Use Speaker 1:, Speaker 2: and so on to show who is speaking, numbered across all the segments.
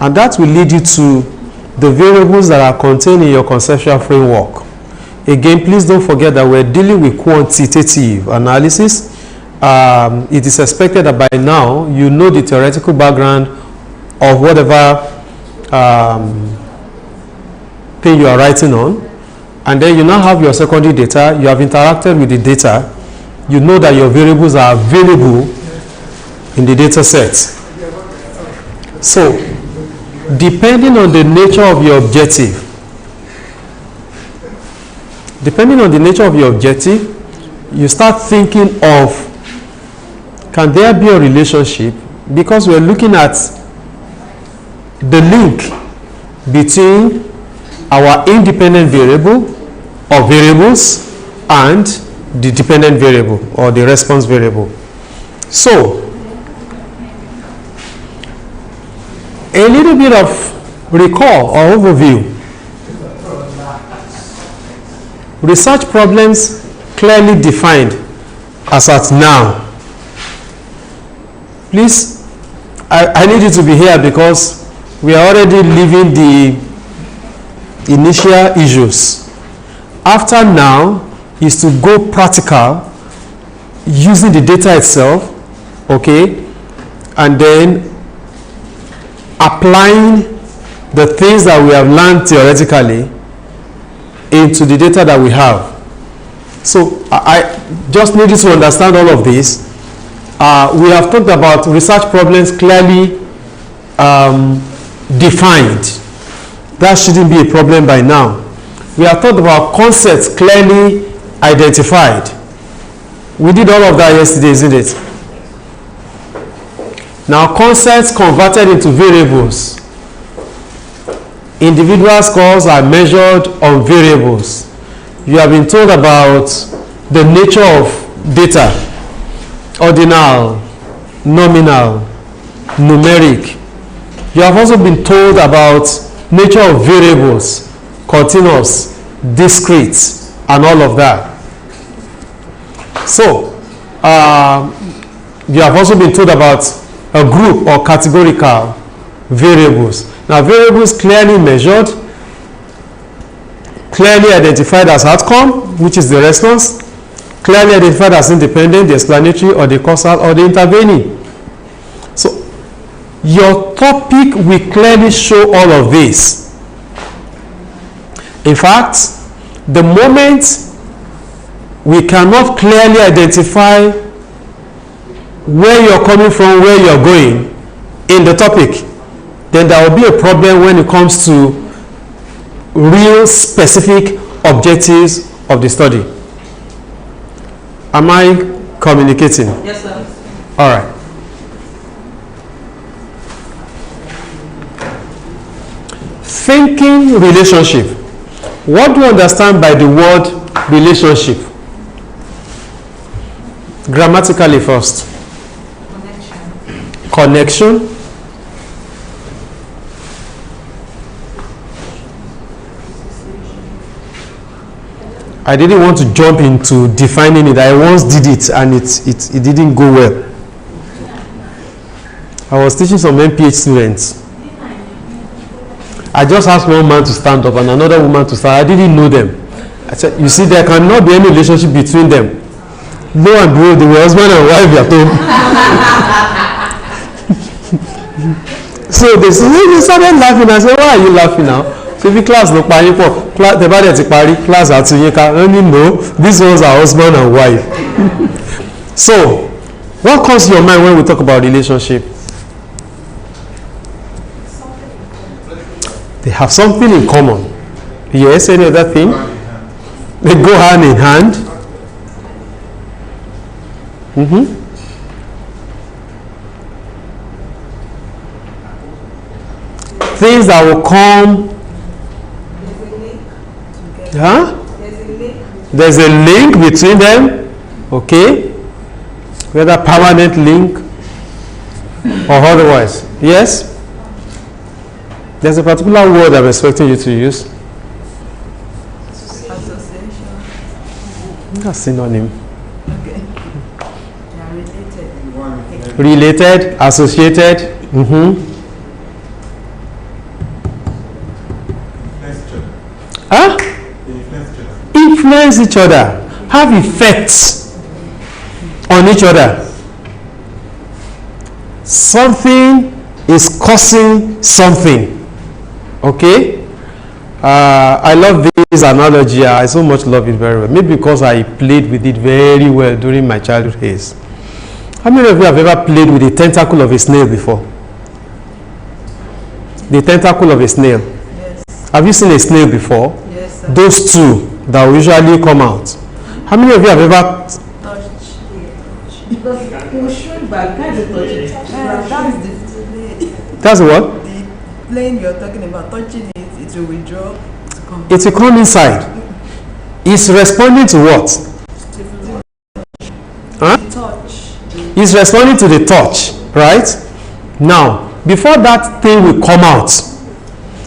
Speaker 1: And that will lead you to the variables that are contained in your conceptual framework. Again, please don't forget that we're dealing with quantitative analysis. It is expected that by now you know the theoretical background of whatever thing you are writing on, and then you now have your secondary data. You have interacted with the data. You know that your variables are available in the data set. So, depending on the nature of your objective, you start thinking of, can there be a relationship? Because we're looking at the link between our independent variable or variables and the dependent variable or the response variable. So, a little bit of recall or overview. Research problems clearly defined as at now. Please, I need you to be here because we are already leaving the initial issues. After now is to go practical using the data itself, okay, and then applying the things that we have learned theoretically into the data that we have. So I just need you to understand all of this. We have talked about research problems clearly defined. That shouldn't be a problem by now. We have talked about concepts clearly identified. We did all of that yesterday, isn't it? Now, concepts converted into variables. Individual scores are measured on variables. You have been told about the nature of data: ordinal, nominal, numeric. You have also been told about nature of variables, continuous, discrete, and all of that. So, you have also been told about a group or categorical variables. Now, variables clearly measured, clearly identified as outcome, which is the response, clearly identified as independent, the explanatory, or the causal, or the intervening. So, your topic will clearly show all of this. In fact, the moment we cannot clearly identify where you're coming from, where you're going in the topic, then there will be a problem when it comes to real specific objectives of the study. Am I communicating?
Speaker 2: Yes, sir.
Speaker 1: All right. Thinking relationship. What do you understand by the word relationship? Grammatically first. Connection. I didn't want to jump into defining it. I once did it and it didn't go well. I was teaching some MPH students. I just asked one man to stand up and another woman to stand. I didn't know them. I said, you see, there cannot be any relationship between them. Lo and behold, they were husband and wife at home. So they started laughing. I said, why are you laughing now? So if class no pari po, the body ti pari, class ati yeka. Only no, these ones are husband and wife. So, what comes to your mind when we talk about relationship? They have something in common. Yes, any other thing? They go hand in hand. Things that will come. There's a link between them. Okay. Whether permanent link or otherwise. Yes. There's a particular word I'm expecting you to use.
Speaker 2: Association.
Speaker 1: That's synonym.
Speaker 2: Okay.
Speaker 1: Related, associated. Huh? Influence each other. Have effects on each other. Something is causing something. Okay? I love this analogy. I so much love it very well. Maybe because I played with it very well during my childhood days. How many of you have ever played with the tentacle of a snail before? The tentacle of a snail.
Speaker 2: Yes.
Speaker 1: Have you seen a snail before?
Speaker 2: Yes, sir.
Speaker 1: Those two that will usually come out. How many of you have ever
Speaker 2: Touch. Because it will shrink back. Can't you touch it? That's the
Speaker 1: That's what?
Speaker 2: The plane you're talking about. Touching it, it will withdraw.
Speaker 1: It will come inside. It's responding to what? Huh?
Speaker 2: Touch.
Speaker 1: It's responding to the touch, right? Now, before that thing will come out,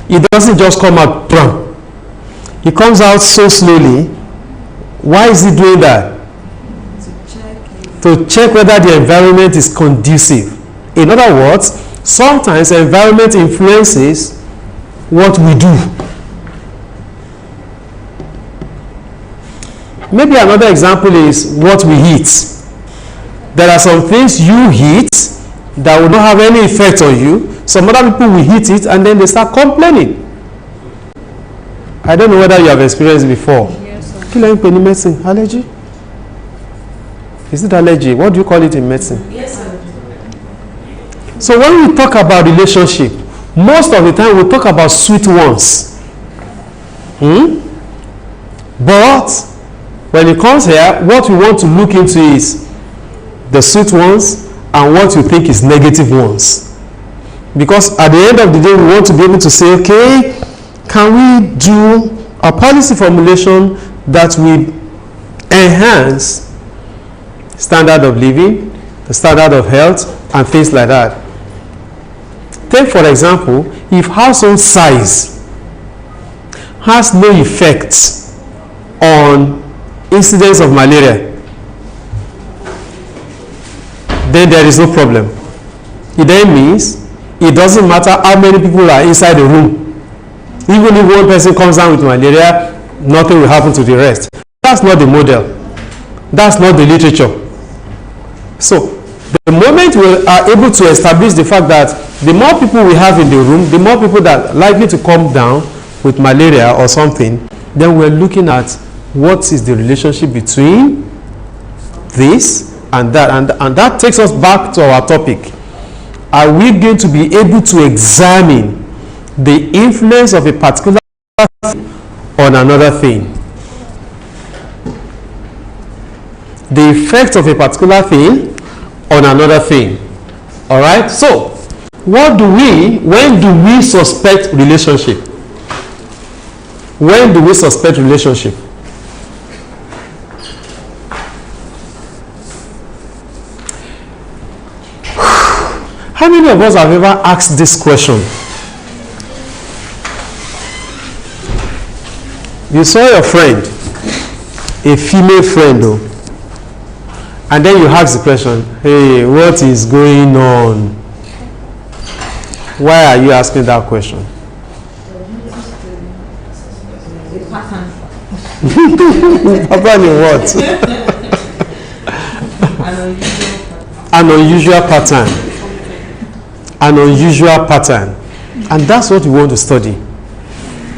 Speaker 1: it doesn't just come out, brum. It comes out so slowly. Why is it doing that? To check whether the environment is conducive. In other words, sometimes the environment influences what we do. Maybe another example is what we eat. There are some things you eat that will not have any effect on you. Some other people will eat it and then they start complaining. I don't know whether you have experienced it before.
Speaker 2: Yes, sir.
Speaker 1: Kí lẹ medicine? Allergy? Is it allergy? What do you call it in medicine?
Speaker 2: Yes, sir.
Speaker 1: So when we talk about relationship, most of the time we talk about sweet ones. But when it comes here, what we want to look into is the sweet ones and what you think is negative ones. Because at the end of the day, we want to be able to say, okay, can we do a policy formulation that will enhance standard of living, the standard of health, and things like that. Take for example, if household size has no effect on incidence of malaria, then there is no problem. It then means it doesn't matter how many people are inside the room. Even if one person comes down with malaria, nothing will happen to the rest. That's not the model. That's not the literature. So the moment we are able to establish the fact that the more people we have in the room, the more people that are likely to come down with malaria or something, then we're looking at what is the relationship between this and that. And that takes us back to our topic. Are we going to be able to examine the influence of a particular thing on another thing? The effect of a particular thing on another thing. All right? So, when do we suspect relationship? When do we suspect relationship? How many of us have ever asked this question? You saw your friend, a female friend though, and then you ask the question, hey, what is going on? Why are you asking that question? Papa, what? An unusual pattern. An unusual pattern. And that's what we want to study.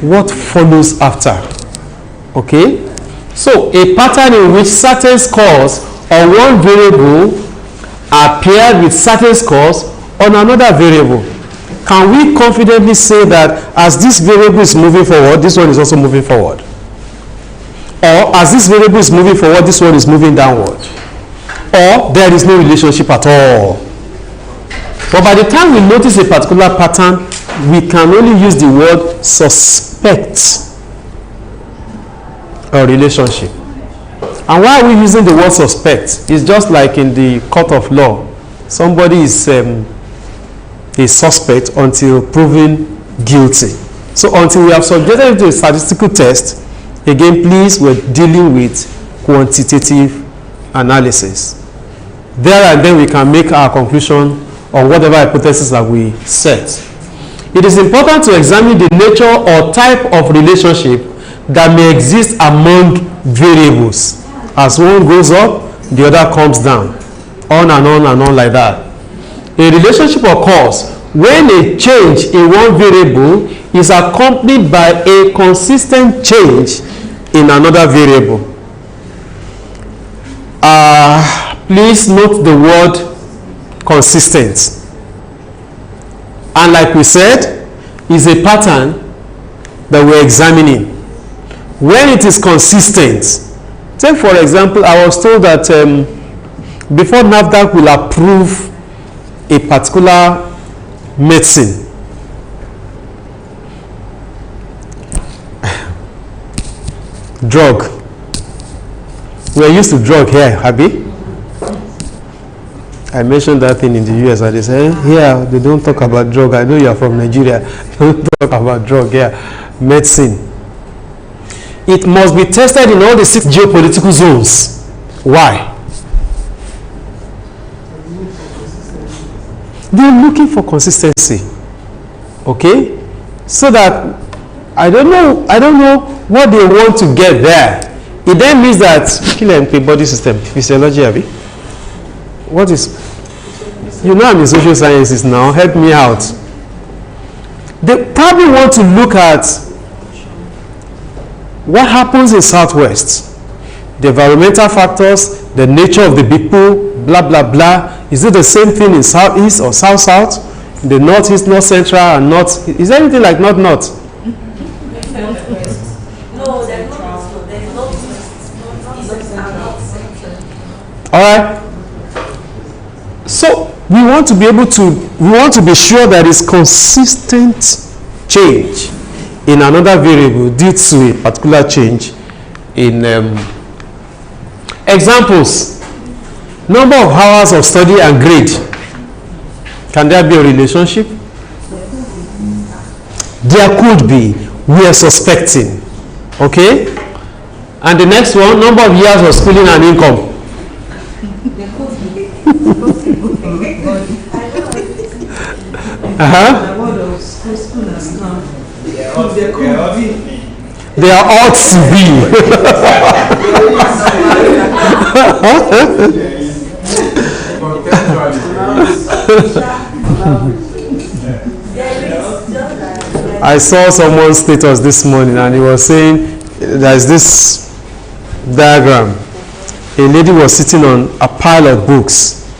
Speaker 1: What follows after? Okay? So, a pattern in which certain scores on one variable are paired with certain scores on another variable. Can we confidently say that as this variable is moving forward, this one is also moving forward? Or as this variable is moving forward, this one is moving downward? Or there is no relationship at all? But by the time we notice a particular pattern, we can only use the word suspect a relationship. And why are we using the word suspect? It's just like in the court of law. Somebody is a suspect until proven guilty. So until we have subjected it to a statistical test, again, please, we're dealing with quantitative analysis. There and then we can make our conclusion on whatever hypothesis that we set. It is important to examine the nature or type of relationship that may exist among variables. As one goes up, the other comes down, on and on like that. A relationship occurs when a change in one variable is accompanied by a consistent change in another variable. Please note the word consistent. And like we said, is a pattern that we're examining. When it is consistent, take for example, I was told that before NAFDAC will approve a particular medicine, drug. We're used to drug here, Abby. I mentioned that thing in the US and they say, yeah, they don't talk about drug. I know you're from Nigeria. They don't talk about drug here. Medicine. It must be tested in all the 6 geopolitical zones. Why? They're looking for consistency. Okay? So that I don't know what they want to get there. It then means that body system, physiology, Abby. What is, you know, I'm in social sciences now, help me out. They probably want to look at what happens in Southwest, the environmental factors, the nature of the people, blah, blah, blah. Is it the same thing in Southeast or South-South, in the Northeast, North Central, and North? Is there anything like North-North?
Speaker 2: No, there's not.
Speaker 1: All right. So we want to be able to, we want to be sure that it's consistent change in another variable due to a particular change in examples. Number of hours of study and grade. Can there be a relationship? There could be. We are suspecting. Okay? And the next one, number of years of schooling and income. They are ought to be. I saw someone's status this morning and he was saying there's this diagram. A lady was sitting on a pile of books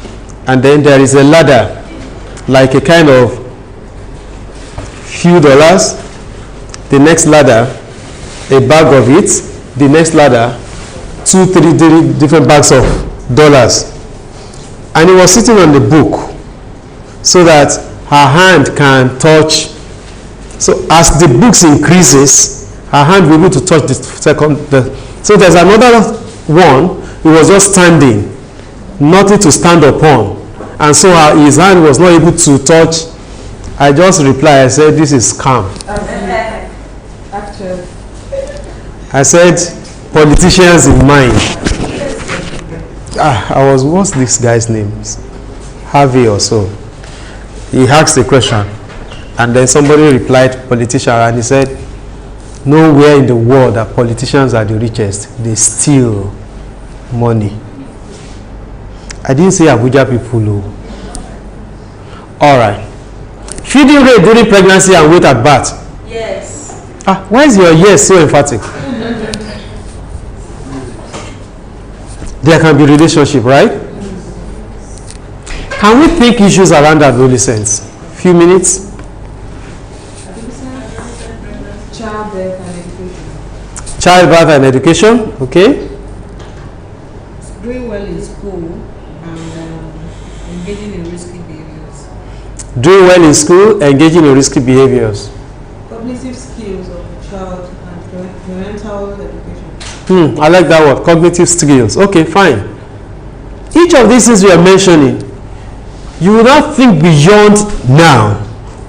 Speaker 1: and then there is a ladder, like a kind of few dollars. The next ladder, a bag of it. The next ladder, 2-3 different bags of dollars. And he was sitting on the book so that her hand can touch. So as the books increases, her hand will be able to touch the second. So there's another one. He was just standing, nothing to stand upon, and so his hand was not able to touch. I just replied, I said, this is scam. I said, politicians in mind. What's this guy's name? Harvey or so. He asked a question, and then somebody replied, politician, and he said, nowhere in the world that politicians are the richest. They steal money. I didn't say Abuja people. All right. Feeding rate during pregnancy and weight at birth.
Speaker 2: Yes.
Speaker 1: Why is your yes so emphatic? There can be relationship, right? Can we think issues around adolescence? Few minutes.
Speaker 2: Childbirth and education.
Speaker 1: Childbirth and education, okay.
Speaker 2: Doing well in school and engaging in risky behaviors.
Speaker 1: Doing well in school, engaging in risky behaviors.
Speaker 2: Cognitive skills of the child and parental education.
Speaker 1: I like that word, cognitive skills. Okay, fine. Each of these things we are mentioning, you will not think beyond now.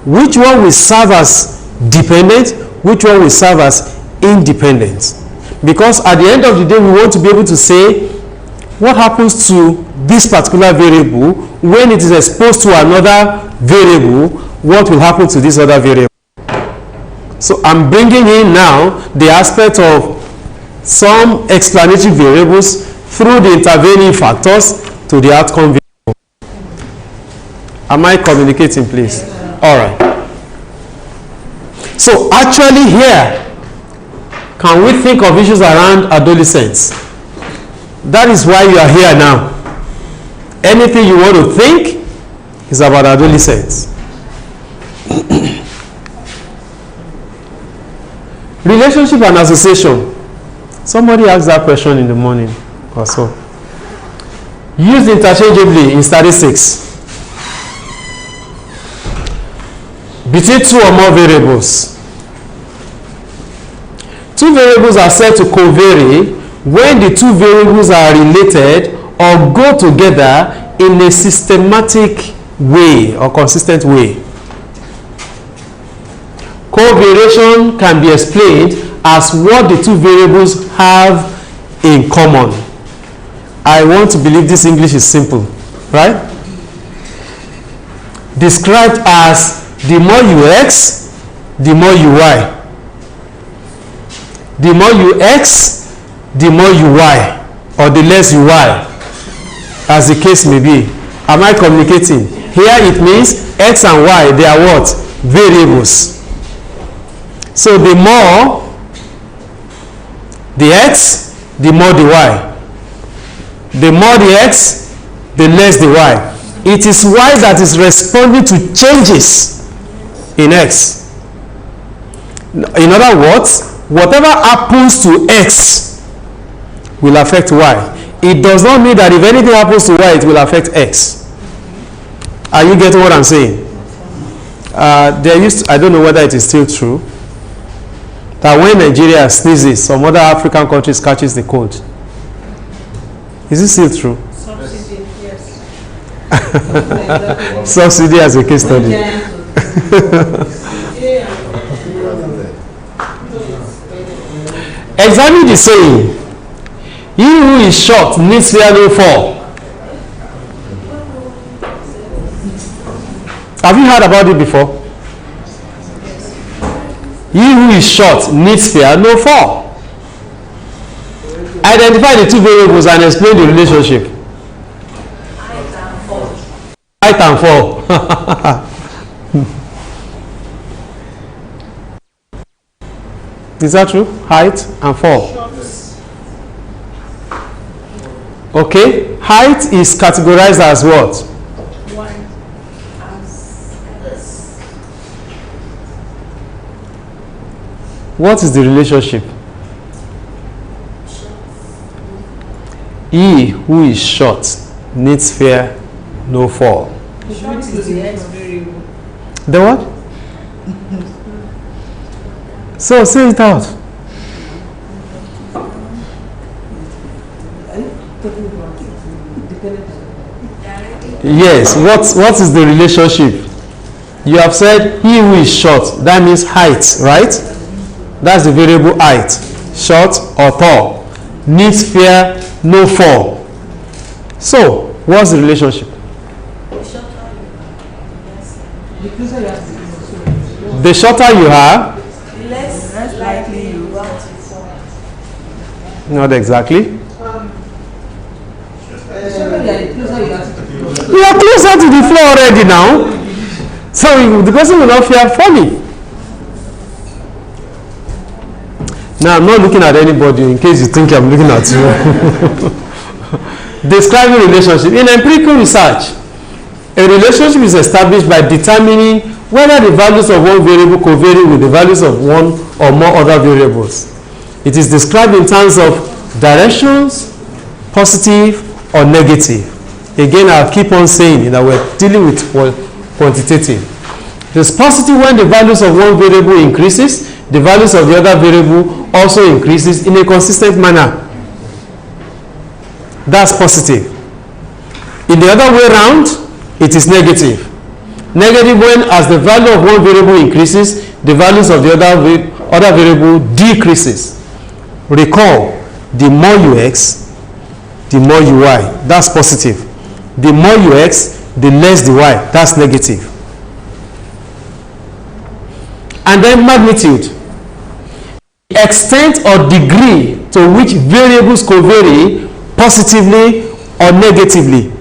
Speaker 1: Which one will serve as dependent? Which one will serve as independent? Because at the end of the day, we want to be able to say what happens to this particular variable when it is exposed to another variable. What will happen to this other variable? So I'm bringing in now the aspect of some explanatory variables through the intervening factors to the outcome variable. Am I communicating, please? All right. So actually here, can we think of issues around adolescence? That is why you are here now. Anything you want to think is about adolescence. Relationship and association. Somebody asked that question in the morning or so. Used interchangeably in statistics. Between two or more variables. Two variables are said to covary when the two variables are related or go together in a systematic way or consistent way. Covariation can be explained as what the two variables have in common. I want to believe this English is simple, right? Described as the more you x, the more you y. The more you x, the more you y, or the less you y, as the case may be. Am I communicating? Here it means x and y, they are what? Variables. So the more the x, the more the y. The more the x, the less the y. It is y that is responding to changes in x. In other words, whatever happens to x will affect y. It does not mean that if anything happens to y, it will affect x. Are you getting what I'm saying? I don't know whether it is still true, that when Nigeria sneezes, some other African countries catches the cold. Is it still true?
Speaker 2: Subsidy, yes.
Speaker 1: Subsidy as a case study. Examine the saying, he who is short needs fear no fall. Have you heard about it before? He who is short needs fear no fall. Identify the two variables and explain the relationship. Height and fall. Is that true? Height and fall. Okay. Height is categorized as what? What is the relationship? He who is short needs fear no fall.
Speaker 2: Short is the x variable.
Speaker 1: The what? So say it out. Yes, what is the relationship? You have said he who is short, that means height, right? That's the variable height. Short or tall. Needs fear no fall. So, what's the relationship? The shorter you are,
Speaker 2: Less likely you want to fall.
Speaker 1: not exactly. You are closer to the floor already now. So the person will not fear falling. Now I'm not looking at anybody in case you think I'm looking at you. Describing relationship. In empirical research, a relationship is established by determining whether the values of one variable covary with the values of one or more other variables. It is described in terms of directions, positive or negative. Again, I'll keep on saying that we're dealing with quantitative. It is positive when the values of one variable increases, the values of the other variable also increases in a consistent manner. That's positive. In the other way around, it is negative. Negative when, as the value of one variable increases, the values of the other variable decreases. Recall, the more you x, the more you y. That's positive. The more you x, the less the y. That's negative. and then magnitude. The extent or degree to which variables covary positively or negatively.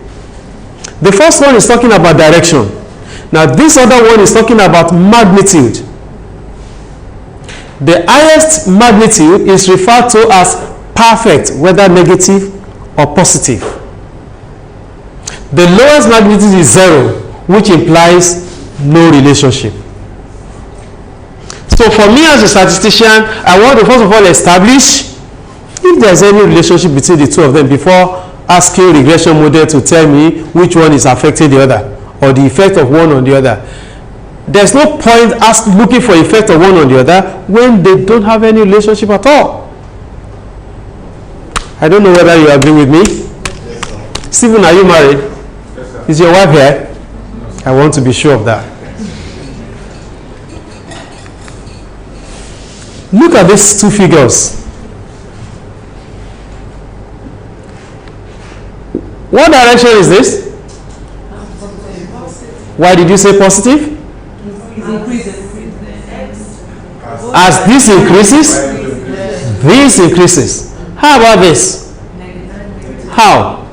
Speaker 1: The first one is talking about direction. Now this other one is talking about magnitude. The highest magnitude is referred to as perfect, whether negative or positive. The lowest magnitude is 0, which implies no relationship. So for me as a statistician, I want to first of all establish if there is any relationship between the two of them before asking regression model to tell me which one is affecting the other or the effect of one on the other. There's no point looking for effect of one on the other when they don't have any relationship at all. I don't know whether you agree with me. Yes, Stephen, are you married? Yes, sir. Is your wife here? No, I want to be sure of that. Look at these two figures. What direction is this? Why did you say positive? As this increases. How about this? How?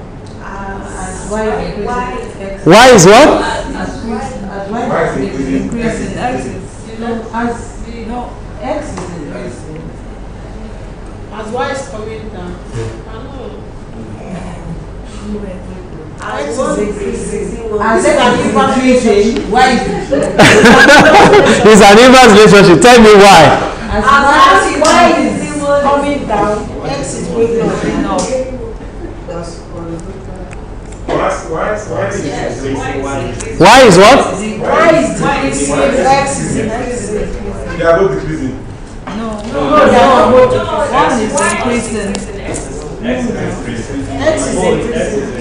Speaker 1: Y is what?
Speaker 2: X is increasing. As Y is coming down. As an increasing, why is it?
Speaker 1: It's an inverse relationship. Tell me why.
Speaker 2: As Y is coming down, X is going up.
Speaker 1: Y is what?
Speaker 2: Y is decreasing, X is increasing.
Speaker 3: They are both decreasing.
Speaker 2: No, they are both. One is increasing.
Speaker 3: X is increasing.
Speaker 2: X is increasing.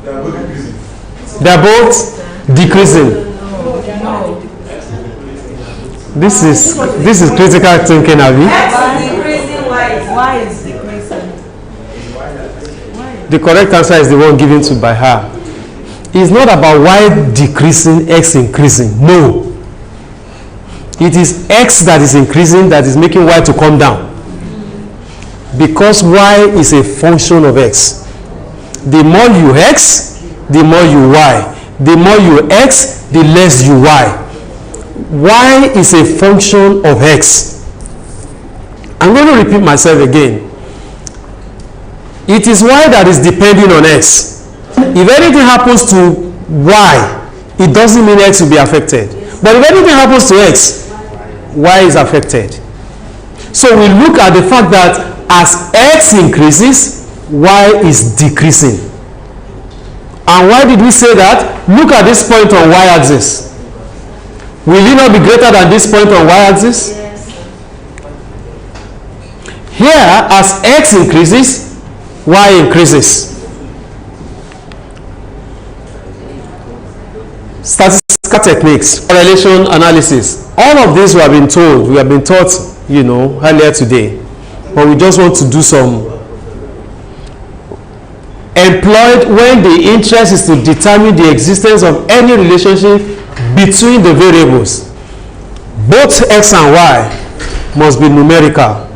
Speaker 3: They are both decreasing.
Speaker 1: They are both decreasing.
Speaker 2: No.
Speaker 1: This is critical thinking, Abby.
Speaker 2: X is decreasing, Y is decreasing.
Speaker 1: The correct answer is the one given to by her. It's not about Y decreasing, X increasing. No. It is X that is increasing that is making Y to come down. Because Y is a function of X. The more you X, the more you Y. The more you X, the less you Y. Y is a function of X. I'm going to repeat myself again. It is Y that is depending on X. If anything happens to Y, it doesn't mean X will be affected. But if anything happens to X, Y is affected. So we look at the fact that as X increases, Y is decreasing. And why did we say that? Look at this point on Y-axis. Will it not be greater than this point on Y-axis?
Speaker 2: Yes.
Speaker 1: Here, as X increases, Y increases. Statistical techniques, correlation analysis. All of this we have been told, we have been taught, earlier today. But we just want to do some employed when the interest is to determine the existence of any relationship between the variables. Both X and Y must be numerical.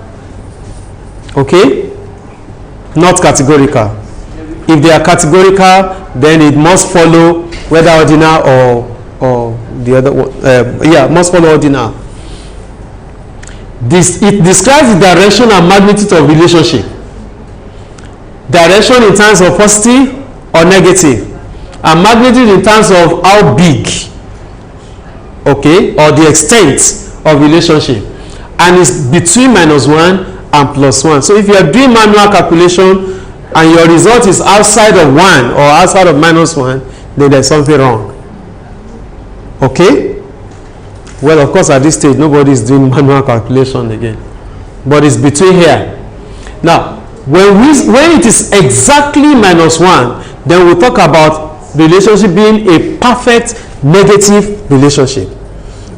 Speaker 1: Okay? Not categorical. If they are categorical, then it must follow whether ordinal or the other one. Must follow ordinal. It describes the direction and magnitude of relationship. Direction in terms of positive or negative, and magnitude in terms of how big, okay, or the extent of relationship, and it's between -1 and +1. So if you are doing manual calculation and your result is outside of 1 or outside of -1, then there's something wrong. Okay? Well, of course, at this stage, nobody is doing manual calculation again. But it's between here. Now, when it is exactly -1, then we'll talk about relationship being a perfect negative relationship.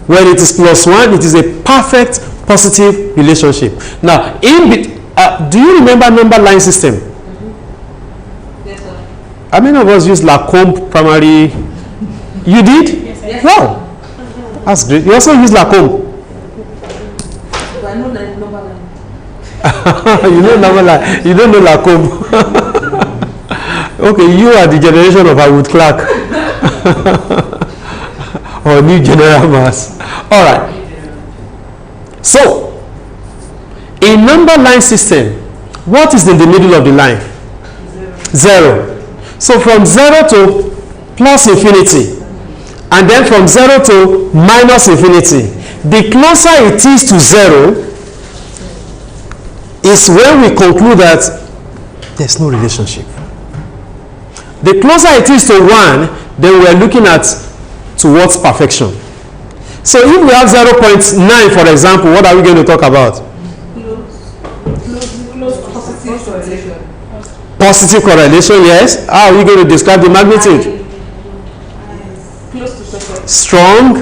Speaker 1: When it is +1, it is a perfect positive relationship. Now, do you remember number line system?
Speaker 2: Yes, sir.
Speaker 1: How many of us use Lacombe primary? You did?
Speaker 2: Yes.
Speaker 1: No. That's great. You also use Lacombe.
Speaker 2: But I know that number line.
Speaker 1: You know number line. You don't know Lacombe. Okay, you are the generation of Howard Clark. Or new General Mass. All right. So, in number line system, what is in the middle of the line? 0. So from 0 to plus infinity, and then from 0 to minus infinity. The closer it is to 0 is when we conclude that there's no relationship. The closer it is to 1, then we are looking at towards perfection. So if we have 0.9, for example, what are we going to talk about?
Speaker 2: Close positive correlation.
Speaker 1: Positive correlation, yes. How are we going to describe the magnitude?
Speaker 2: Close to perfect.
Speaker 1: Strong,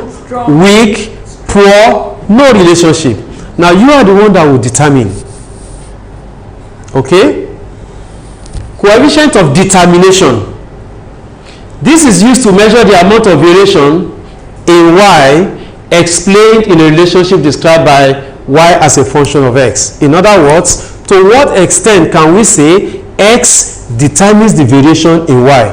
Speaker 1: weak, poor, no relationship. Now you are the one that will determine. Okay? Coefficient of determination. This is used to measure the amount of variation in y explained in a relationship described by y as a function of x. In other words, to what extent can we say x determines the variation in y?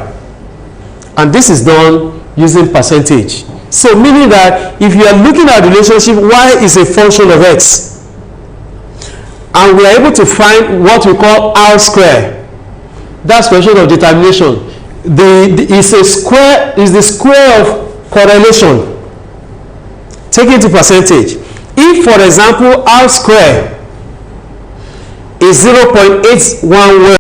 Speaker 1: And this is done using percentage. So meaning that if you are looking at the relationship y is a function of x, and we are able to find what we call r square, that's coefficient of determination. Is the square of correlation. Take it to percentage. If, for example, r square is 0.811,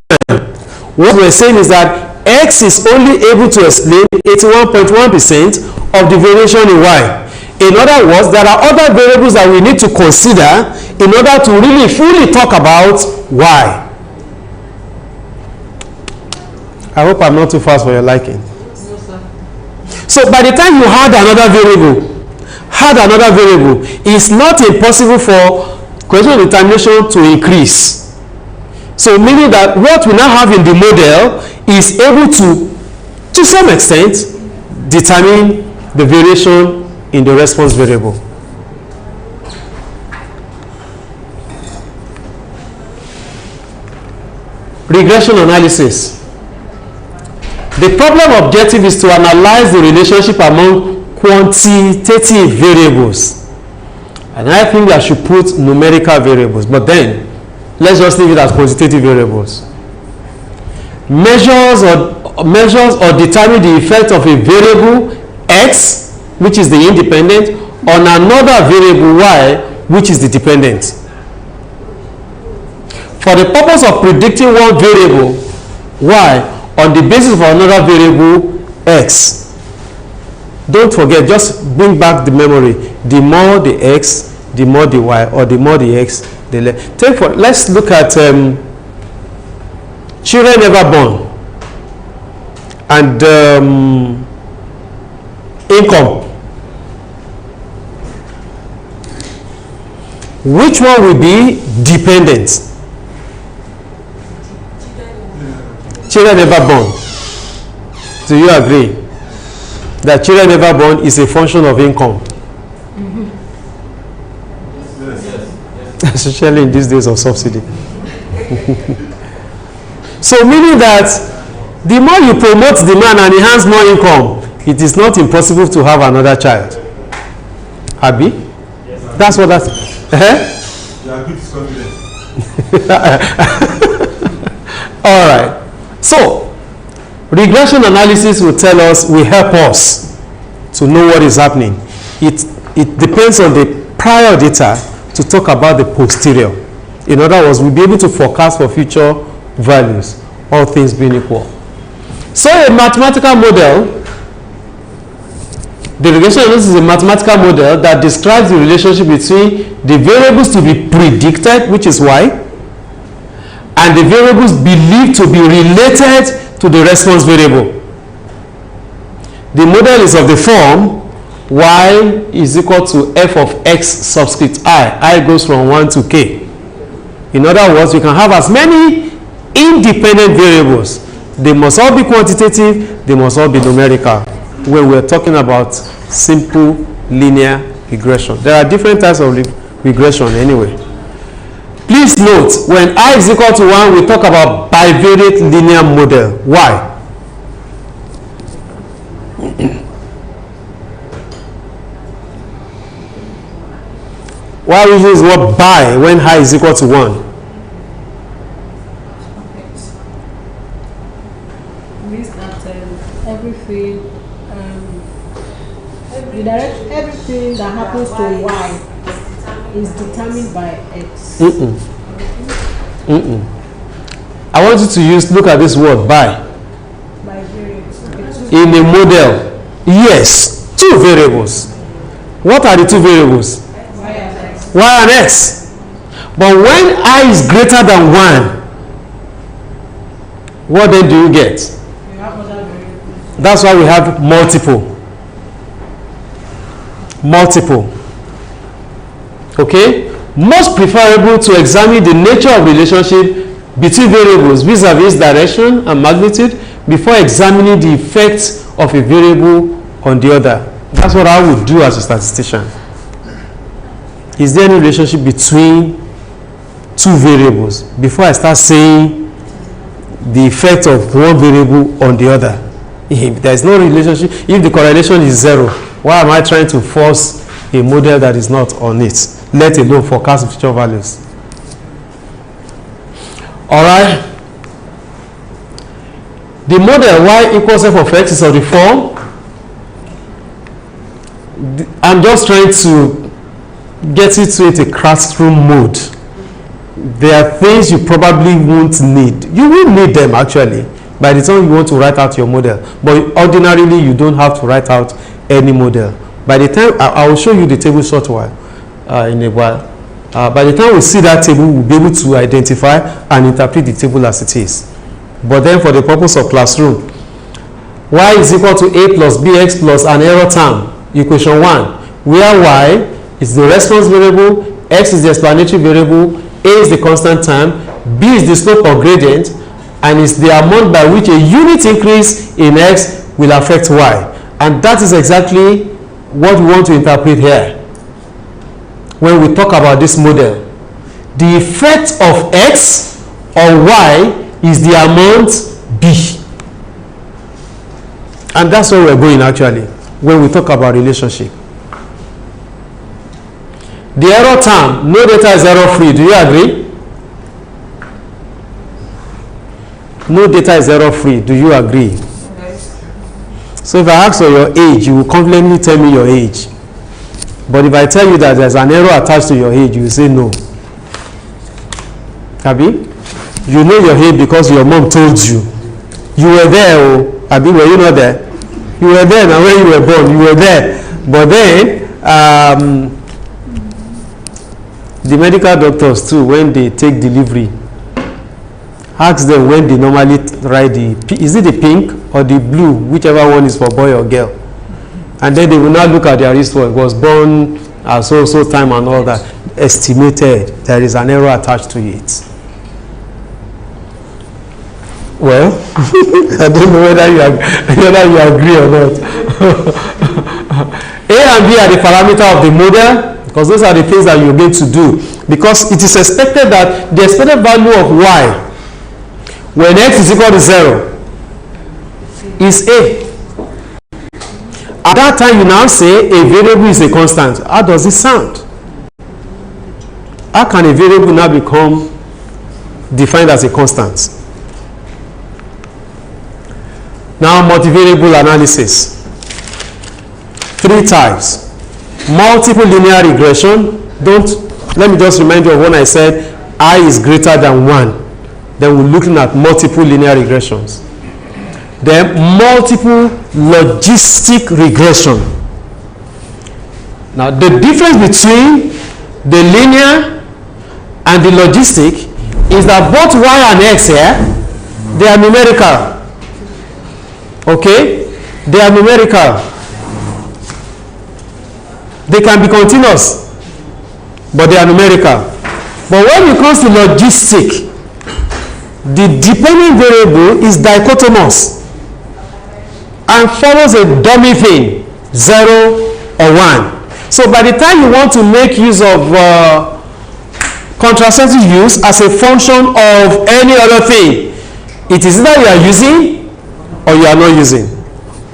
Speaker 1: what we're saying is that x is only able to explain 81.1% of the variation in y. In other words, there are other variables that we need to consider in order to really fully talk about y. I hope I'm not too fast for your liking.
Speaker 2: No, sir.
Speaker 1: So by the time you add another variable, it's not impossible for coefficient of determination to increase. So meaning that what we now have in the model is able to some extent, determine the variation in the response variable. Regression analysis. The problem objective is to analyze the relationship among quantitative variables. And I think I should put numerical variables, but then let's just leave it as quantitative variables. Measures or determine the effect of a variable x, which is the independent, on another variable y, which is the dependent. For the purpose of predicting one variable y on the basis of another variable x, don't forget, just bring back the memory. The more the x, the more the y, or the more the x, the less. Let's look at children never born and income. Which one will be dependent? Children never born. Do you agree that children never born is a function of income?
Speaker 3: Yes.
Speaker 1: Especially in these days of subsidy. So meaning that the more you promote the man and he has more income, it is not impossible to have another child. Abi?
Speaker 3: Yes,
Speaker 1: that's what that's.
Speaker 3: You are good confidence.
Speaker 1: All right. So regression analysis will help us to know what is happening. It depends on the prior data to talk about the posterior. In other words, we'll be able to forecast for future values, all things being equal. So a mathematical model, the regression analysis is a mathematical model that describes the relationship between the variables to be predicted, which is y, and the variables believed to be related to the response variable. The model is of the form y is equal to f of x subscript I goes from 1 to k. In other words, we can have as many independent variables. They must all be quantitative, they must all be numerical when we're talking about simple linear regression. There are different types of regression anyway. Please note, when I is equal to 1, we talk about bivariate linear model. Why? Why we use the word bi when I is equal to 1?
Speaker 2: Means that everything that happens to y is determined by x.
Speaker 1: I want you to look at this word bi. In a model, yes, two variables. What are the two variables? Y and x. But when I is greater than 1, what then do you get? That's why we have multiple. Okay? Most preferable to examine the nature of relationship between variables vis-a-vis direction and magnitude before examining the effects of a variable on the other. That's what I would do as a statistician. Is there any relationship between two variables before I start saying the effect of one variable on the other? If there is no relationship, if the correlation is 0, why am I trying to force a model that is not on it, let alone forecast future values? Alright. The model y equals f of x is of the form. I'm just trying to get it to a classroom mode. There are things you probably won't need. You will need them actually by the time you want to write out your model. But ordinarily, you don't have to write out any model. By the time I will show you the table short while in a while. By the time we see that table, we'll be able to identify and interpret the table as it is. But then for the purpose of classroom, y is equal to a plus bx plus an error term, equation 1, where y is the response variable, x is the explanatory variable, a is the constant term, b is the slope or gradient, and is the amount by which a unit increase in x will affect y. And that is exactly what we want to interpret here when we talk about this model. The effect of x on y is the amount b. And that's where we're going actually when we talk about relationship. The error term, no data is error free. Do you agree? No data is error free. Do you agree? Yes. So if I ask for your age, you will confidently tell me your age. But if I tell you that there's an error attached to your age, you will say no. Abi? You know your age because your mom told you. You were there, oh. Abi, were you not there? You were there now when you were born. You were there. But then, the medical doctors too, when they take delivery, ask them when they normally write is it the pink or the blue, whichever one is for boy or girl. And then they will now look at their wristwatch, was born at so time and all that. Estimated, there is an error attached to it. Well, I don't know whether you agree or not. A and B are the parameter of the model, because those are the things that you're going to do. Because it is expected that the expected value of y when x is equal to 0 is a. At that time, you now say a variable is a constant. How does it sound? How can a variable now become defined as a constant? Now, multivariable analysis. 3 types. Multiple linear regression. Let me just remind you of when I said I is greater than 1. Then we're looking at multiple linear regressions. Then multiple logistic regression. Now the difference between the linear and the logistic is that both y and x here, they are numerical. Okay? They are numerical. They can be continuous, but they are numerical. But when it comes to logistic, the dependent variable is dichotomous and follows a dummy thing, 0 or 1. So by the time you want to make use of contraceptive use as a function of any other thing, it is either you are using or you are not using,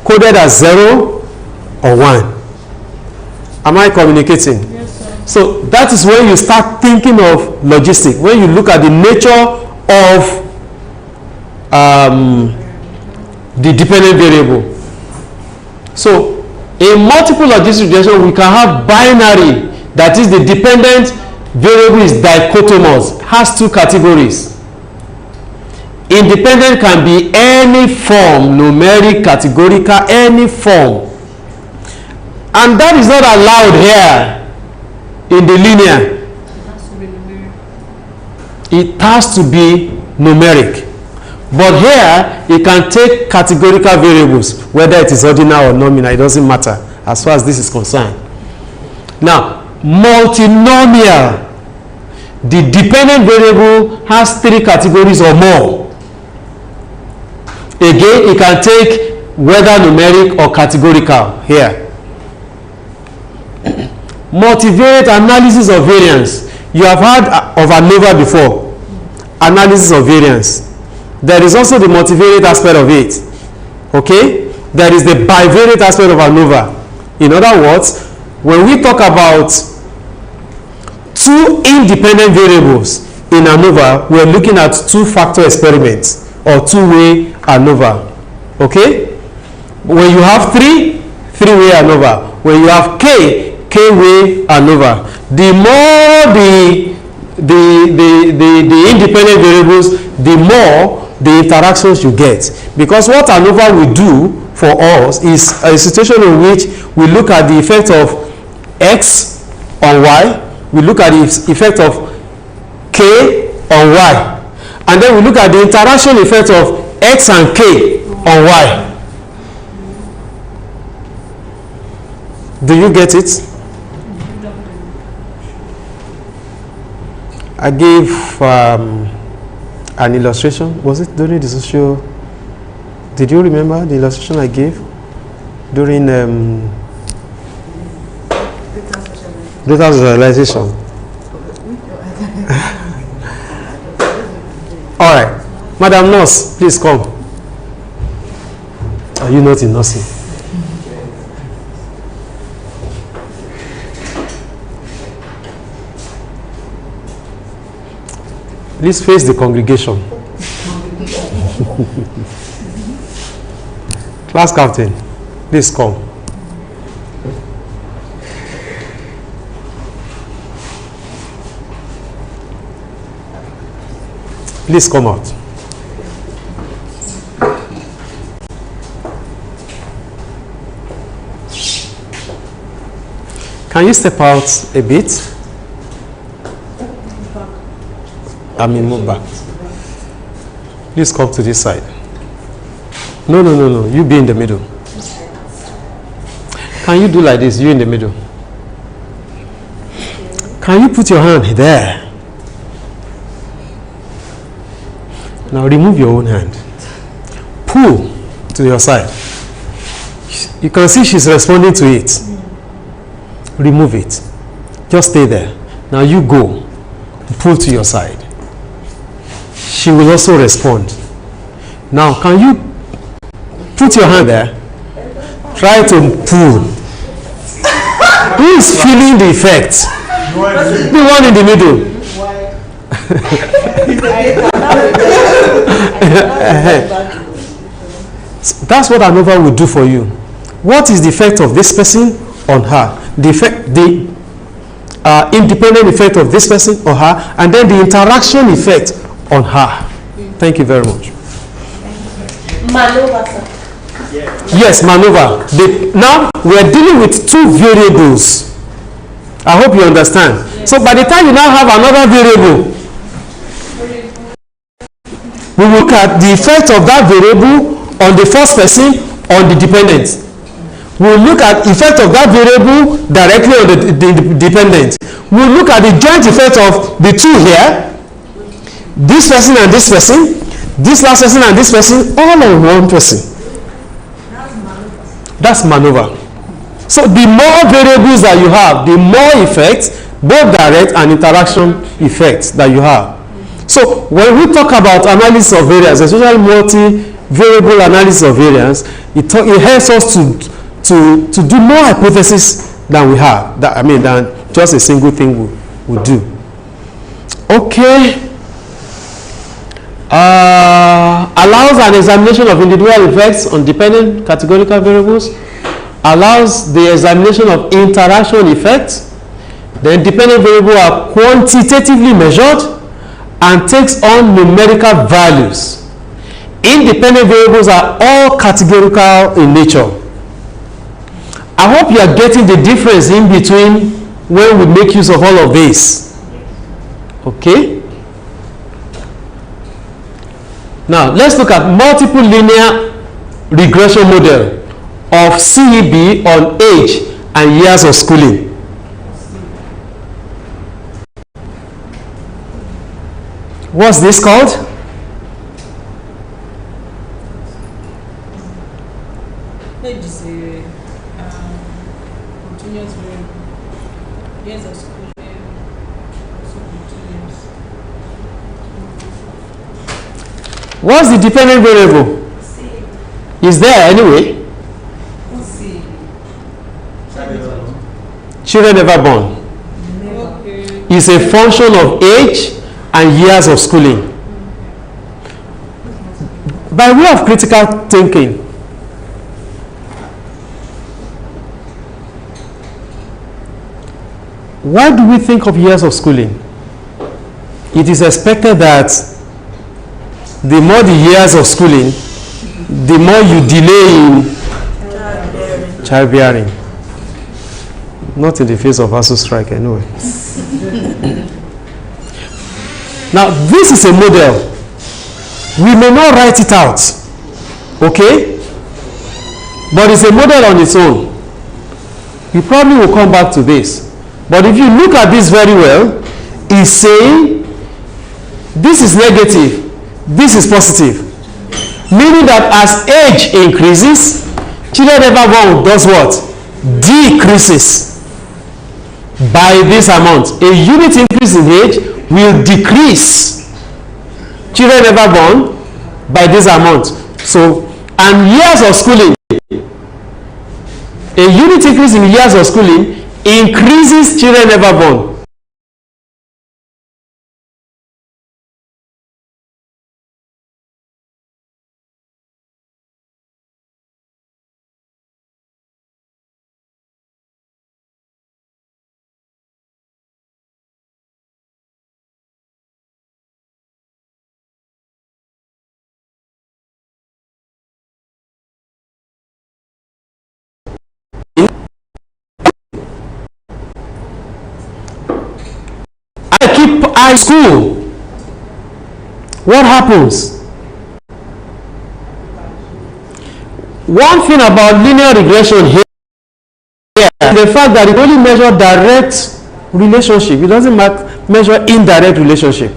Speaker 1: coded as 0 or 1. Am I communicating?
Speaker 2: Yes, sir.
Speaker 1: So that is when you start thinking of logistics, when you look at the nature of the dependent variable. So in multiple logistic regression, we can have binary, that is the dependent variable is dichotomous, has 2 categories. Independent can be any form, numeric, categorical, any form. And that is not allowed here in the linear. It has to be numeric. But here, it can take categorical variables, whether it is ordinal or nominal, it doesn't matter as far as this is concerned. Now, multinomial, the dependent variable has 3 categories or more. Again, it can take whether numeric or categorical here. Multivariate analysis of variance. You have heard of ANOVA before. Analysis of variance. There is also the multivariate aspect of it. Okay? There is the bivariate aspect of ANOVA. In other words, when we talk about 2 independent variables in ANOVA, we are looking at 2-factor experiments or 2-way ANOVA. Okay? When you have 3-way ANOVA. When you have K-way ANOVA. The more the independent variables, the more the interactions you get. Because what ANOVA will do for us is a situation in which we look at the effect of X on Y, we look at the effect of K on Y, and then we look at the interaction effect of X and K on Y. Do you get it? I gave an illustration. Was it during the social? Did you remember the illustration I gave during data socialization? All right, Madam Nurse, please come. Are you not in nursing? Please face the congregation. Class captain, please come. Please come out. Can you step out a bit? Move back. Please come to this side. No. You be in the middle. Can you do like this? You in the middle. Can you put your hand there? Now remove your own hand. Pull to your side. You can see she's responding to it. Remove it. Just stay there. Now you go. Pull to your side. She will also respond. Now, can you put your hand there? Try to pull. Who is feeling the effect? The one in the middle. That's what ANOVA will do for you. What is the effect of this person on her? The independent effect of this person on her, and then the interaction effect on her. Thank you very much.
Speaker 2: Maneuver, sir.
Speaker 1: Yes, maneuver. Now we are dealing with 2 variables. I hope you understand. Yes. So by the time you now have another variable, we will look at the effect of that variable on the first person on the dependent. We will look at the effect of that variable directly on the dependent. We will look at the joint effect of the 2 here. This person and this person, this last person and this person, all on one person. That's maneuver. So the more variables that you have, the more effects, both direct and interaction effects that you have. So when we talk about analysis of variance, especially multi-variable analysis of variance, it helps us to do more hypotheses than we have. Than just a single thing we do. Okay. Allows an examination of individual effects on dependent categorical variables. Allows the examination of interaction effects. Then dependent variables are quantitatively measured and takes on numerical values. Independent variables are all categorical in nature. I hope you are getting the difference in between when we make use of all of this. Okay? Now, let's look at multiple linear regression model of CeHPBE on age and years of schooling. What's this called?
Speaker 2: Age is a continuous variable. Years of schooling also continuous.
Speaker 1: What's the dependent variable?
Speaker 2: C.
Speaker 1: Is there anyway?
Speaker 2: C.
Speaker 1: Children never born.
Speaker 2: Okay.
Speaker 1: Is a function of age and years of schooling. By way of critical thinking, why do we think of years of schooling? It is expected that the more the years of schooling, the more you delay in childbearing. Not in the face of ASU strike anyway. Now, this is a model. We may not write it out, okay? But it's a model on its own. We probably will come back to this. But if you look at this very well, it's saying this is negative, this is positive. Meaning that as age increases, children never born does what? Decreases by this amount. A unit increase in age will decrease children never born by this amount. So, and years of schooling, a unit increase in years of schooling increases children never born. High school, what happens? One thing about linear regression here is the fact that it only measures direct relationship. It doesn't measure indirect relationship.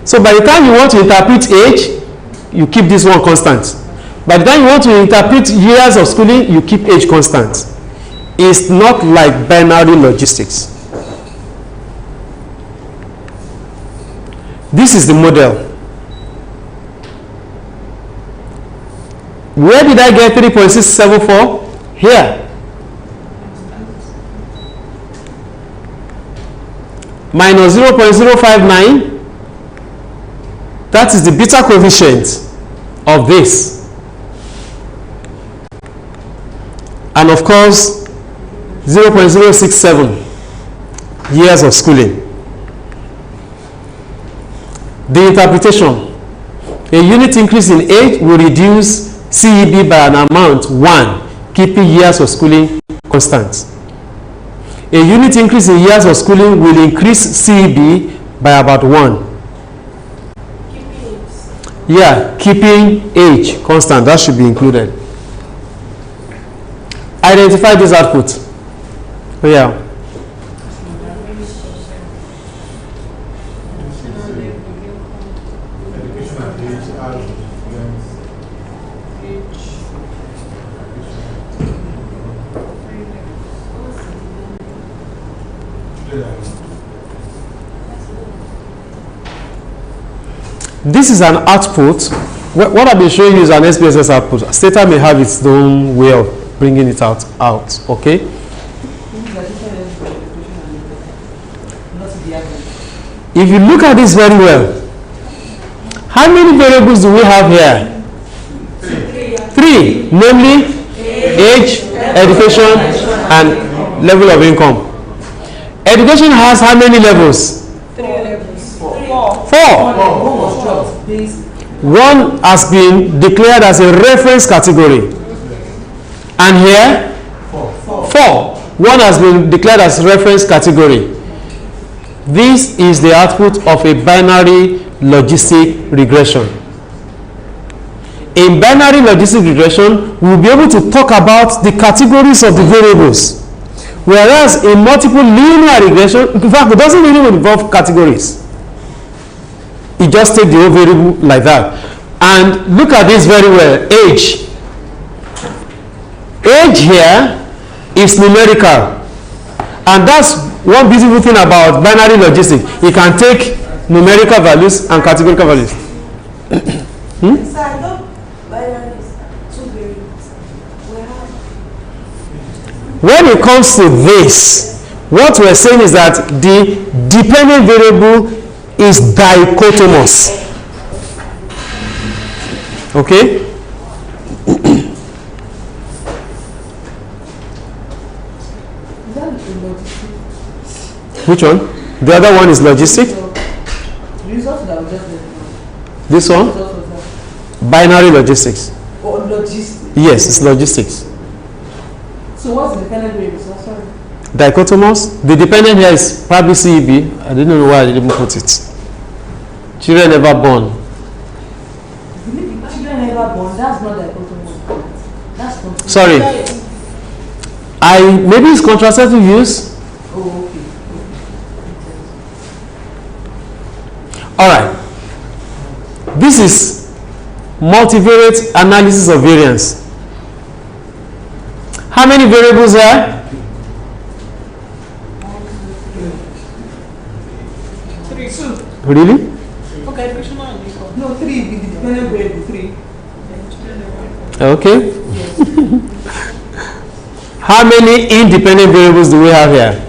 Speaker 1: So by the time you want to interpret age, you keep this one constant. By the time you want to interpret years of schooling, you keep age constant. It's not like binary logistics. This is the model. Where did I get 3.674? Here. Minus 0.059. That is the beta coefficient of this. And of course, 0.067 years of schooling. The interpretation: a unit increase in age will reduce CeHPBE by an amount 1, keeping years of schooling constant. A unit increase in years of schooling will increase CeHPBE by about 1. Yeah, keeping age constant. That should be included. Identify this output. Oh yeah. This is an output. What I've been showing you is an SPSS output. Stata may have its own way of bringing it out. Okay? If you look at this very well, how many variables do we have here? Three, namely age, education, and level of income. Education has how many levels? 4. One has been declared as a reference category. And here? 4. One has been declared as reference category. This is the output of a binary logistic regression. In binary logistic regression, we'll be able to talk about the categories of the variables. Whereas in multiple linear regression, in fact, it doesn't even involve categories. It just takes the whole variable like that. And look at this very well. Age. Age here is numerical. And that's one beautiful thing about binary logistics. You can take numerical values and categorical values. When it comes to this, what we're saying is that the dependent variable is dichotomous. Okay? Which one? The other one is logistic. This one? Binary logistics.
Speaker 2: Or logistics?
Speaker 1: Yes, it's logistics.
Speaker 2: So what's the dependent variable? Sorry.
Speaker 1: Dichotomous. The dependent here is probably CEB. I didn't know why I didn't put it. Children never born.
Speaker 2: Children never born. That's not dichotomous. That's contraceptive.
Speaker 1: Sorry. Maybe it's contraceptive use.
Speaker 2: Oh, okay.
Speaker 1: All right. This is multivariate analysis of variance. How many variables here?
Speaker 2: 3. 2.
Speaker 1: Really?
Speaker 2: Okay, no, 3 with the dependent variable. 3.
Speaker 1: Okay. How many independent variables do we have here?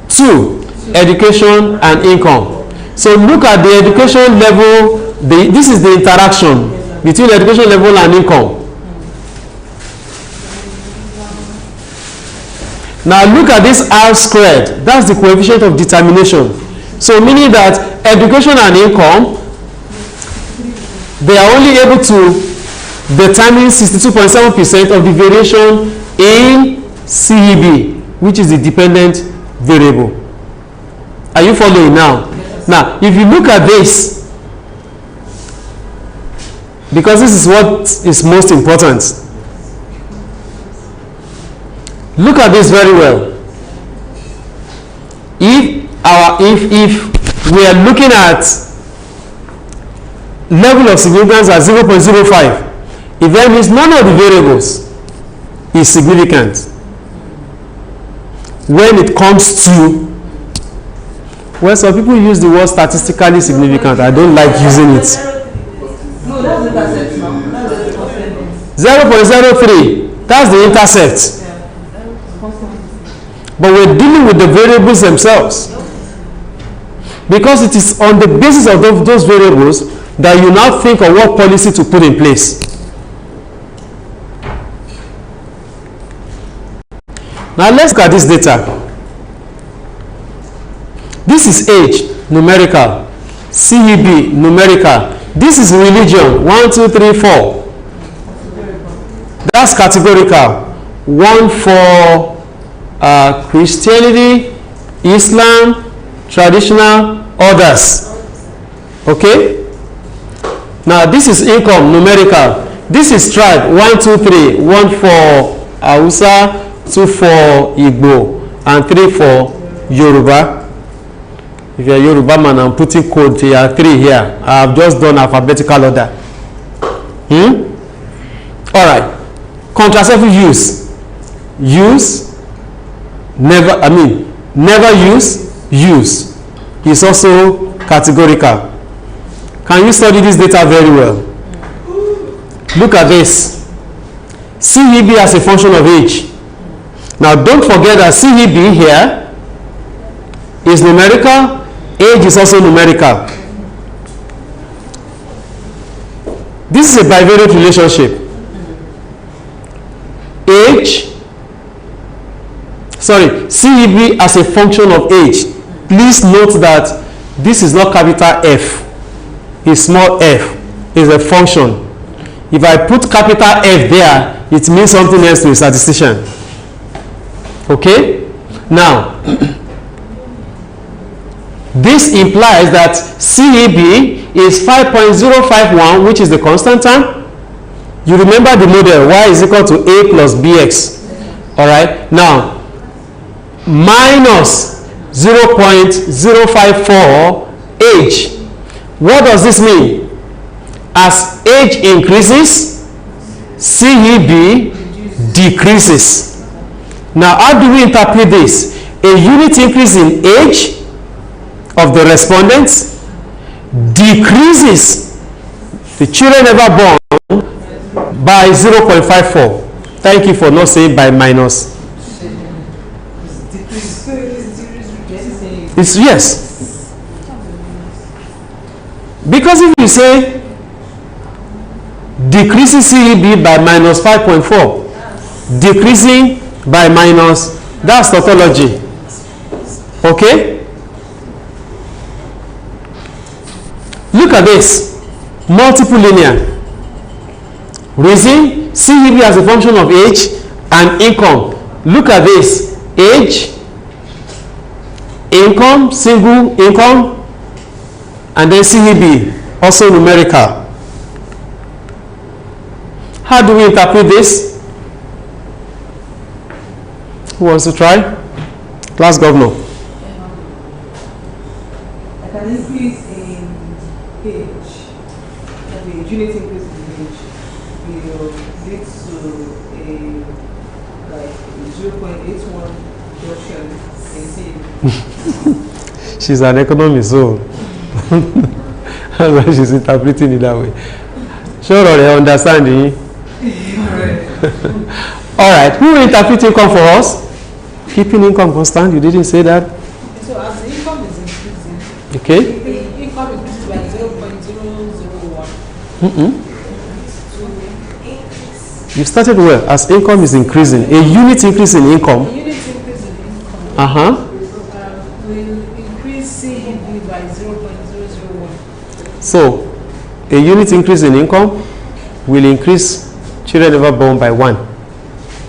Speaker 1: 2. Education and income. So look at the education level. This is the interaction between education level and income. Now look at this R squared. That's the coefficient of determination. So meaning that education and income, they are only able to determine 62.7% of the variation in CEB, which is the dependent variable. Are you following now? Now, if you look at this, because this is what is most important, look at this very well. If we are looking at level of significance at 0.05, if that means none of the variables is significant when it comes to, well, some people use the word statistically significant. I don't like using it.
Speaker 2: No, that's the intercept now. That's the
Speaker 1: 0.03, that's the intercept. But we're dealing with the variables themselves. Because it is on the basis of those variables that you now think of what policy to put in place. Now let's look at this data. This is age, numerical. CEB, numerical. This is religion, 1, 2, 3, 4. That's categorical. 1 for Christianity, Islam, traditional, others. Okay? Now this is income, numerical. This is tribe, 1, 2, 3. 1 for Hausa, 2 for Igbo, and 3 for Yoruba. If you're a Yoruba man, I'm putting code here, 3 here. I've just done alphabetical order. Alright. Contraceptive use. Use, never, Never use, use. Is also categorical. Can you study this data very well? Look at this. CEB as a function of age. Now don't forget that CEB here is numerical, age is also numerical. This is a bivariate relationship. CEB as a function of age. Please note that this is not capital F, it's small f, it's a function. If I put capital F there, it means something else to a statistician. Okay? Now, this implies that CEB is 5.051, which is the constant term. You remember the model, y is equal to a plus bx. Alright? Now, minus 0.054 age. What does this mean? As age increases, CEB decreases. Now, how do we interpret this? A unit increase in age of the respondents decreases the children ever born by 0.54. Thank you for not saying by minus. It's yes. Because if you say decreasing CEB by minus 5.4, decreasing by minus, that's tautology. Okay? Look at this. Multiple linear. Reason, CEB as a function of age and income. Look at this. Age, income, single income, and then CEB, also numerical. How do we interpret this? Who wants to try? Class governor.
Speaker 2: Like an increase in age, like a unit increase in age, will lead to a like 0.81 reduction in CEB.
Speaker 1: She's an economist, so that's why she's interpreting it that way. Sure, I understand. All right, who will interpret income for us? Keeping income constant, you didn't say that.
Speaker 2: So as the income is increasing,
Speaker 1: okay.
Speaker 2: The income increases by 0.001.
Speaker 1: You started well. As income is increasing, a unit increase in income.
Speaker 2: A unit increase in income will increase CEB by 0.001.
Speaker 1: So, a unit increase in income will increase children ever born by 1.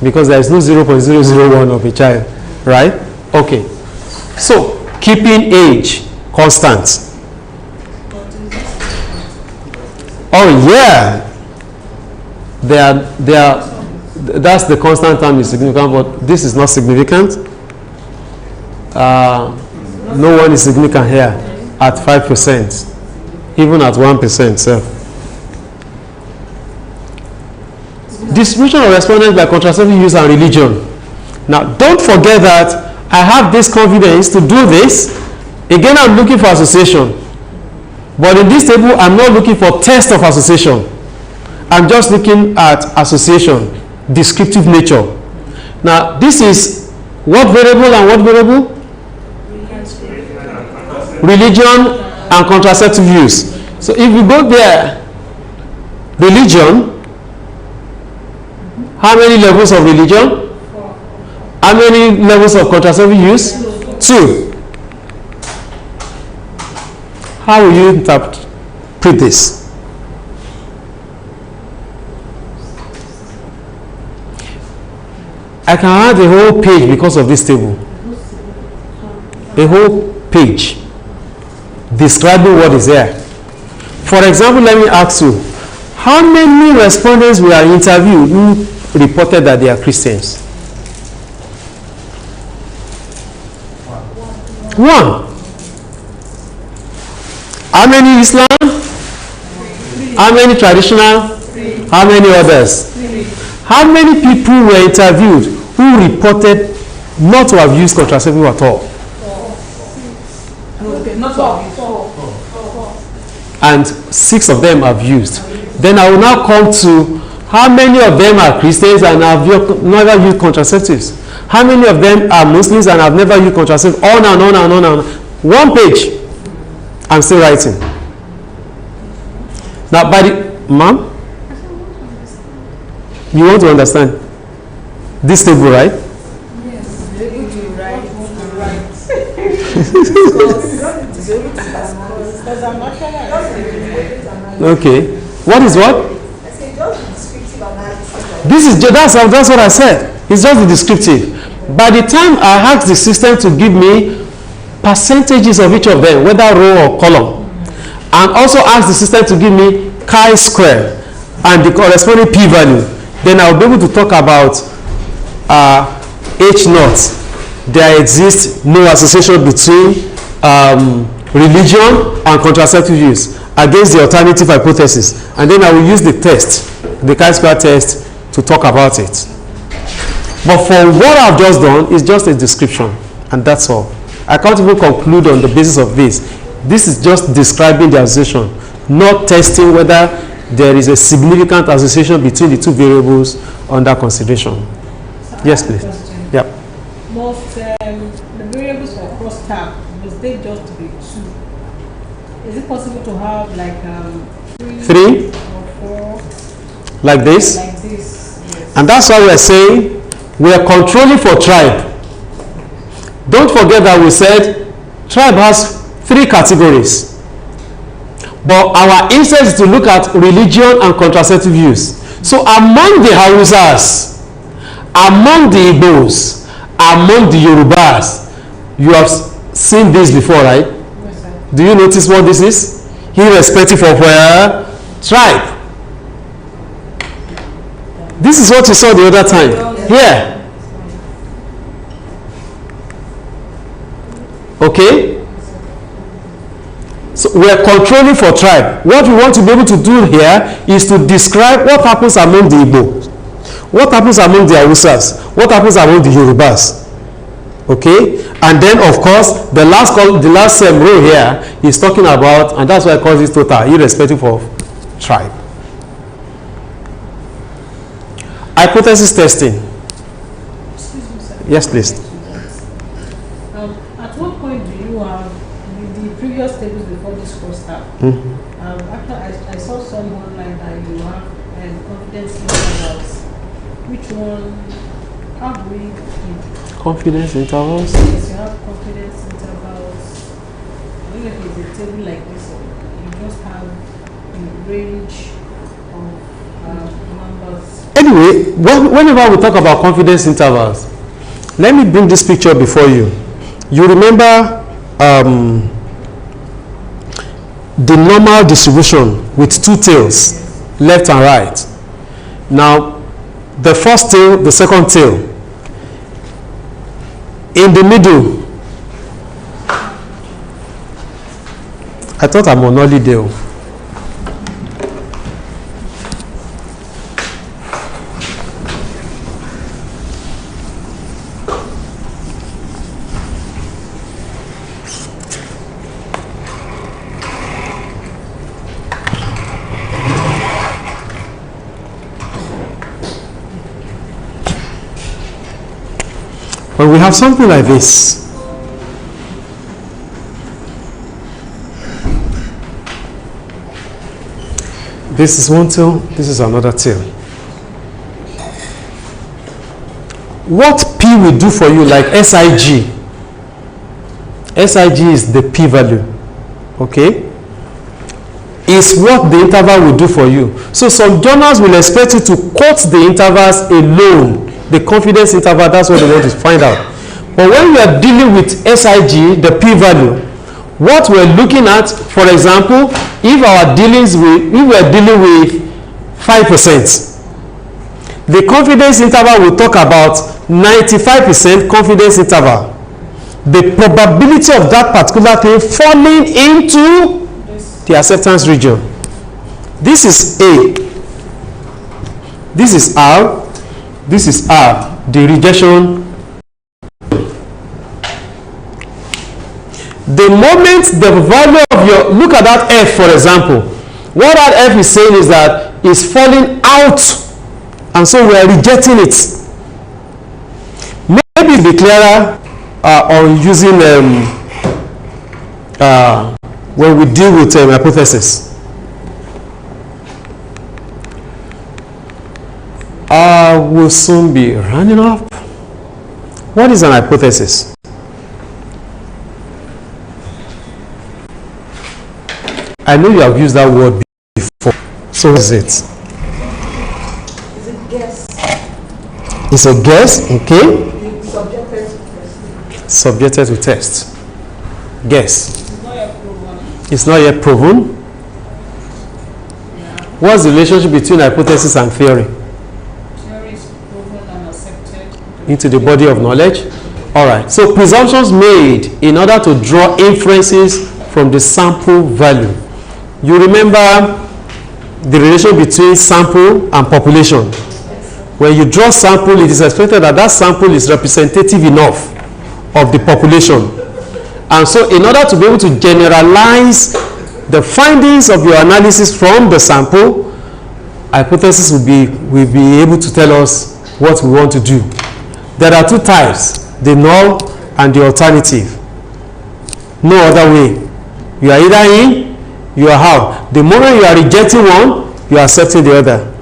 Speaker 1: Because there is no 0.001 of a child, right? Okay. So, keeping age constant. Oh yeah. That's the constant term is significant, but this is not significant. No one is significant here at 5%, even at 1%. So. Distribution of respondents by contraceptive use and religion. Now, don't forget that I have this confidence to do this. Again, I'm looking for association. But in this table, I'm not looking for test of association. I'm just looking at association, descriptive nature. Now, this is what variable and what variable? Religion and contraceptive use. So if you go there, religion, how many levels of religion?
Speaker 2: 4.
Speaker 1: How many levels of contraceptive use? 2. How will you interpret this? I can add a whole page because of this table. A whole page describing what is there. For example, let me ask you, how many respondents were interviewed who reported that they are Christians? 1. How many Islam?
Speaker 2: 3.
Speaker 1: How many traditional?
Speaker 2: 3.
Speaker 1: How many others?
Speaker 2: 3.
Speaker 1: How many people were interviewed who reported not to have used contraceptive at all?
Speaker 2: Not four.
Speaker 1: And 6 of them have used. Then I will now come to how many of them are Christians and have never used contraceptives. How many of them are Muslims and have never used contraceptives? On and on and on and on. 1 page. I'm still writing. Now, by the ma'am, you want to understand this table, right?
Speaker 2: Yes.
Speaker 1: Okay. What is what? This is that's what I said. It's just the descriptive. By the time I ask the system to give me percentages of each of them, whether row or column, and also ask the system to give me chi-square and the corresponding p-value, then I'll be able to talk about H0. There exists no association between religion and contraceptive use against the alternative hypothesis, and then I will use the test, the chi-square test, to talk about it. But for what I've just done is just a description, and that's all. I can't even conclude on the basis of this. This is just describing the association, not testing whether there is a significant association between the 2 variables under consideration.
Speaker 4: So
Speaker 1: Yes, please. Yep.
Speaker 4: Most the variables for cross-tab, must they just be 2? Is it possible to have like 3 or 4?
Speaker 1: Like this?
Speaker 4: Like this, yes.
Speaker 1: And that's why we're saying we're controlling for tribe. Don't forget that we said tribe has 3 categories. But our interest is to look at religion and contraceptive use. So among the Hausas, among the Igbos, among the Yorubas, you have seen this before, right?
Speaker 4: Yes, sir.
Speaker 1: Do you notice what this is? Irrespective of where tribe. This is what you saw the other time. Here. Okay? So we are controlling for tribe. What we want to be able to do here is to describe what happens among the Igbo, what happens among the Hausas, what happens among the Yorubas. Okay? And then, of course, the last row here is talking about, and that's why I call this total, irrespective of tribe. Hypothesis testing.
Speaker 4: Excuse me, sir.
Speaker 1: Yes, please.
Speaker 4: At what point do you have the previous tables before this cross-tab? After I saw some online that you have confidence intervals. Which one? How do we?
Speaker 1: Confidence intervals.
Speaker 4: Yes, you have confidence intervals. I don't know if it's a table like this, or you just have a range of numbers.
Speaker 1: Anyway, whenever we talk about confidence intervals, let me bring this picture before you. You remember the normal distribution with 2 tails, left and right. Now, the first tail, the second tail. In the middle, I thought I'm on holiday. When we have something like this, this is one tail, this is another tail. What P will do for you, like SIG, SIG is the P value, okay, is what the interval will do for you. So some journals will expect you to quote the intervals alone. The confidence interval, that's what they want to find out. But when we are dealing with SIG, the p-value, what we're looking at, for example, if our dealings with, we were dealing with 5%, the confidence interval will talk about 95% confidence interval. The probability of that particular thing falling into the acceptance region. This is A. This is R. This is R, the rejection. The moment the value of your, look at that F for example, what that F is saying is that it's falling out, and so we are rejecting it. Maybe it'll be clearer on using when we deal with hypothesis. We'll soon be running up. What is an hypothesis? I know you have used that word before. So what is it?
Speaker 2: It's a guess.
Speaker 1: It's a guess, okay?
Speaker 2: It's subjected to test.
Speaker 1: Subjected to test. Guess.
Speaker 4: It's not yet proven.
Speaker 1: It's not yet proven.
Speaker 4: Yeah.
Speaker 1: What's the relationship between hypothesis and theory?
Speaker 4: Theory is proven and accepted
Speaker 1: Into the body of knowledge. All right. So presumptions made in order to draw inferences from the sample value. You remember the relation between sample and population. When you draw sample, it is expected that that sample is representative enough of the population. And so in order to be able to generalize the findings of your analysis from the sample, hypothesis will be able to tell us what we want to do. There are two types, the null and the alternative. No other way. You are either in, you are out. The moment you are rejecting one, you are accepting the other.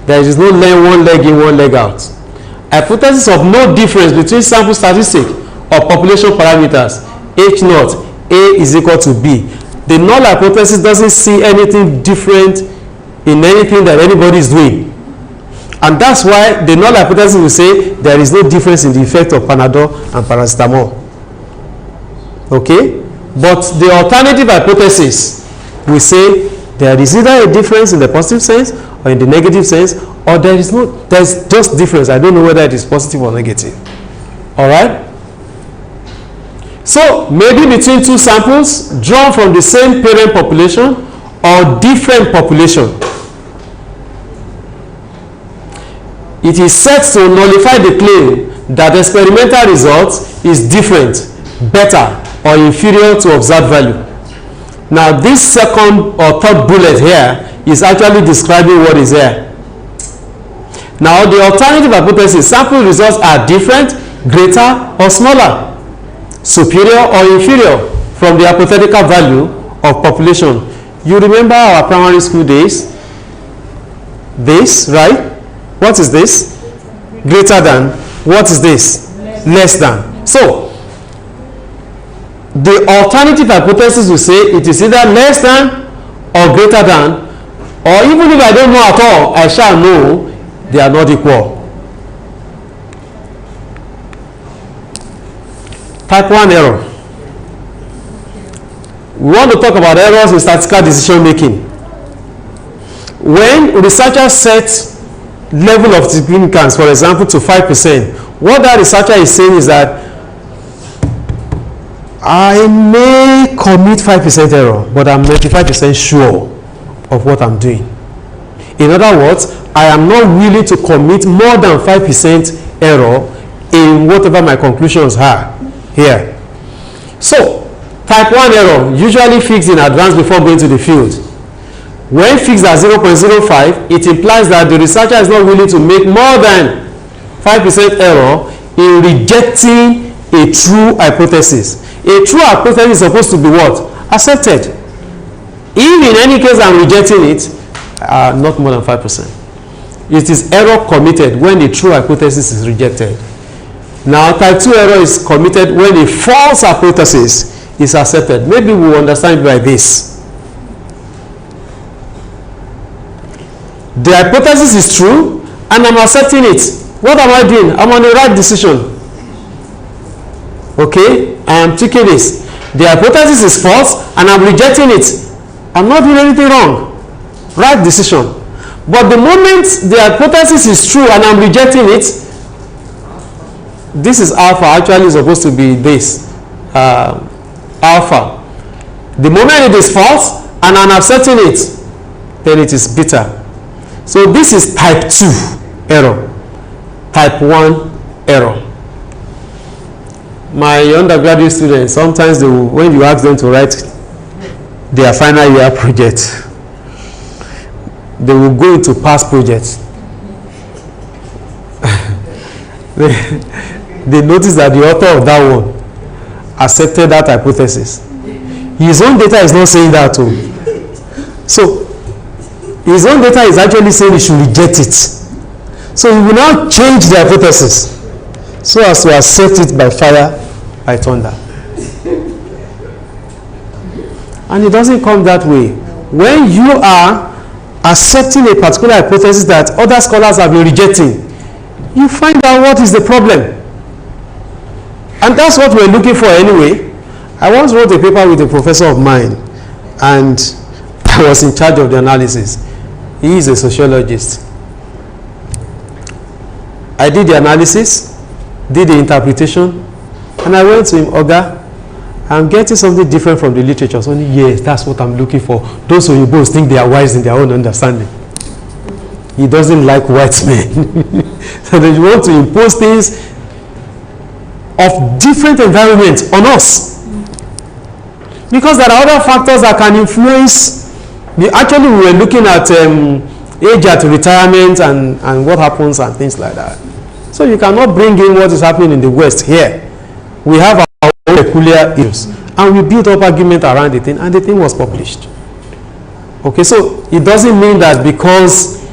Speaker 1: There is no one leg in, one leg out. Hypothesis of no difference between sample statistic or population parameters, H naught, A is equal to B. The null hypothesis doesn't see anything different in anything that anybody is doing. And that's why the null hypothesis will say there is no difference in the effect of Panadol and paracetamol. Okay? But the alternative hypothesis will say there is either a difference in the positive sense or in the negative sense, or there's just difference. I don't know whether it is positive or negative. All right? So maybe between two samples drawn from the same parent population or different population, it is set to nullify the claim that experimental results is different, better, or inferior to observed value. Now this second or third bullet here is actually describing what is here. Now the alternative hypothesis, sample results are different, greater, or smaller, superior or inferior from the hypothetical value of population. You remember our primary school days? This, right? What is this? Greater than. What is this? Less than. So the alternative hypothesis will say it is either less than or greater than, or even if I don't know at all, I shall know they are not equal. Type 1 error. We want to talk about errors in statistical decision making. When researchers set level of significance, for example, to 5%, what that researcher is saying is that I may commit 5% error, but I'm 95% sure of what I'm doing. In other words, I am not willing to commit more than 5% error in whatever my conclusions are here. So, type 1 error, usually fixed in advance before going to the field. When fixed at 0.05, it implies that the researcher is not willing to make more than 5% error in rejecting a true hypothesis. A true hypothesis is supposed to be what? Accepted. If in any case I'm rejecting it, not more than 5%. It is error committed when the true hypothesis is rejected. Now, type 2 error is committed when a false hypothesis is accepted. Maybe we'll understand it like this. The hypothesis is true and I'm accepting it. What am I doing? I'm on the right decision. Okay, I am taking this. The hypothesis is false and I'm rejecting it. I'm not doing anything wrong. Right decision. But the moment the hypothesis is true and I'm rejecting it, this is alpha. Actually, it's supposed to be this alpha. The moment it is false and I'm accepting it, then it is beta. So this is type 2 error. Type 1 error. My undergraduate students, sometimes they will, when you ask them to write their final year project, they will go into past projects. they notice that the author of that one accepted that hypothesis. His own data is not saying that too. So his own data is actually saying he should reject it. So he will now change the hypothesis so as to accept it by fire, by thunder. And it doesn't come that way. When you are accepting a particular hypothesis that other scholars have been rejecting, you find out what is the problem. And that's what we're looking for anyway. I once wrote a paper with a professor of mine, and I was in charge of the analysis. He is a sociologist. I did the analysis, did the interpretation, and I went to him, Oga, I'm getting something different from the literature. So, yes, that's what I'm looking for. Those who both think they are wise in their own understanding. He doesn't like white men. So they want to impose things of different environments on us. Because there are other factors that can influence. Actually, we were looking at age at retirement and what happens and things like that. So you cannot bring in what is happening in the West here. We have our own peculiar issues. And we built up argument around the thing, and the thing was published. Okay, so it doesn't mean that because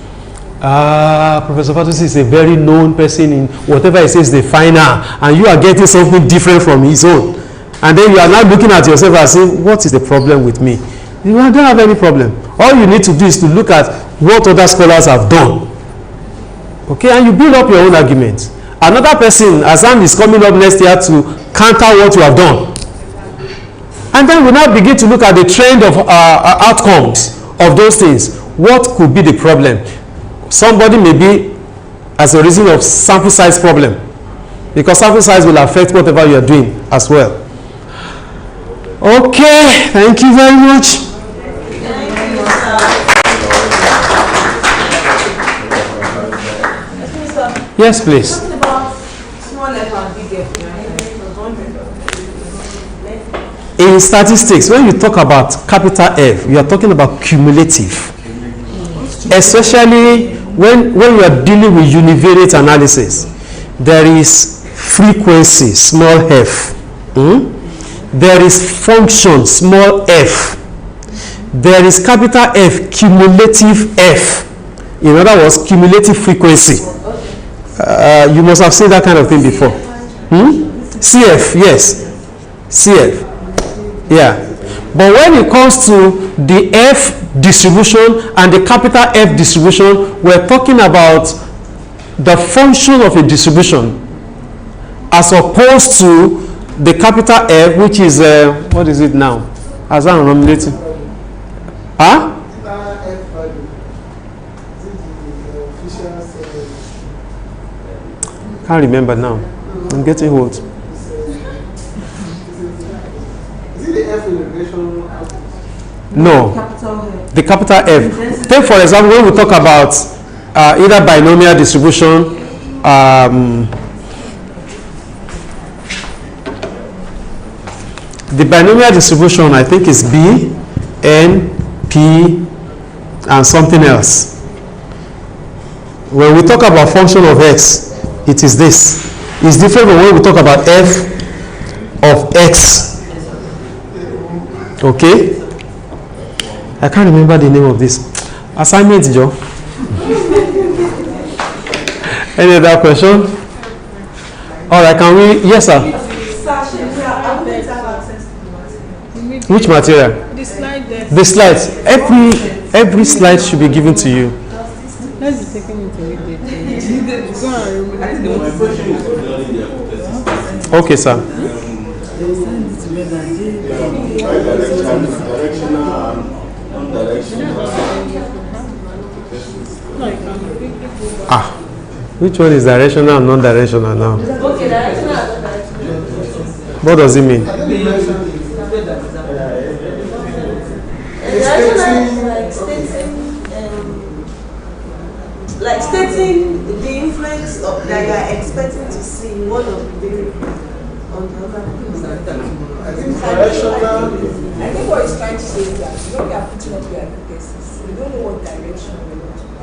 Speaker 1: Professor Fatusi is a very known person in whatever he says the final, and you are getting something different from his own. And then you are now looking at yourself and saying, what is the problem with me? You don't have any problem. All you need to do is to look at what other scholars have done. Okay, and you build up your own argument. Another person, Azam, is coming up next year to counter what you have done. And then we now begin to look at the trend of outcomes of those things. What could be the problem? Somebody may be as a reason of sample size problem, because sample size will affect whatever you are doing as well. Okay, thank you very much.
Speaker 2: Thank you, sir.
Speaker 1: Yes, please.
Speaker 2: Talking about small f and big f.
Speaker 1: In statistics, when you talk about capital F, you are talking about cumulative. Especially when you are dealing with univariate analysis, there is frequency, small f. There is function, small f. There is capital F, cumulative f. In other words, cumulative frequency. You must have seen that kind of thing before. CF, yes. CF. Yeah. But when it comes to the F distribution and the capital F distribution, we're talking about the function of a distribution as opposed to the capital F, which is, what is it now? As I'm nominating. Huh? Can't remember now. I'm getting old. No, the capital F. Take for example, when we talk about either binomial distribution, the binomial distribution I think is B, N, P, and something else. When we talk about function of X, it is this. It's different from when we talk about F of X. Okay? I can't remember the name of this. Assignment, Joe. Any other question? All right, can we? Yes, sir. Which material?
Speaker 4: The slide there.
Speaker 1: The slides. Every slide should be given to you.
Speaker 4: Let's be taking it to read it. Go and remove it.
Speaker 1: Okay, sir. Which one is directional and non-directional now?
Speaker 2: Okay, directional and non-directional.
Speaker 1: What does it mean?
Speaker 2: Directional is like stating the influence of that you are expecting to see in one of the variables. I think what he's trying to say is that when we are putting up your hypothesis, you don't know what direction we want to go.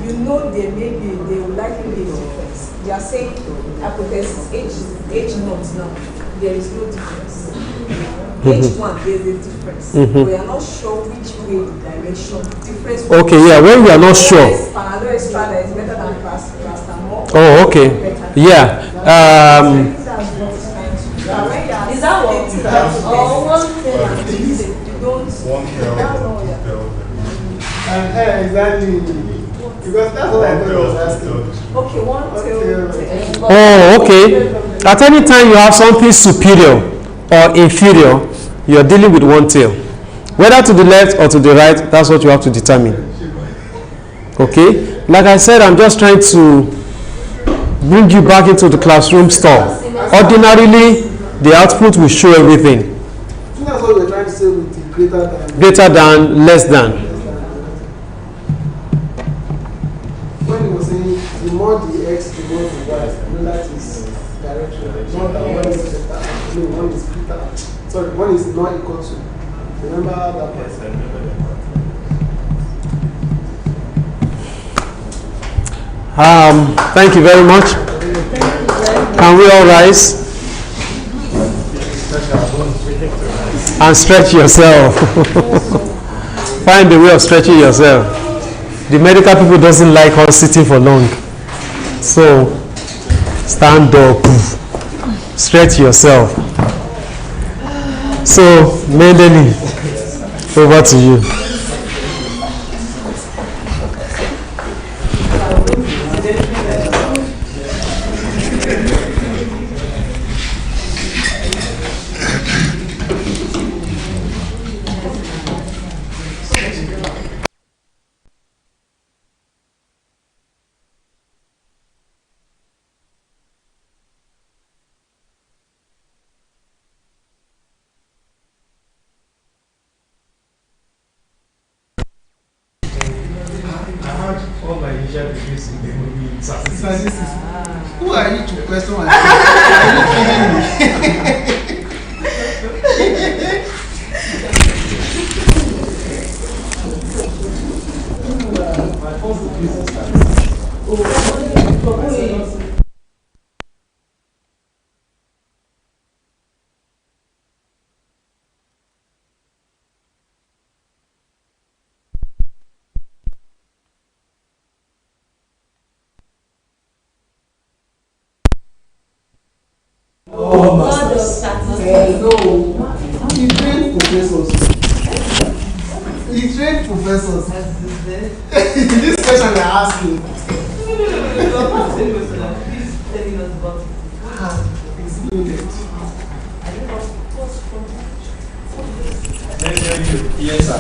Speaker 2: You know there will likely be a difference. They are saying hypothesis, age not now, there is no difference. Age one, there is a difference. We are not sure which way the direction difference.
Speaker 1: Okay, yeah, when we are not sure.
Speaker 2: Panadol extra that is better than paracetamol.
Speaker 1: Oh, okay. Yeah.
Speaker 2: Is that what? Or one thing you don't.
Speaker 3: One pill.
Speaker 5: Exactly. Because that's what I thought I was asking.
Speaker 2: Okay, one pill.
Speaker 1: Oh, okay. At any time you have something superior or inferior, you are dealing with one tail. Whether to the left or to the right, that's what you have to determine. Okay? Like I said, I'm just trying to bring you back into the classroom store. Ordinarily, the output will show everything.
Speaker 5: I think that's what we're trying to say with the greater than.
Speaker 1: Greater than, less than.
Speaker 5: When he was saying the more the x, the more the y, I know that is direction. Not that one is better, no, one is greater. Sorry, one is not equal to. Remember that part?
Speaker 3: Yes, I remember that part.
Speaker 1: Thank you very much. Can we all rise and stretch yourself? Find a way of stretching yourself. The medical people doesn't like us sitting for long, so stand up, stretch yourself. So Mendeli, over to you.
Speaker 5: Who are you to question my are you kidding me? No. He trained professors. He trained professors. This question you're asking. It's loaded.
Speaker 3: Yes, sir.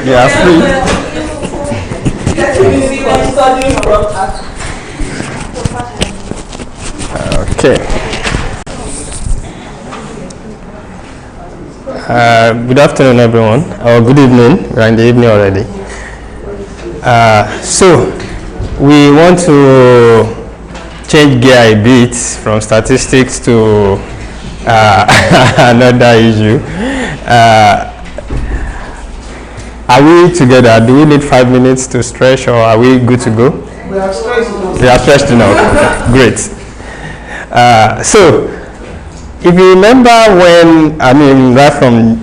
Speaker 1: Yeah, free. Okay. Good afternoon, everyone, or good evening. We're in the evening already. So, we want to change gear a bit from statistics to another issue. Are we together? Do we need 5 minutes to stretch, or are we good to go?
Speaker 5: We are stretched enough.
Speaker 1: We are stretched enough. Great. So, if you remember right from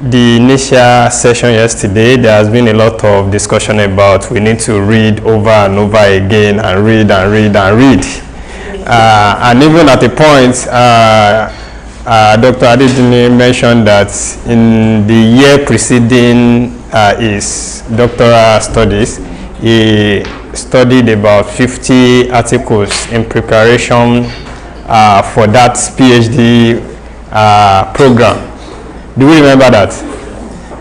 Speaker 1: the initial session yesterday, there has been a lot of discussion about we need to read over and over again and read and read and read. And even at a point, Dr. Adedini mentioned that in the year preceding his doctoral studies, he studied about 50 articles in preparation for that PhD program. Do we remember that?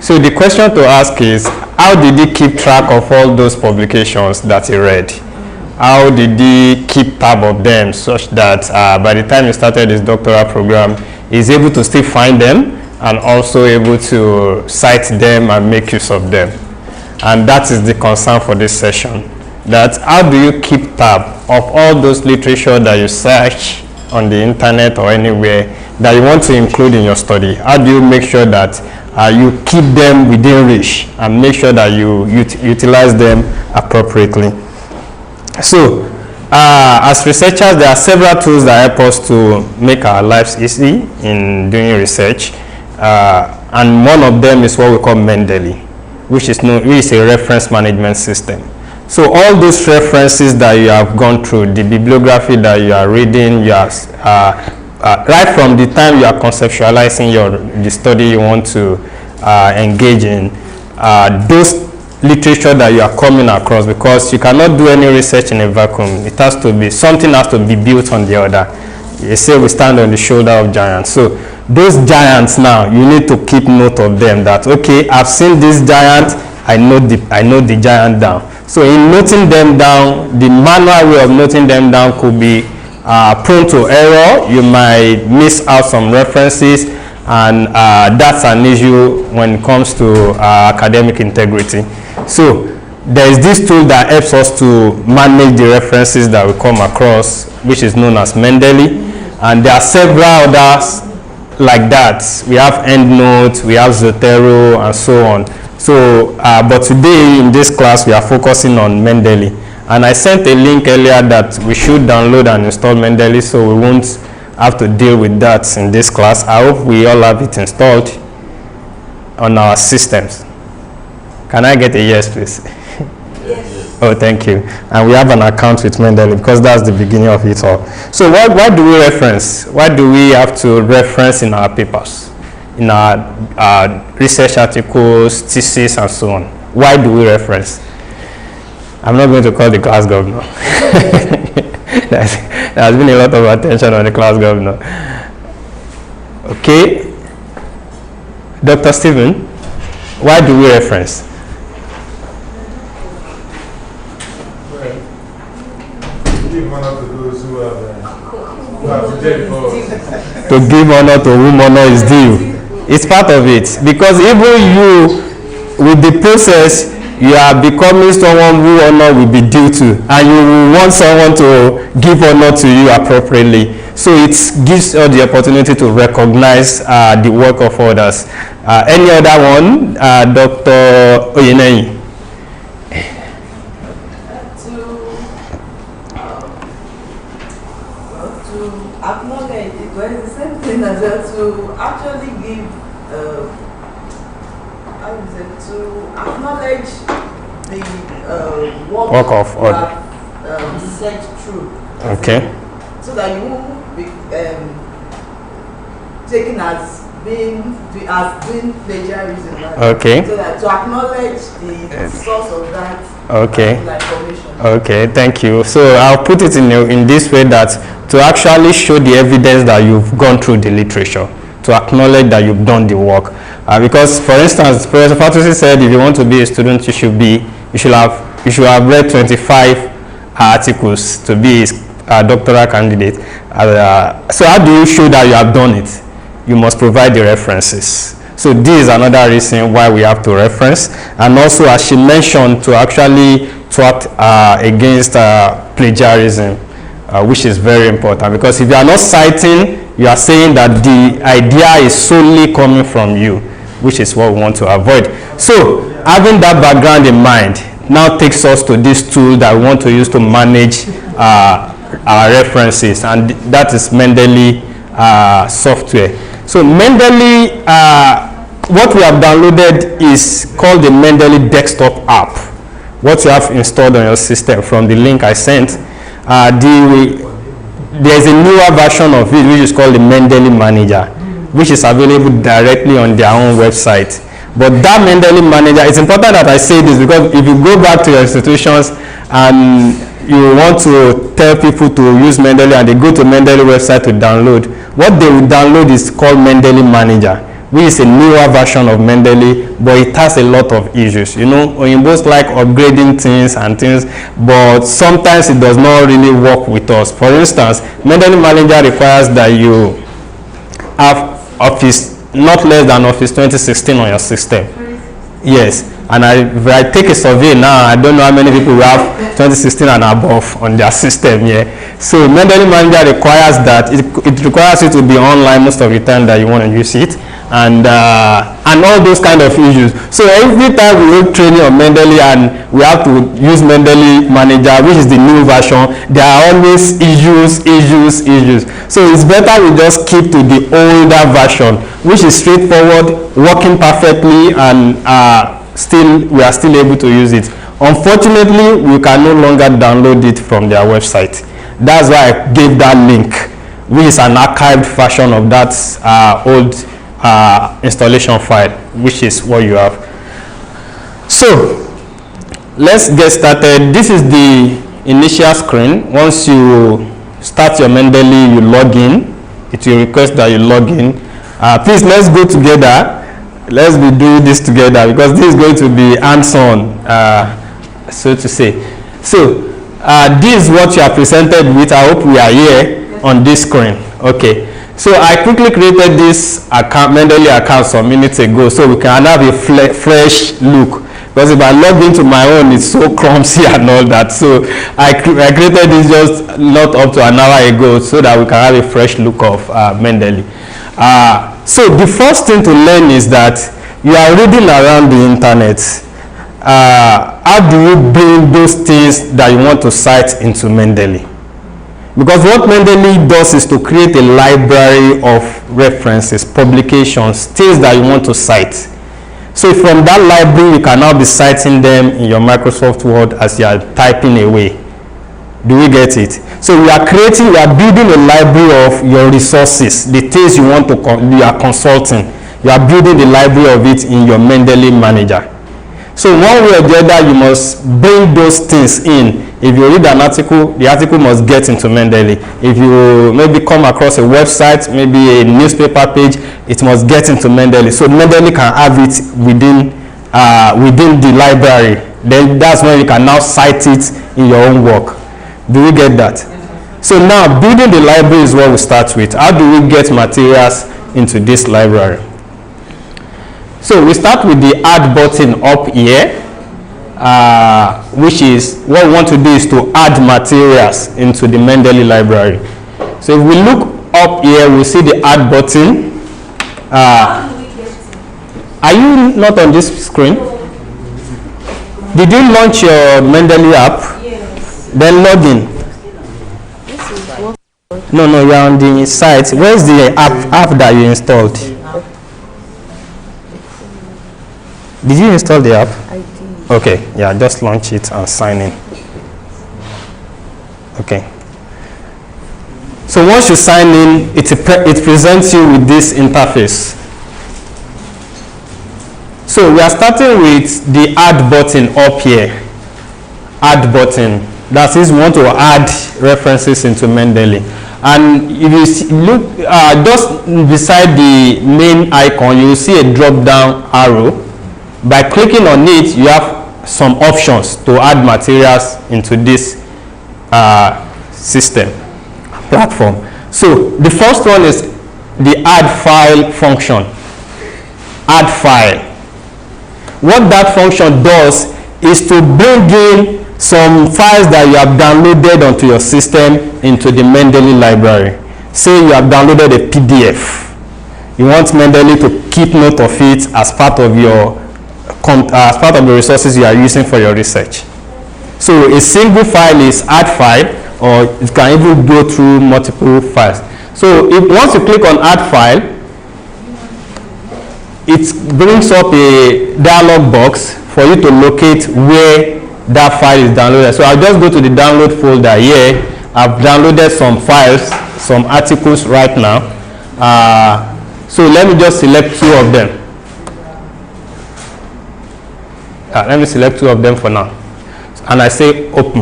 Speaker 1: So the question to ask is, how did he keep track of all those publications that he read? How did he keep tab of them such that by the time he started his doctoral program, he's able to still find them and also able to cite them and make use of them?
Speaker 6: And that is the concern for this session. That how do you keep tab of all those literature that you search on the internet or anywhere that you want to include in your study? How do you make sure that you keep them within reach and make sure that you utilize them appropriately? So, as researchers, there are several tools that help us to make our lives easy in doing research, and one of them is what we call Mendeley, which is a reference management system. So all those references that you have gone through, the bibliography that you are reading, you are, right from the time you are conceptualizing the study you want to engage in, those literature that you are coming across, because you cannot do any research in a vacuum. It has to be, something has to be built on the other. You say we stand on the shoulder of giants. So those giants now, you need to keep note of them, that, okay, I've seen this giant, I know the giant down. So in noting them down, the manual way of noting them down could be prone to error. You might miss out some references, and that's an issue when it comes to academic integrity. So there is this tool that helps us to manage the references that we come across, which is known as Mendeley, and there are several others like that. We have EndNote, we have Zotero, and so on. So, but today in this class we are focusing on Mendeley, and I sent a link earlier that we should download and install Mendeley, so we won't have to deal with that in this class. I hope we all have it installed on our systems. Can I get a yes, please? Yes. Oh, thank you. And we have an account with Mendeley, because that's the beginning of it all. So what do we reference? What do we have to reference in our papers, in our research articles, thesis, and so on? Why do we reference? I'm not going to call the class governor. There has been a lot of attention on the class governor. Okay. Dr. Stephen, why do we reference?
Speaker 3: Give honor to those who have prepared for us.
Speaker 6: To give honor to whom honor is due. It's part of it, because even you, with the process, you are becoming someone who honor will be due to, and you will want someone to give honor to you appropriately. So it gives you the opportunity to recognize the work of others. Any other one? Dr. Oyenei.
Speaker 2: To acknowledge it, well, it's the same thing as well, to actually give, how is it, to acknowledge the work
Speaker 6: of
Speaker 2: you have researched through.
Speaker 6: Okay.
Speaker 2: So that you won't be taken as doing plagiarism. Right?
Speaker 6: Okay.
Speaker 2: So that to acknowledge the source of that information.
Speaker 6: Okay, thank you. So I'll put it in this way, that to actually show the evidence that you've gone through the literature, to acknowledge that you've done the work. Because, for instance, Professor Fatusi said if you want to be a student, you should have read 25 articles to be a doctoral candidate. So how do you show that you have done it? You must provide the references. So this is another reason why we have to reference, and also, as she mentioned, to actually thwart against plagiarism, which is very important, because if you are not citing, you are saying that the idea is solely coming from you, which is what we want to avoid. So having that background in mind now takes us to this tool that we want to use to manage our references, and that is Mendeley software. So Mendeley, what we have downloaded is called the Mendeley desktop app. What you have installed on your system from the link I sent, there is a newer version of it which is called the Mendeley Manager, which is available directly on their own website. But that Mendeley Manager, it's important that I say this, because if you go back to your institutions and you want to tell people to use Mendeley and they go to Mendeley website to download, what they will download is called Mendeley Manager, which is a newer version of Mendeley, but it has a lot of issues. You know, Oyimbos like upgrading things and things, but sometimes it does not really work with us. For instance, Mendeley Manager requires that you have Office, not less than Office 2016 on your system. Yes. And if I take a survey now, I don't know how many people have 2016 and above on their system here. So Mendeley Manager requires that, it requires you to be online most of the time that you want to use it. And all those kind of issues. So every time we do training on Mendeley and we have to use Mendeley Manager, which is the new version, there are always issues. So it's better we just keep to the older version, which is straightforward, working perfectly, and we are still able to use it. Unfortunately, we can no longer download it from their website. That's why I gave that link, which is an archived version of that old installation file, which is what you have. So let's get started. This is the initial screen. Once you start your Mendeley, you log in. It will request that you log in. Please, let's go together. Let's be doing this together, because this is going to be hands-on, so to say. So this is what you are presented with. I hope we are here on this screen. Okay. So I quickly created this account, Mendeley account, some minutes ago, so we can have a fresh look. Because if I log into my own, it's so clumsy and all that. So I created this just not up to an hour ago, so that we can have a fresh look of Mendeley. So the first thing to learn is that you are reading around the internet. How do you bring those things that you want to cite into Mendeley? Because what Mendeley does is to create a library of references, publications, things that you want to cite. So from that library, you can now be citing them in your Microsoft Word as you are typing away. Do we get it? So we are building a library of your resources, the things you want to, you are consulting. You are building the library of it in your Mendeley Manager. So one way or the other, you must bring those things in. If you read an article, the article must get into Mendeley. If you maybe come across a website, maybe a newspaper page, it must get into Mendeley. So Mendeley can have it within the library. Then that's when you can now cite it in your own work. Do we get that? So now building the library is what we start with. How do we get materials into this library? So we start with the add button up here, which is what we want to do is to add materials into the Mendeley library. So if we look up here, we see the add button. Are you not on this screen? Did you launch your Mendeley app?
Speaker 2: Yes.
Speaker 6: Then log in. No, you're on the site. Where's the app that you installed? Did you install the app?
Speaker 2: I did.
Speaker 6: Okay, yeah, just launch it and sign in. Okay. So once you sign in, it presents you with this interface. So we are starting with the add button up here. Add button. That is, we want to add references into Mendeley. And if you look just beside the main icon, you will see a drop down arrow. By clicking on it, you have some options to add materials into this system platform. So the first one is the add file function. Add file. What that function does is to bring in some files that you have downloaded onto your system into the Mendeley library. Say you have downloaded a PDF. You want Mendeley to keep note of it as part of your the resources you are using for your research. So a single file is add file, or it can even go through multiple files. So once you click on add file, it brings up a dialog box for you to locate where that file is downloaded. So I'll just go to the download folder here. I've downloaded some files, some articles right now. So let me just select two of them. Let me select two of them for now. And I say open.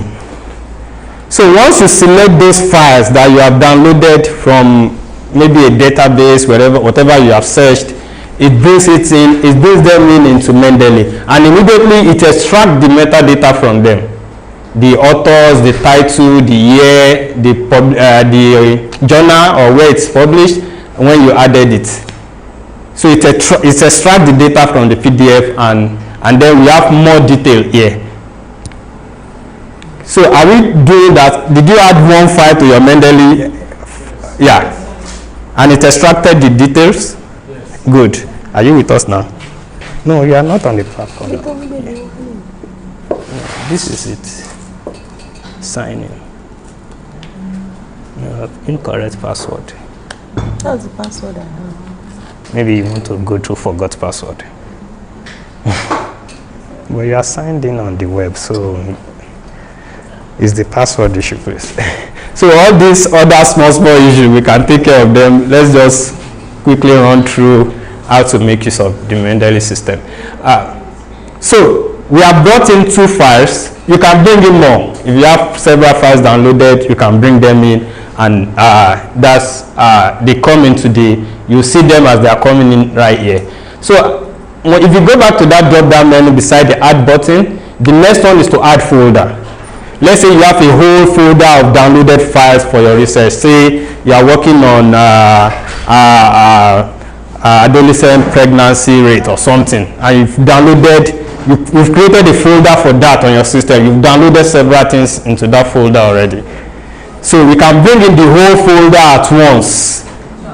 Speaker 6: So once you select those files that you have downloaded from maybe a database, whatever you have searched, it brings them into Mendeley, and immediately it extracts the metadata from them. The authors, the title, the year, the journal or where it's published, when you added it. So it extracts the data from the PDF and and then we have more detail here. So are we doing that? Did you add one file to your Mendeley? Yeah. And it extracted the details? Yes. Good. Are you with us now? No, you are not on the platform. This is it. Sign in. Incorrect password.
Speaker 2: That's the password I have.
Speaker 6: Maybe you want to go through forgot password. But you are signed in on the web, so it's the password issue, please. So all these other small issues, we can take care of them. Let's just quickly run through how to make use of the Mendeley system. So we have brought in 2 files. You can bring in more. If you have several files downloaded, you can bring them in, and they come into you see them as they are coming in right here. So if you go back to that drop down menu beside the add button, the next one is to add folder. Let's say you have a whole folder of downloaded files for your research. Say you are working on adolescent pregnancy rate or something, and you've downloaded, you've created a folder for that on your system. You've downloaded several things into that folder already. So we can bring in the whole folder at once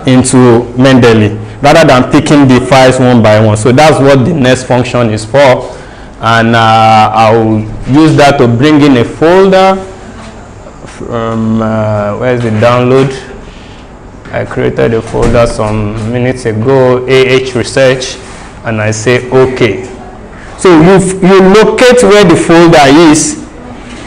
Speaker 6: into Mendeley rather than picking the files one by one. So that's what the next function is for. And I'll use that to bring in a folder from, where's the download? I created a folder some minutes ago, AH Research, and I say OK. So you locate where the folder is,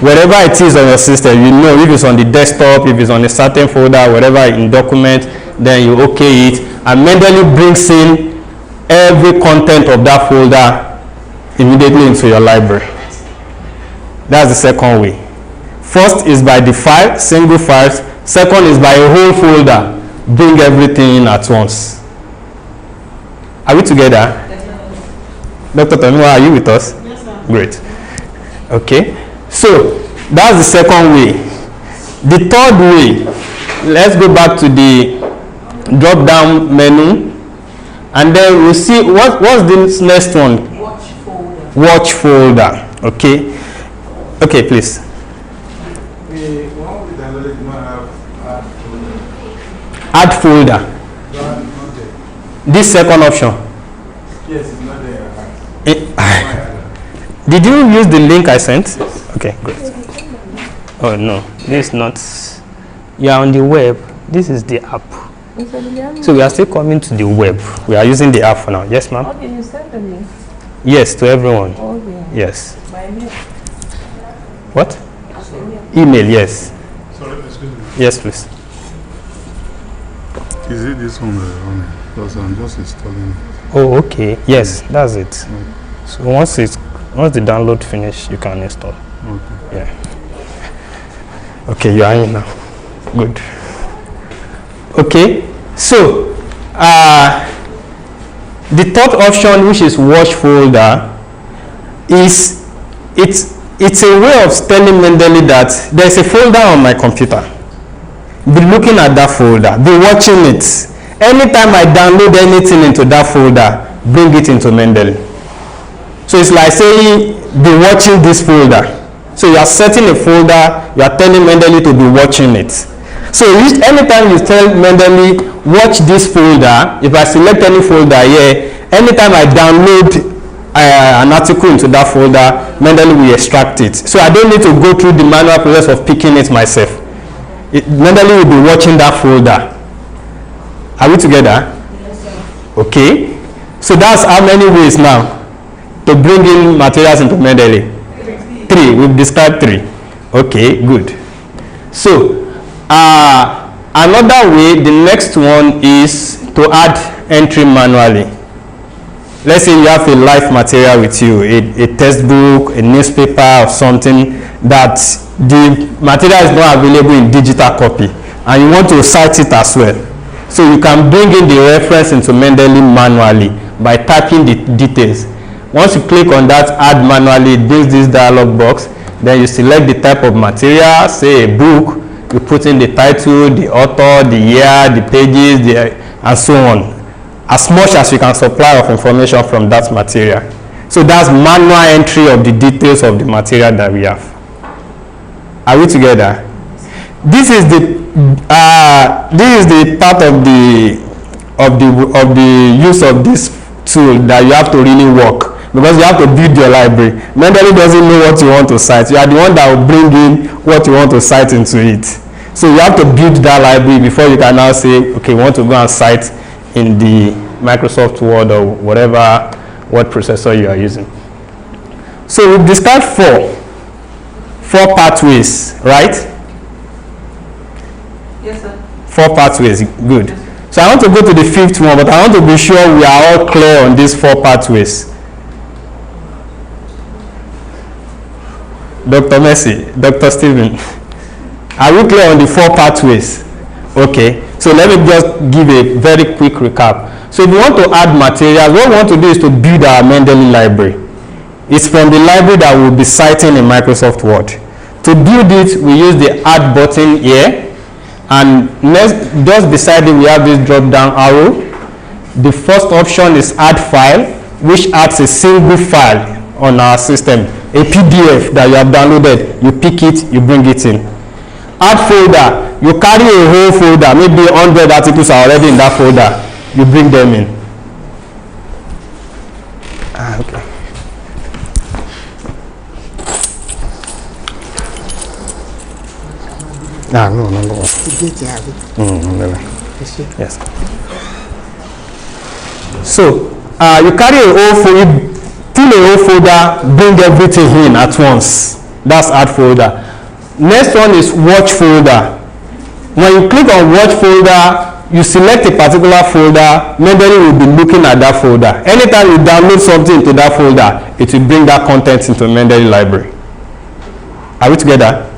Speaker 6: wherever it is on your system. You know if it's on the desktop, if it's on a certain folder, whatever in document, then you OK it. And Mendeley brings in every content of that folder immediately into your library. That's the second way. First is by the file, single files. Second is by a whole folder. Bring everything in at once. Are we together? Yes, Dr. Tomiwa, are you with us?
Speaker 4: Yes, sir.
Speaker 6: Great. Okay. So that's the second way. The third way, let's go back to the drop down menu, and then we'll see what's the next one. Watch folder. Okay. Okay, please. Add folder. This second option.
Speaker 3: Yes, it's not there.
Speaker 6: Did you use the link I sent? Yes. Okay, great. Oh no, this is not. You are on the web. This is the app. So we are still coming to the web. We are using the app for now. Yes, ma'am.
Speaker 2: Okay, you sent the link.
Speaker 6: Yes, to everyone.
Speaker 2: Okay.
Speaker 6: Yes.
Speaker 2: By email.
Speaker 6: What? Email, yes.
Speaker 3: Sorry, excuse me.
Speaker 6: Yes, please.
Speaker 3: Is it this one running? Because I'm just installing it.
Speaker 6: Oh, okay. Yes, that's it. So once the download finish, you can install.
Speaker 3: Okay.
Speaker 6: Yeah. Okay, you are in now. Good. Okay. So, the third option, which is watch folder, is it's a way of telling Mendeley that there's a folder on my computer. Be looking at that folder, be watching it. Anytime I download anything into that folder, bring it into Mendeley. So it's like saying, be watching this folder. So you are setting a folder, you are telling Mendeley to be watching it. So anytime you tell Mendeley, watch this folder, if I select any folder here, anytime I download an article into that folder, Mendeley will extract it. So I don't need to go through the manual process of picking it myself. Mendeley will be watching that folder. Are we together?
Speaker 4: Yes, sir.
Speaker 6: Okay. So that's how many ways now to bring in materials into Mendeley? 3. We've described 3. Okay, good. So another way, the next one is to add entry manually. Let's say you have a live material with you, a textbook, a newspaper or something that the material is not available in digital copy and you want to cite it as well. So you can bring in the reference into Mendeley manually by typing the details. Once you click on that add manually, it brings this dialog box. Then you select the type of material, say a book, you put in the title, the author, the year, the pages, and so on. As much as you can supply of information from that material. So that's manual entry of the details of the material that we have. Are we together? This is the part of the use of this tool that you have to really work, because you have to build your library. Mendeley doesn't know what you want to cite. You are the one that will bring in what you want to cite into it. So you have to build that library before you can now say, okay, you want to go and cite in the Microsoft Word or whatever word processor you are using. So we've described four pathways, right?
Speaker 2: Yes, sir.
Speaker 6: 4 pathways, good. So I want to go to the 5th one, but I want to be sure we are all clear on these 4 pathways. Dr. Messi, Dr. Stephen, are we clear on the 4 pathways? Okay, so let me just give a very quick recap. So if we want to add materials, what we want to do is to build our Mendeley library. It's from the library that we'll be citing in Microsoft Word. To build it, we use the add button here, and next, just beside it we have this drop down arrow. The first option is add file, which adds a single file on our system, a PDF that you have downloaded. You pick it, you bring it in. Add folder, you carry a whole folder, maybe 100 articles are already in that folder, you bring them in. Okay. No. Yes. So you carry a whole folder, pull a whole folder, bring everything in at once. That's add folder. Next one is watch folder. When you click on watch folder, you select a particular folder. Mendeley will be looking at that folder. Anytime you download something into that folder, it will bring that content into Mendeley library. Are we together?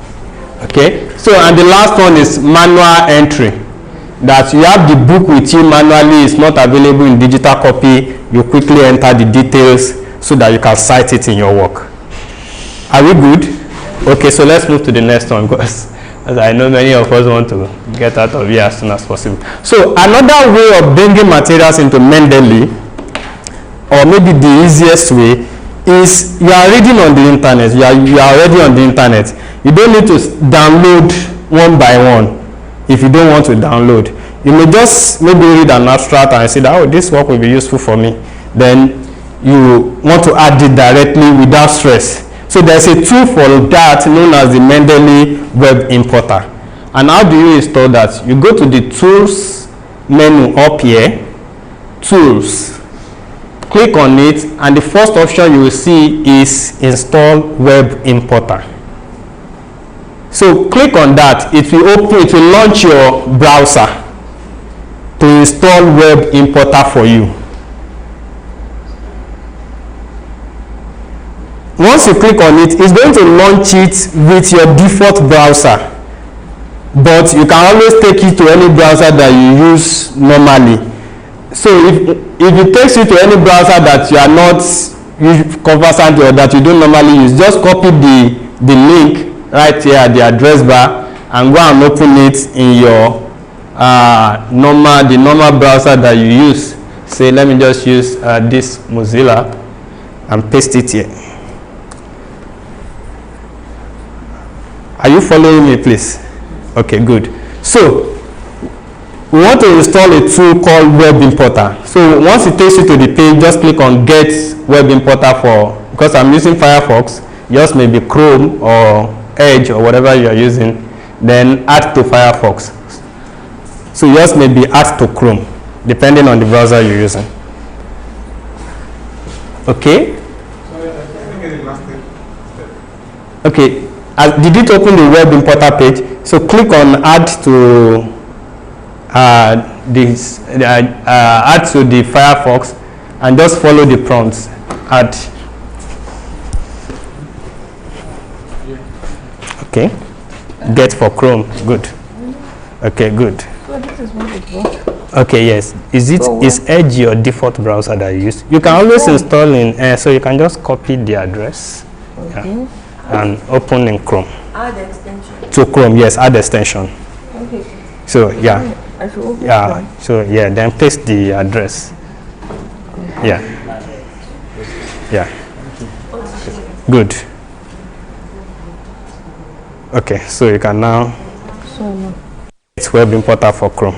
Speaker 6: Okay. So, and the last one is manual entry. That you have the book with you manually, it's not available in digital copy. You quickly enter the details so that you can cite it in your work. Are we good? Okay, so let's move to the next one, because as I know many of us want to get out of here as soon as possible. So another way of bringing materials into Mendeley, or maybe the easiest way, is you are reading on the internet. You are already on the internet. You don't need to download one by one. If you don't want to download, you may just maybe read an abstract and say that, oh, this work will be useful for me. Then you want to add it directly without stress. So there's a tool for that known as the Mendeley Web Importer. And how do you install that? You go to the Tools menu up here, Tools, click on it, and the first option you will see is Install Web Importer. So click on that. It will launch your browser to install Web Importer for you. Once you click on it, it's going to launch it with your default browser. But you can always take it to any browser that you use normally. So if it takes you to any browser that you are not conversant or that you don't normally use, just copy the link right here at the address bar and go and open it in your normal browser that you use. Say, let me just use this Mozilla and paste it here. Are you following me, please? Okay, good. So we want to install a tool called Web Importer. So once it takes you to the page, just click on Get Web Importer for, because I'm using Firefox, yours may be Chrome or Edge or whatever you are using, then add to Firefox. So yours may be add to Chrome, depending on the browser you're using. Okay? Okay. Did it open the Web Importer page? So click on add to add to the Firefox and just follow the prompts. Add. Okay. Get for Chrome. Good. Okay, good.
Speaker 2: So this is what it was.
Speaker 6: Okay, yes. Is Edge your default browser that you use? You can always install in, so you can just copy the address.
Speaker 2: Okay.
Speaker 6: Yeah. And open in Chrome.
Speaker 2: Add extension.
Speaker 6: To Chrome, yes, add extension.
Speaker 2: Okay.
Speaker 6: So yeah.
Speaker 2: I should open
Speaker 6: Yeah. So yeah, then paste the address. Yeah. Yeah. Good. Okay, so you can now. It's web importer for Chrome.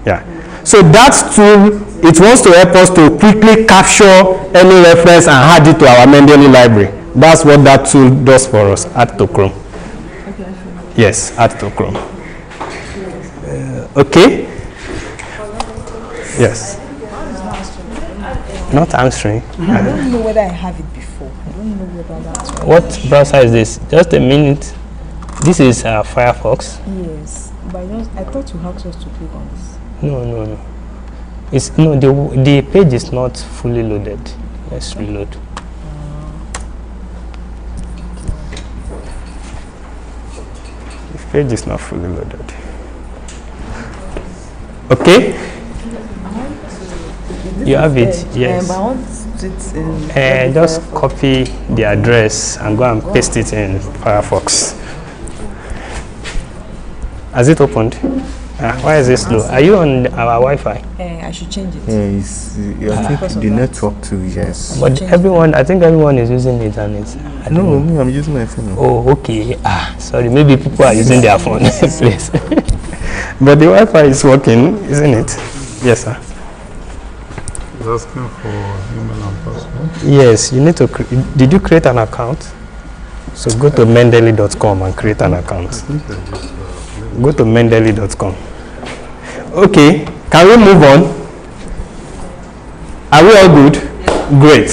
Speaker 6: Yeah. So that tool, it wants to help us to quickly capture any reference and add it to our Mendeley library. That's what that tool does for us. Add to Chrome. Yes, add to Chrome. Okay. Yes. Not answering.
Speaker 2: I don't know whether I have it before. I don't know whether that's right.
Speaker 6: What browser is this? Just a minute. This is Firefox.
Speaker 2: Yes, but I thought you asked us to click on this.
Speaker 6: No. It's no, the page is not fully loaded. Let's reload. The page is not fully loaded. Okay. You have it, yes.
Speaker 2: But I want it in
Speaker 6: just copy the address and go and paste it in Firefox. Has it opened? Why is it slow? Are you on our Wi-Fi?
Speaker 2: I should change it.
Speaker 7: I think the network too, yes.
Speaker 6: But everyone, I think everyone is using the internet.
Speaker 7: No, me, I'm using my phone.
Speaker 6: Oh, okay. Sorry, maybe people are using their phone. Please. But the Wi-Fi is working, isn't it? Yes, sir.
Speaker 3: It's asking for email and password.
Speaker 6: Yes, you need to. Did you create an account? So go to mendeley.com and create an account. Go to mendeley.com. Okay, can we move on? Are we all good? Great.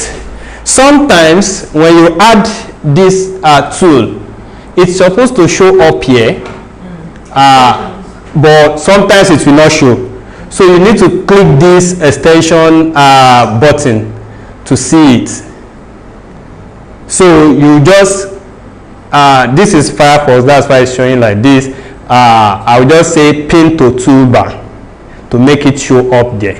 Speaker 6: Sometimes when you add this tool, it's supposed to show up here, but sometimes it will not show. So you need to click this extension button to see it. So you just, this is Firefox, that's why it's showing like this. I will just say pin to toolbar to make it show up there.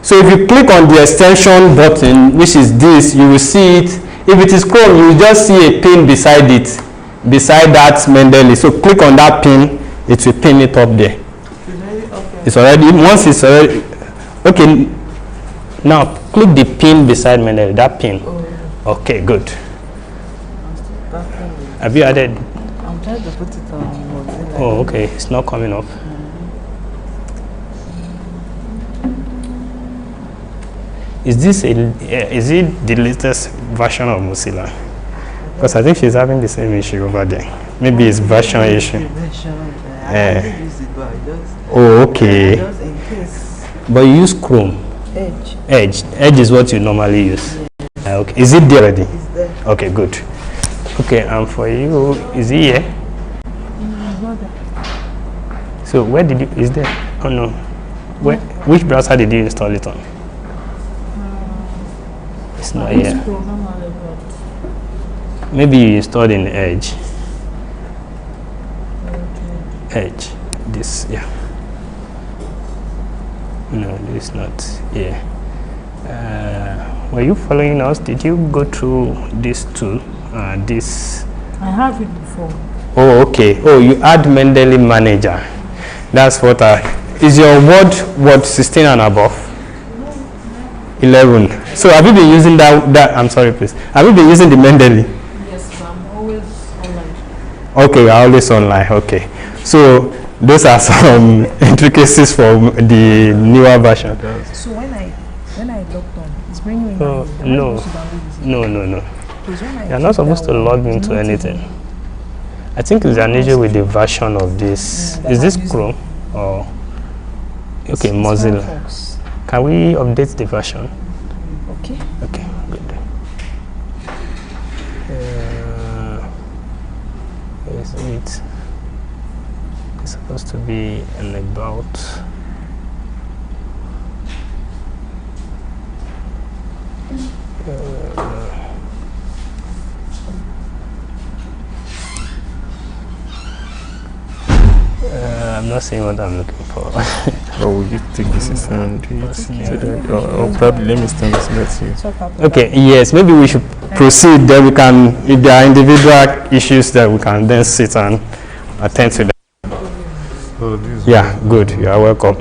Speaker 6: So if you click on the extension button, which is this, you will see it. If it is Chrome, you will just see a pin beside it, beside that Mendeley. So click on that pin, it will pin it up there. It's already, once it's already, okay, now click the pin beside Mendeley, that pin. Okay, good. Have you added?
Speaker 2: I'm trying to put it on.
Speaker 6: Oh, okay, it's not coming up. Is this is it the latest version of Mozilla? Because I think she's having the same issue over there. Maybe it's version issue. Oh, okay. But you use Chrome. Edge. Edge is what you normally use. Okay. Is it there already?
Speaker 2: It's there.
Speaker 6: Okay, good. Okay, and for you, is it here? So where did you, is there? Oh no. Where, which browser did you install it on? It's not here. Maybe you installed in Edge. Edge. This, yeah. No, this is not here. Were you following us? Did you go through this tool? This.
Speaker 4: I have it before.
Speaker 6: Oh, okay. Oh, you add Mendeley Manager. That's what is your Word 16 and above? 11. So have you been using that I'm sorry, please. Have you been using the Mendeley?
Speaker 4: Yes, I'm always online.
Speaker 6: Okay, you're always online. Okay. So those are some intricacies for the newer version.
Speaker 2: So when I logged on, it's bringing me
Speaker 6: No. You're not supposed to log into anything. I think it's an issue with the version of this. Is this Chrome or okay, Mozilla? Can we update the version?
Speaker 2: Okay.
Speaker 6: Okay, good. Is it? It's supposed to be an about. I'm not saying what I'm looking for.
Speaker 7: Oh, you take this and do it. So that, or probably let me stand this let you.
Speaker 6: Okay, yes, maybe we should proceed. Then we can, if there are individual issues, that we can then sit and attend to them.
Speaker 3: So
Speaker 6: Yeah, good. You are welcome.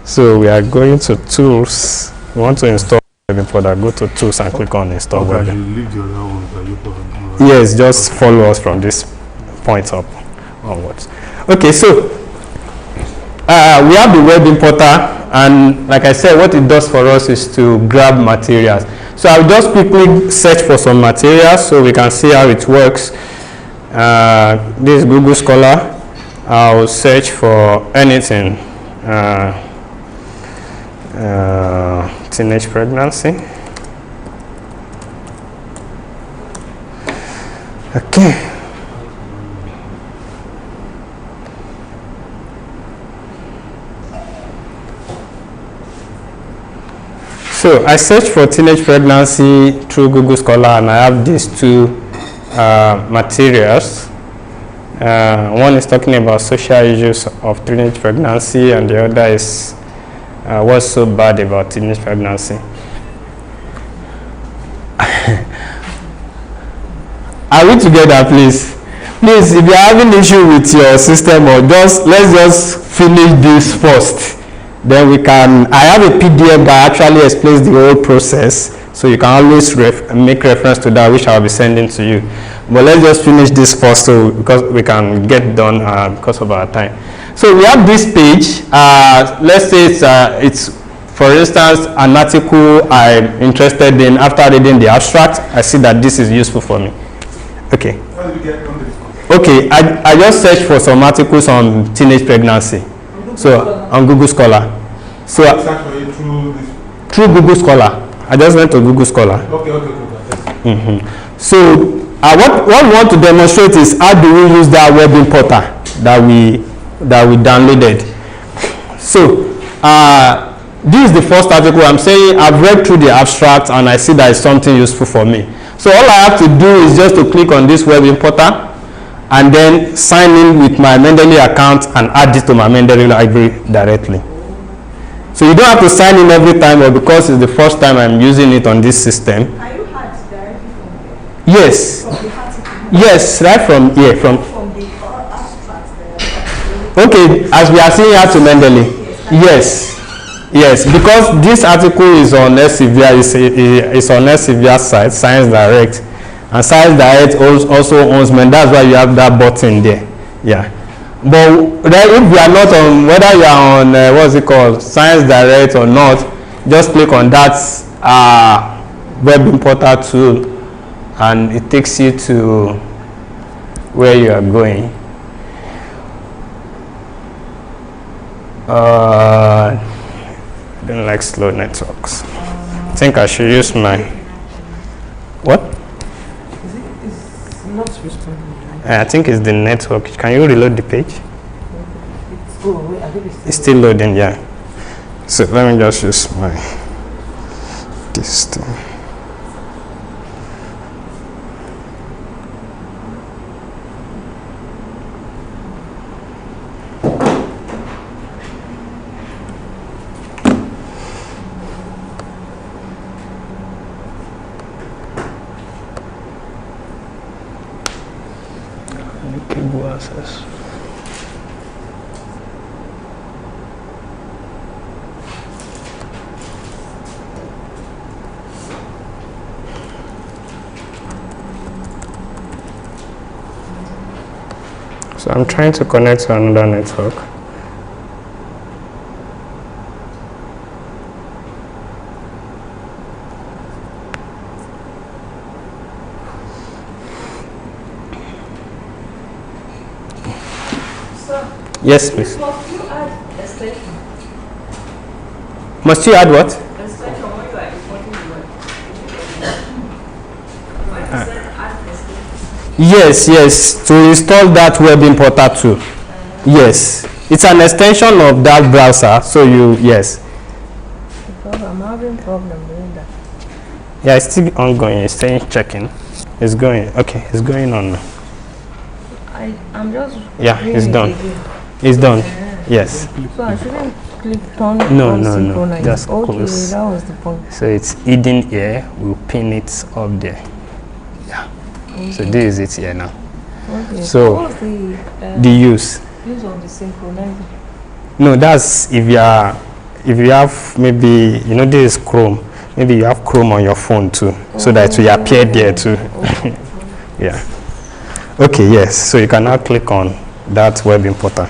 Speaker 6: So we are going to tools. We want to install web importer, go to tools and click on install web.
Speaker 3: You leave the other ones that you put on.
Speaker 6: Yes, just follow us from this point up onwards. Okay, so we have the web importer, and like I said, what it does for us is to grab materials. So I'll just quickly search for some materials so we can see how it works. This is Google Scholar. I'll search for anything. Teenage pregnancy. Okay. So I searched for teenage pregnancy through Google Scholar, and I have these two materials. One is talking about social issues of teenage pregnancy, and the other is what's so bad about teenage pregnancy. Are we together, please? Please, if you're having issue with your system, or let's just finish this first. Then we can, I have a PDF that actually explains the whole process, so you can always make reference to that, which I'll be sending to you. But let's just finish this first, so because we can get done because of our time. So we have this page. Let's say it's for instance an article I'm interested in. After reading the abstract, I see that this is useful for me. Okay.
Speaker 3: How do you get on this?
Speaker 6: Okay, I just searched for some articles on teenage pregnancy. So on Google Scholar. So
Speaker 3: Search for it through this.
Speaker 6: through Google Scholar. I just went to Google Scholar.
Speaker 3: Okay.
Speaker 6: So what we want to demonstrate is how do we use that web importer that we downloaded. So this is the first article. I'm saying I've read through the abstract and I see that it's something useful for me. So all I have to do is just to click on this web importer and then sign in with my Mendeley account and add this to my Mendeley library directly. So you don't have to sign in every time, or because it's the first time I'm using it on this system.
Speaker 2: Can you add directly from there?
Speaker 6: Yes.
Speaker 2: From the article?
Speaker 6: Yes, right from here.
Speaker 2: From the abstract there.
Speaker 6: Okay, as we are seeing here to Mendeley. Yes. Yes, because this article is on Elsevier, it's on Elsevier's site, Science Direct. And Science Direct also owns Mendeley. That's why you have that button there. Yeah. But if you are not on, whether you are on, what's it called, Science Direct or not, just click on that web importer tool and it takes you to where you are going. I don't like slow networks. I think I should use my, what?
Speaker 8: It's not responding.
Speaker 6: I think it's the network. Can you reload the page? It's still loading, yeah. So let me just use my this thing. Cable access. So I'm trying to connect to another network. Yes, please.
Speaker 2: Must you add extension?
Speaker 6: Must you add what?
Speaker 2: Extension when you are importing the web. When you said add extension.
Speaker 6: Yes, to install that web importer too. Yes, it's an extension of that browser. So yes.
Speaker 8: Because I'm having problem doing that.
Speaker 6: Yeah, it's still ongoing. It's still checking. It's going. Okay, it's going on now.
Speaker 8: I'm just.
Speaker 6: Yeah, it's done. It's done. Yes.
Speaker 8: So I shouldn't click turn
Speaker 6: No,
Speaker 8: on
Speaker 6: no,
Speaker 8: synchronize.
Speaker 6: just
Speaker 8: okay,
Speaker 6: close.
Speaker 8: that was the point.
Speaker 6: So it's hidden here. We'll pin it up there. Yeah.
Speaker 8: Okay.
Speaker 6: So this is it here now.
Speaker 8: Okay.
Speaker 6: So
Speaker 8: what's the
Speaker 6: use
Speaker 8: of the synchronizer?
Speaker 6: No, that's if you have maybe this is Chrome. Maybe you have Chrome on your phone too, so that it will appear there too. Yeah. Okay, yes. So you can now click on that web importer.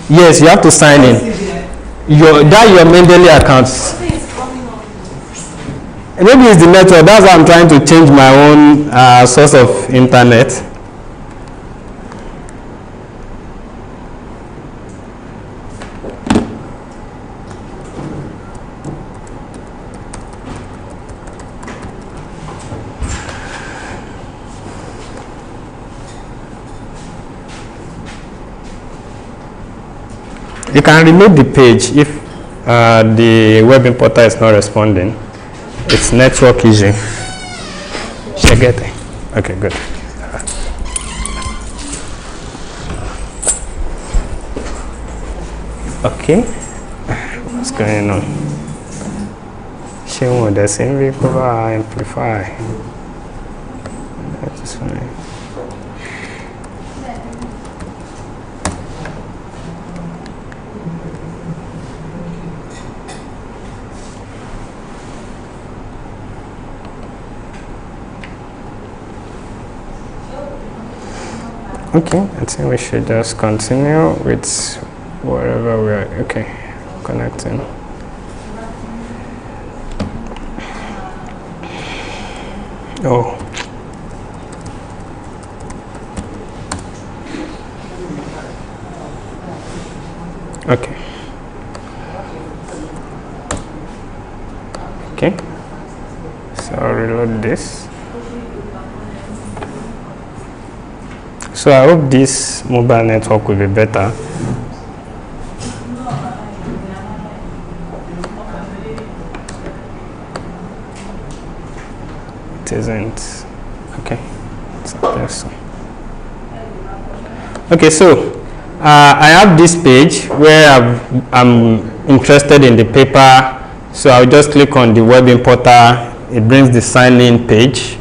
Speaker 6: Yes, you have to sign in. Your Mendeley account. Maybe it's the network. That's why I'm trying to change my own source of internet. You can remove the page if the web importer is not responding. It's network issue. Should I get it? Okay, good. Okay. What's going on? Show the same recover amplify. That is fine. Okay, I think we should just continue with wherever we are. Okay, connecting. Oh. Okay. Okay. So I'll reload this. So I hope this mobile network will be better. It isn't. Okay. It's up there, so. Okay, so I have this page where I'm interested in the paper. So I'll just click on the web importer. It brings the sign in page.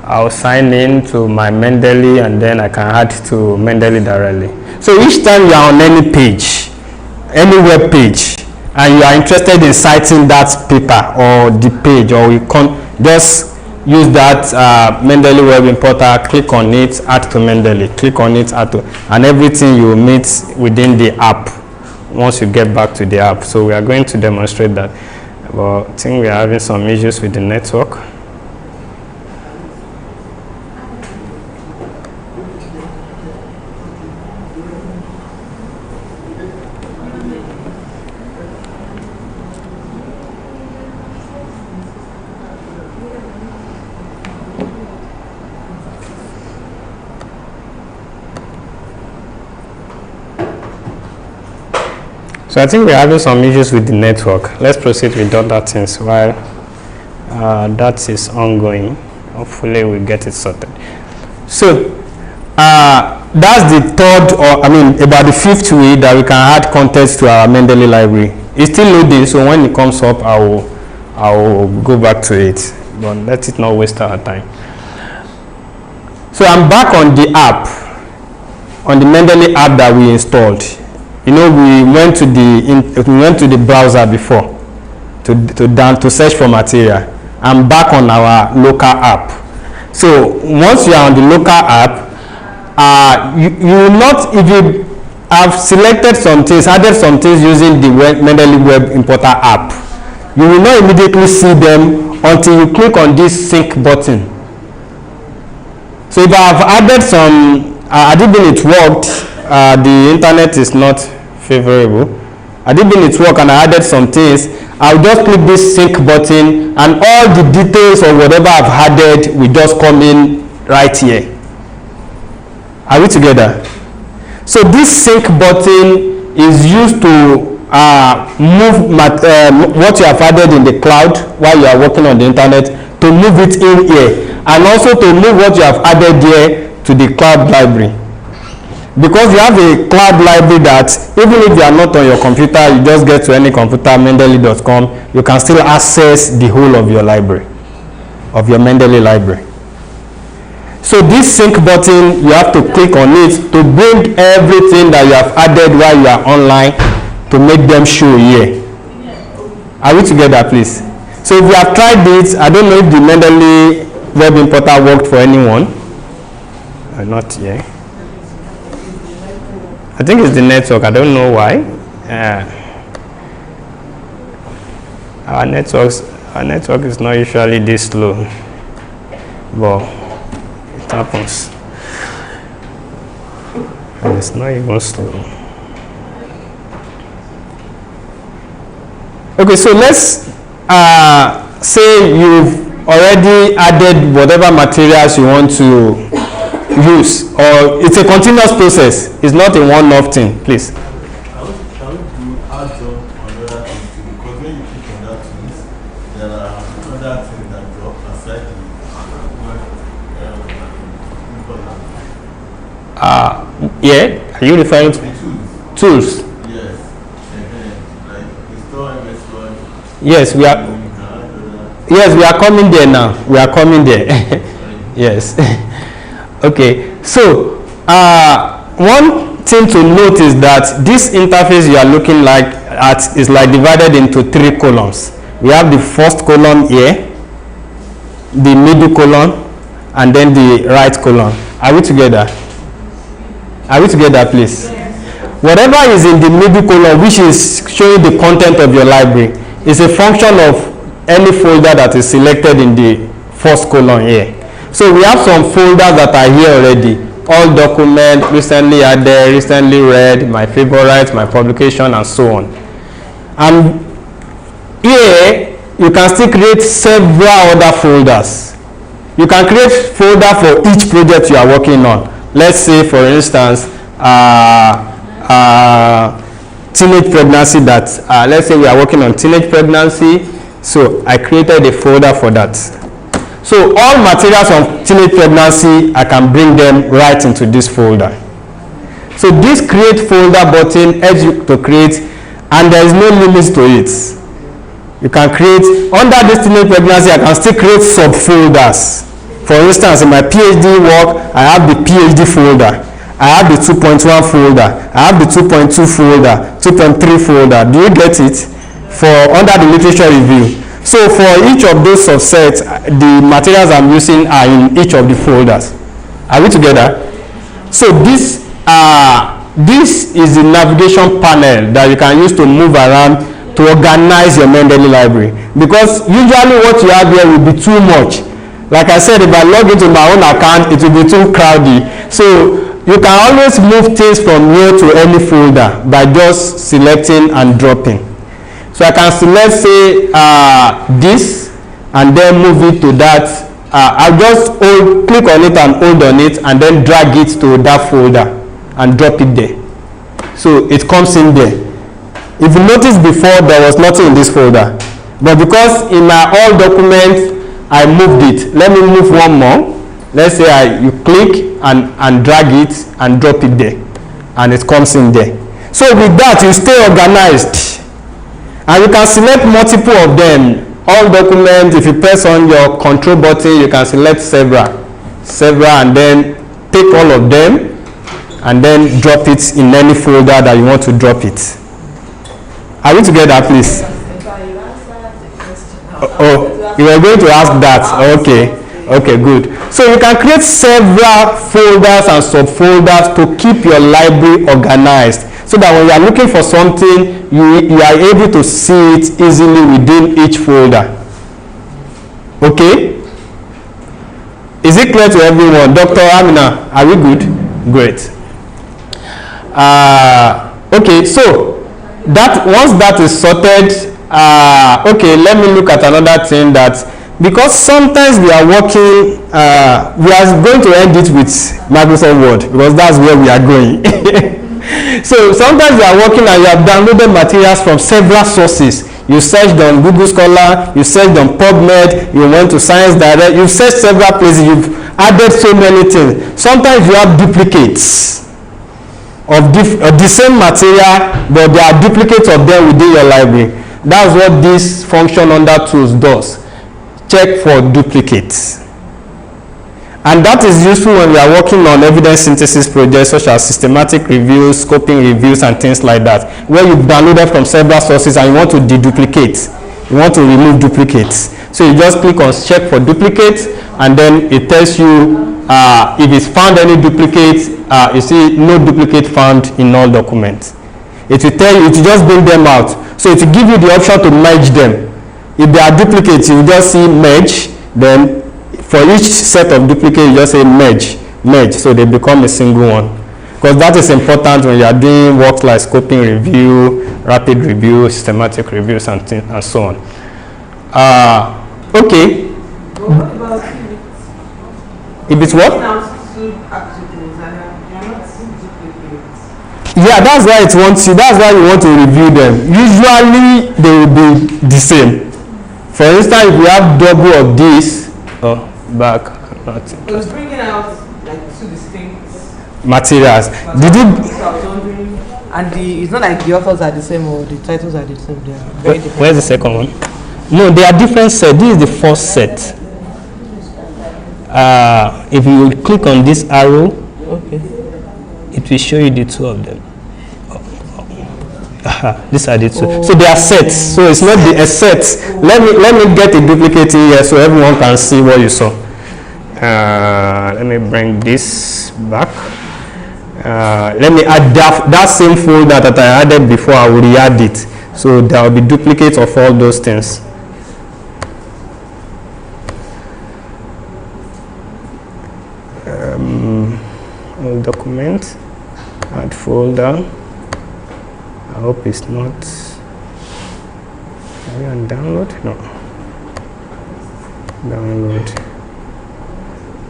Speaker 6: I'll sign in to my Mendeley and then I can add to Mendeley directly. So each time you are on any page, any web page, and you are interested in citing that paper or the page, or you can just use that Mendeley web importer, click on it, add to Mendeley, click on it, add to, and everything you meet within the app once you get back to the app. So we are going to demonstrate that. But I think we are having some issues with the network. So I think we're having some issues with the network. Let's proceed with other things while that is ongoing. Hopefully we'll get it sorted. So that's the third, or I mean about the fifth way that we can add context to our Mendeley library. It's still loading, so when it comes up I will go back to it, but let it not waste our time. So I'm back on the app, on the Mendeley app that we installed. You know, we went to the browser before to search for material. I'm back on our local app. So once you are on the local app, you will not, if you have selected some things, added some things using the Mendeley web importer app, you will not immediately see them until you click on this sync button. So if I have added some, Adibin it worked, the internet is not favorable. Adibin it worked and I added some things. I'll just click this sync button and all the details or whatever I've added will just come in right here. Are we together? So this sync button is used to move what you have added in the cloud while you are working on the internet, to move it in here, and also to move what you have added here to the cloud library. Because you have a cloud library that even if you are not on your computer, you just get to any computer, mendeley.com, you can still access the whole of your library, of your Mendeley library. So this sync button, you have to click on it to bring everything that you have added while you are online to make them show here. Are we together, please? So if you have tried it, I don't know if the Mendeley web importer worked for anyone. Not yet. I think it's the network. I don't know why. Our network is not usually this slow, but it happens. And it's not even slow. Okay, so let's say you've already added whatever materials you want to use, or it's a continuous process. It's not a one-off thing, please.
Speaker 3: Can we do add on other things too? Because when you click on that tools, there are other things that drop aside the
Speaker 6: Yeah, are you referring to tools?
Speaker 3: Yes. Like install MS Word.
Speaker 6: Yes, we are. Yes, we are coming there now. We are coming there. Yes. Okay. So, one thing to note is that this interface you are looking at is like divided into 3 columns. We have the first column here, the middle column, and then the right column. Are we together? Are we together, please? Whatever is in the middle column, which is showing the content of your library, is a function of any folder that is selected in the first column here. So we have some folders that are here already. All document, recently added, recently read, my favorites, my publication, and so on. And here, you can still create several other folders. You can create folder for each project you are working on. Let's say, for instance, teenage pregnancy let's say we are working on teenage pregnancy. So I created a folder for that. So all materials on teenage pregnancy, I can bring them right into this folder. So this create folder button helps you to create, and there is no limits to it. You can create, under this teenage pregnancy, I can still create subfolders. For instance, in my PhD work, I have the PhD folder. I have the 2.1 folder. I have the 2.2 folder, 2.3 folder. Do you get it? For under the literature review. So for each of those subsets, the materials I'm using are in each of the folders. Are we together? So this is the navigation panel that you can use to move around to organize your Mendeley library. Because usually what you have here will be too much. Like I said, if I log into my own account, it will be too crowded. So you can always move things from here to any folder by just selecting and dropping. So I can select, say, this, and then move it to that. I'll just click on it and hold on it, and then drag it to that folder and drop it there. So it comes in there. If you notice before, there was nothing in this folder. But because in my all documents, I moved it. Let me move one more. Let's say you click and drag it and drop it there. And it comes in there. So with that, you stay organized. And you can select multiple of them. All documents, if you press on your control button, you can select several, and then take all of them and then drop it in any folder that you want to drop it. Are we together, please? Oh, you were going to ask that. Okay, good. So you can create several folders and subfolders to keep your library organized, so that when you are looking for something, you are able to see it easily within each folder. Okay? Is it clear to everyone? Dr. Amina, are we good? Great. Okay, so that once that is sorted, okay, let me look at another thing that, because sometimes we are working, we are going to end it with Microsoft Word, because that's where we are going. So sometimes you are working and you have downloaded materials from several sources. You searched on Google Scholar, you searched on PubMed, you went to Science Direct, you've searched several places, you've added so many things. Sometimes you have duplicates of the same material, but there are duplicates of them within your library. That's what this function under tools does. Check for duplicates. And that is useful when we are working on evidence synthesis projects such as systematic reviews, scoping reviews, and things like that, where you've downloaded from several sources and you want to deduplicate. you want to remove duplicates. So you just click on check for duplicates, and then it tells you if it's found any duplicates. You see no duplicate found in all documents. It will tell you, it will just bring them out. So it will give you the option to merge them. If there are duplicates, you will just see merge. Then for each set of duplicates, you just say merge, so they become a single one. Because that is important when you are doing works like scoping review, rapid review, systematic reviews, and so on. Okay.
Speaker 9: But what about
Speaker 6: if it's what? Yeah, that's why it wants you. That's why you want to review them. Usually they will be the same. For instance, if you have double of this, back, nothing.
Speaker 9: It was bringing out like two distinct
Speaker 6: materials. Did it?
Speaker 9: And it's not like the authors are the same or the titles are the same. They are very different.
Speaker 6: Where's the second one? No, they are different sets. This is the first set. If you click on this arrow,
Speaker 9: okay,
Speaker 6: it will show you the two of them. These are the two. So they are sets. So it's not a set. Let me get a duplicate in here so everyone can see what you saw. Let me bring this back. Let me add that same folder that I added before. I will re-add it. So there will be duplicates of all those things. All document, add folder. I hope it's not. Are we on download? No. Download.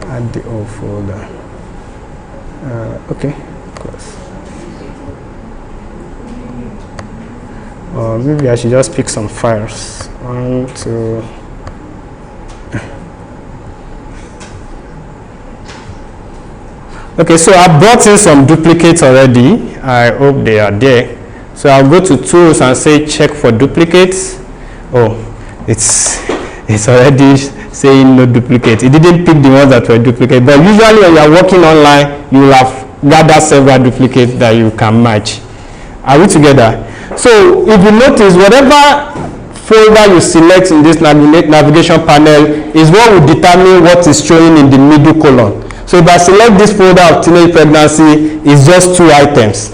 Speaker 6: Add the old folder. Okay. Of course. Or maybe I should just pick some files. 1, 2. Okay, so I brought in some duplicates already. I hope they are there. So I'll go to tools and say check for duplicates. Oh, it's already saying no duplicate. It didn't pick the ones that were duplicate. But usually when you are working online, you will have gathered several duplicates that you can match. Are we together? So if you notice, whatever folder you select in this navigation panel is what will determine what is showing in the middle column. So if I select this folder of teenage pregnancy, it's just 2 items.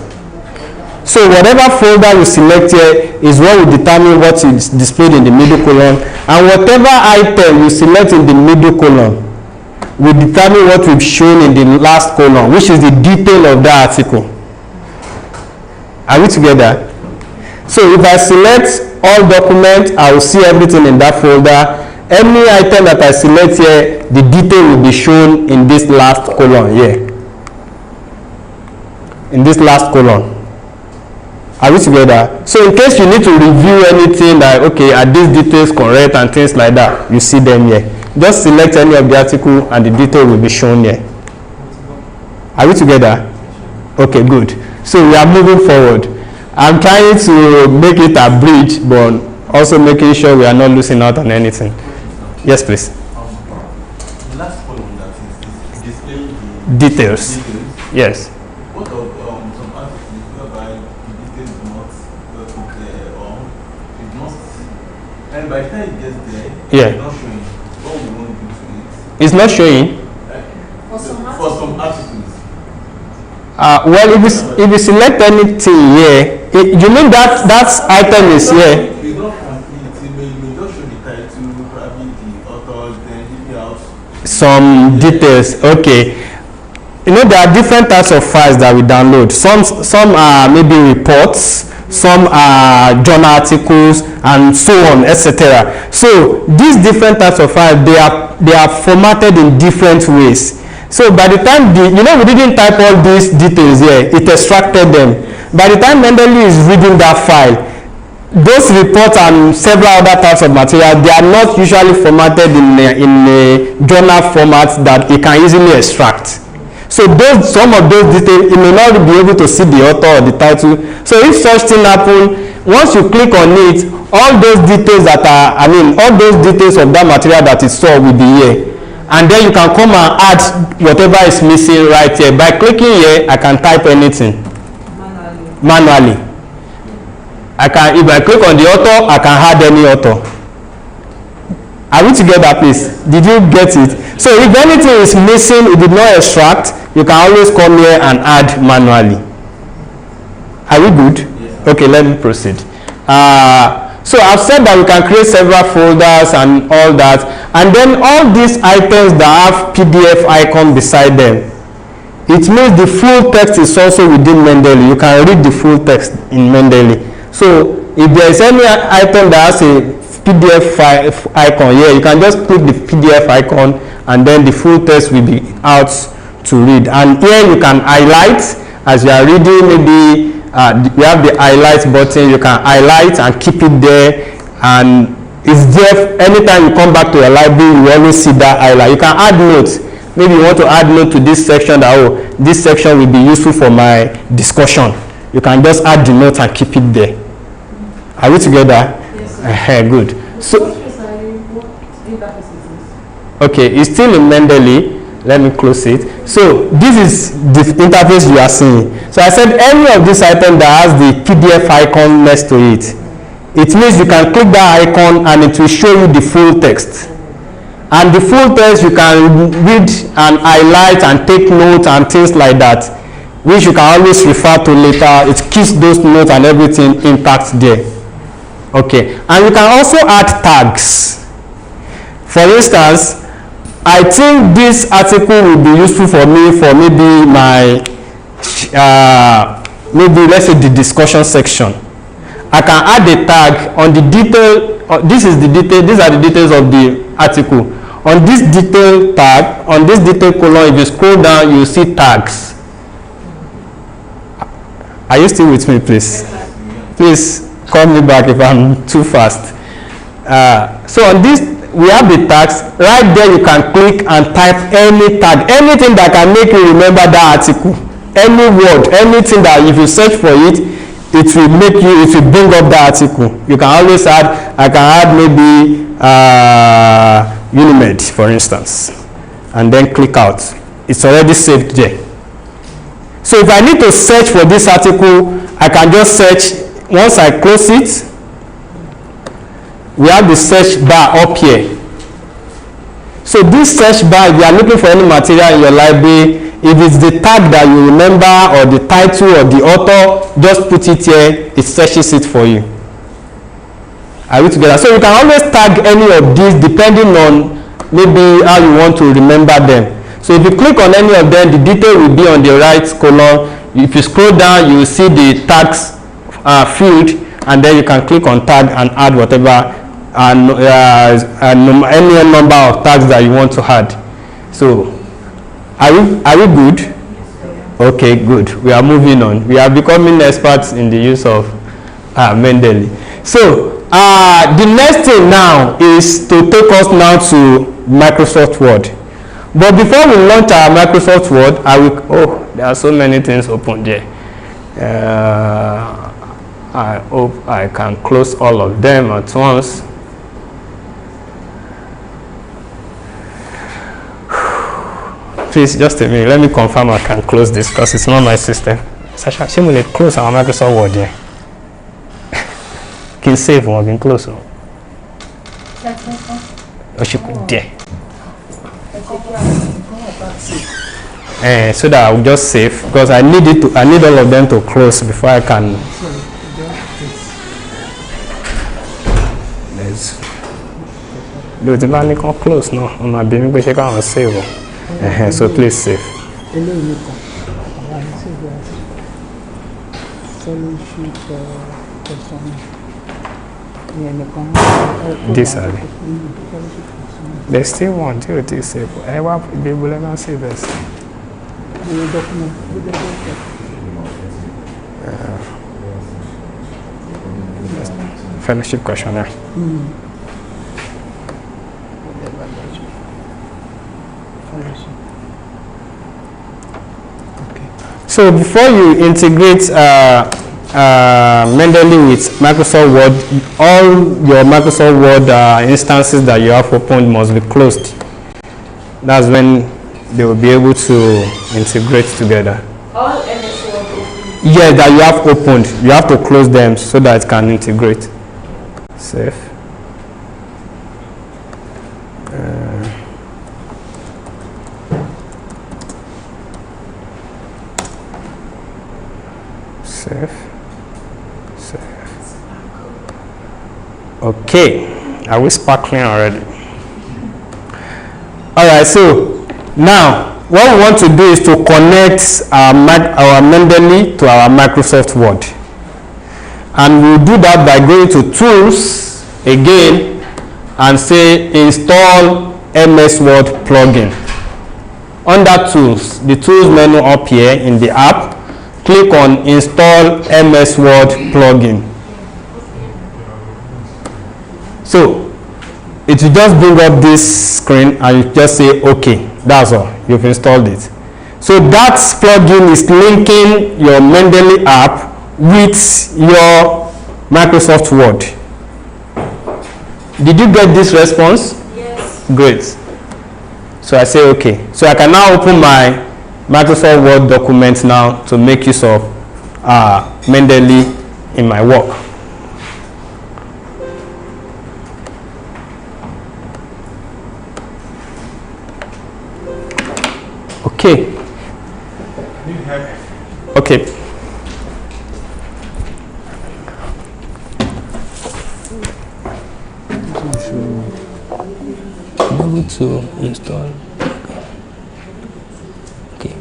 Speaker 6: So whatever folder you select here is what will determine what is displayed in the middle column, and whatever item you select in the middle column will determine what will be shown in the last column, which is the detail of that article. Are we together? So if I select all documents, I will see everything in that folder. Any item that I select here, the detail will be shown in this last column here. In this last column. Are we together? So in case you need to review anything like, okay, are these details correct and things like that, you see them here. Just select any of the article and the detail will be shown here. Are we together? Okay, good. So we are moving forward. I'm trying to make it a bridge, but also making sure we are not losing out on anything. Yes, please.
Speaker 3: The last column that is displaying the
Speaker 6: details. Yes.
Speaker 3: What of some articles whereby the details do not put there or it must, and by the time it gets there,
Speaker 6: yeah,
Speaker 3: it's not showing. What we want to do to it?
Speaker 6: It's not showing.
Speaker 3: For some articles.
Speaker 6: Well, if you select anything here, you mean that item is here.
Speaker 3: It's not complete. It may just show the title, probably the author, then give out
Speaker 6: some details. Okay. You know, there are different types of files that we download. Some are maybe reports, some are journal articles, and so on, etc. So these different types of files, they are formatted in different ways. So by the time we didn't type all these details here, it extracted them. By the time Mendeley is reading that file, those reports and several other types of material, they are not usually formatted in a journal format that it can easily extract. So some of those details, you may not be able to see the author or the title. So if such thing happens, once you click on it, all those details all those details of that material that is stored will be here. And then you can come and add whatever is missing right here. By clicking here, I can type anything manually. if I click on the author, I can add any author. Are we together, please? Did you get it? So if anything is missing, it did not extract, you can always come here and add manually. Are we good?
Speaker 3: Yeah.
Speaker 6: Okay, let me proceed. So I've said that we can create several folders and all that, and then all these items that have PDF icon beside them, it means the full text is also within Mendeley. You can read the full text in Mendeley. So if there is any item that has a PDF icon here, you can just click the PDF icon and then the full text will be out to read. And here you can highlight as you are reading. Maybe you have the highlight button, you can highlight and keep it there, and it's there anytime you come back to your library. You always see that highlight. You can add notes. Maybe you want to add note to this section that, oh, this section will be useful for my discussion. You can just add the note and keep it there. Are we together? Yes. Good. So, okay, it's still in Mendeley. Let me close it. So this is the interface you are seeing. So I said any of this item that has the PDF icon next to it, it means you can click that icon and it will show you the full text. And the full text you can read and highlight and take notes and things like that, which you can always refer to later. It keeps those notes and everything intact there. Okay, and you can also add tags. For instance, I think this article will be useful for me for maybe my maybe let's say the discussion section. I can add a tag on the detail. These are the details of the article. On this detail tag, on this detail column, if you scroll down, you see tags. Are you still with me, please? Please call me back if I'm too fast. So on this, we have the tags. Right there, you can click and type any tag, anything that can make you remember that article, any word, anything that if you search for it, it will make you, it will bring up the article. You can always add, I can add maybe Unimed, for instance, and then click out. It's already saved there. So if I need to search for this article, I can just search. Once I close it, we have the search bar up here. So this search bar, if you are looking for any material in your library, if it's the tag that you remember or the title or the author, just put it here, it searches it for you. Are we together? So you can always tag any of these depending on maybe how you want to remember them. So if you click on any of them, the detail will be on the right column. If you scroll down, you will see the tags field, and then you can click on tag and add whatever any number of tags that you want to add. So are we good? Okay, good. We are moving on. We are becoming experts in the use of Mendeley. So the next thing now is to take us now to Microsoft Word. But before we launch our Microsoft Word, there are so many things open there. I hope I can close all of them at once. Please, just a minute. Let me confirm I can close this because it's not my system. Sasha, she will close our Microsoft Word here. Can save one, can close one. Oh, she could there. So that I'll just save because I need it to. I need all of them to close before I can. Do the man can close no? On my baby, but she can't save. So please save. This are they still want you to save. I want to be able to save this. Fellowship questionnaire. So before you integrate Mendeley with Microsoft Word, all your Microsoft Word instances that you have opened must be closed. That's when they will be able to integrate together.
Speaker 2: All MS Word open.
Speaker 6: Yeah, that you have opened. You have to close them so that it can integrate. Save. Save. Okay, are we sparkling already? All right, so now what we want to do is to connect our Mendeley to our Microsoft Word. And we'll do that by going to Tools again and say Install MS Word plugin. Under Tools, the Tools menu up here in the app, click on Install MS Word plugin. So it will just bring up this screen and you just say OK. That's all. You've installed it. So that plugin is linking your Mendeley app with your Microsoft Word. Did you get this response?
Speaker 2: Yes.
Speaker 6: Great. So I say OK. So I can now open my Microsoft Word document now to make use of Mendeley in my work. Okay. Okay. Able to install. Okay.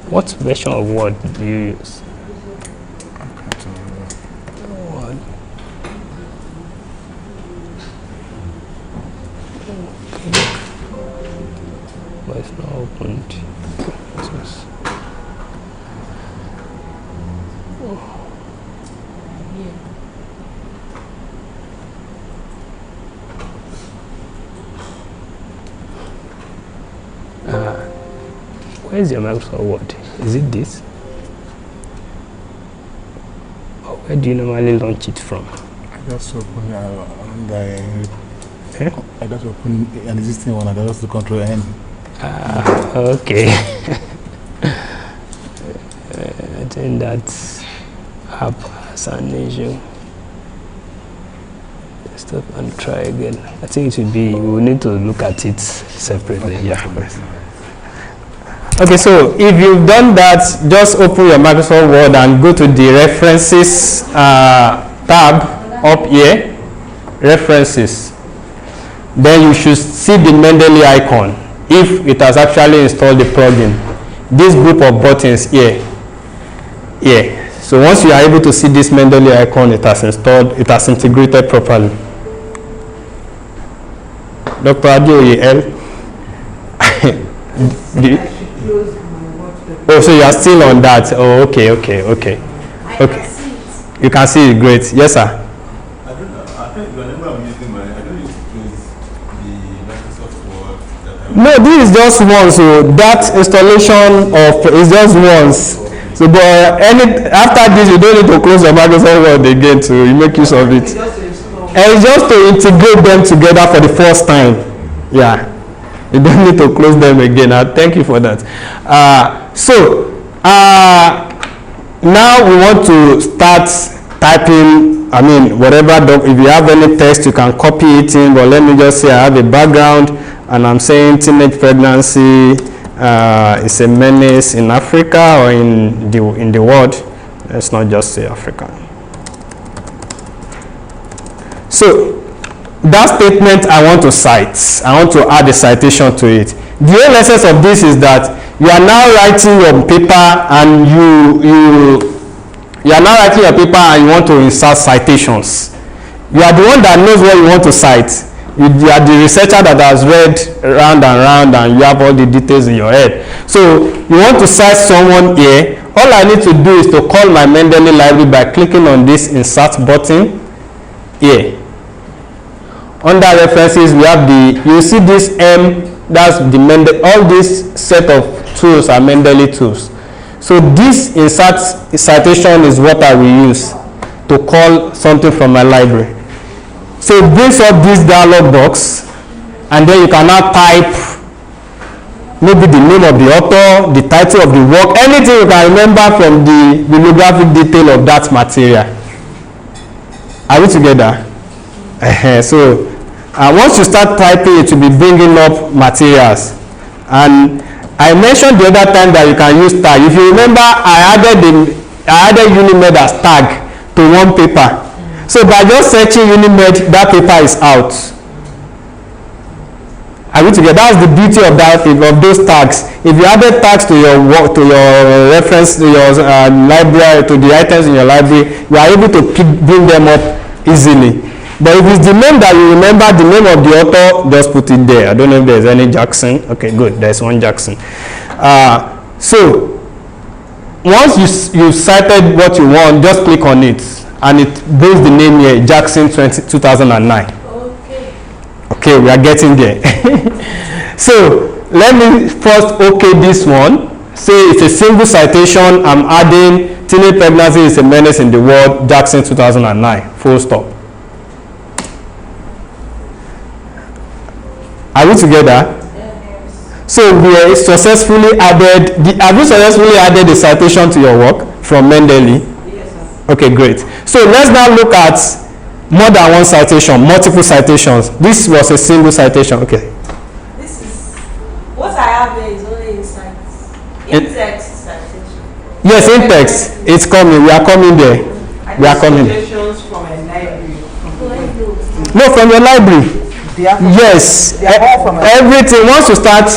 Speaker 6: What version of Word do you use? Word. But it's not opened. Where is your Microsoft Word? Is it this? Or where do you normally launch it from?
Speaker 10: I just open I just open an existing one and I just control N.
Speaker 6: Okay. I think that app has an issue. Stop and try again. I think it will be, we will need to look at it separately. Okay. Yeah. Okay, so if you've done that, just open your Microsoft Word and go to the References tab up here. References. Then you should see the Mendeley icon if it has actually installed the plugin. This group of buttons here. Yeah. So once you are able to see this Mendeley icon, it has installed, it has integrated properly. Dr. Adioye L. Oh, so you are still on that. Oh, okay. You can see it. Great. Yes, sir.
Speaker 3: I don't know. I think whenever I'm using I don't use to close the Microsoft Word that I
Speaker 6: No, this is just once. So that installation of is just once. So, but after this, you don't need to close your Microsoft Word again to make use of it. And it's just to integrate them together for the first time. Yeah. You don't need to close them again. Thank you for that. Now we want to start typing. I mean, whatever. If you have any text, you can copy it in. But let me just say I have a background, and I'm saying teenage pregnancy is a menace in Africa or in the world. Let's not just say Africa. So that statement I want to cite. I want to add a citation to it. The whole essence of this is that you are now writing your paper and you are now writing your paper and you want to insert citations. You are the one that knows what you want to cite. You are the researcher that has read round and round and you have all the details in your head. So you want to cite someone here. All I need to do is to call my Mendeley library by clicking on this insert button here. Under references, we have you see this M, that's the Mendeley, all this set of tools are Mendeley tools. So this insert citation is what I will use to call something from my library. So it brings up this dialog box, and then you can now type maybe the name of the author, the title of the work, anything you can remember from the bibliographic detail of that material. Are we together? So once you start typing, it will be bringing up materials. And I mentioned the other time that you can use tag. If you remember, I added Unimed as tag to one paper. So by just searching Unimed, that paper is out. Are we together? That's the beauty of that, of those tags. If you added tags to your work, to your reference, to your library, to the items in your library, you are able to bring them up easily. But if it's the name that you remember, the name of the author, just put it there. I don't know if there's any Jackson. Okay, good. There's one Jackson. So once you cited what you want, just click on it, and it brings the name here, Jackson 2009. Okay, we are getting there. So let me first this one. Say it's a single citation. I'm adding teenage pregnancy is a menace in the world, Jackson 2009. Full stop. Are we together? So we have successfully added the citation to your work from Mendeley? Yes, sir. Okay, great. So let's now look at more than one citation, multiple citations. This was a single citation. Okay.
Speaker 2: This is what I have there is only in-text citation.
Speaker 6: Yes, in-text. It's coming. We are coming there. We are coming.
Speaker 9: Citations from a library.
Speaker 6: No, from your library. Yes, everything. Once you start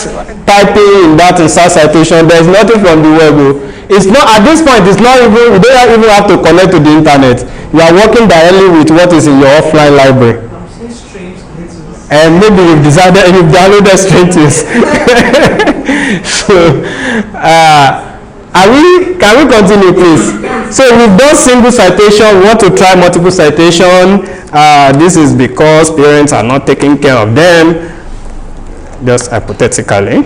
Speaker 6: typing in that insert citation, there's nothing from the web. It's not at this point. It's not even. You don't even have to connect to the internet. You are working directly with what is in your offline library. And maybe you've decided you've downloaded strangers. So, can we continue, please? So we've done single citation. We want to try multiple citation. This is because parents are not taking care of them, just hypothetically.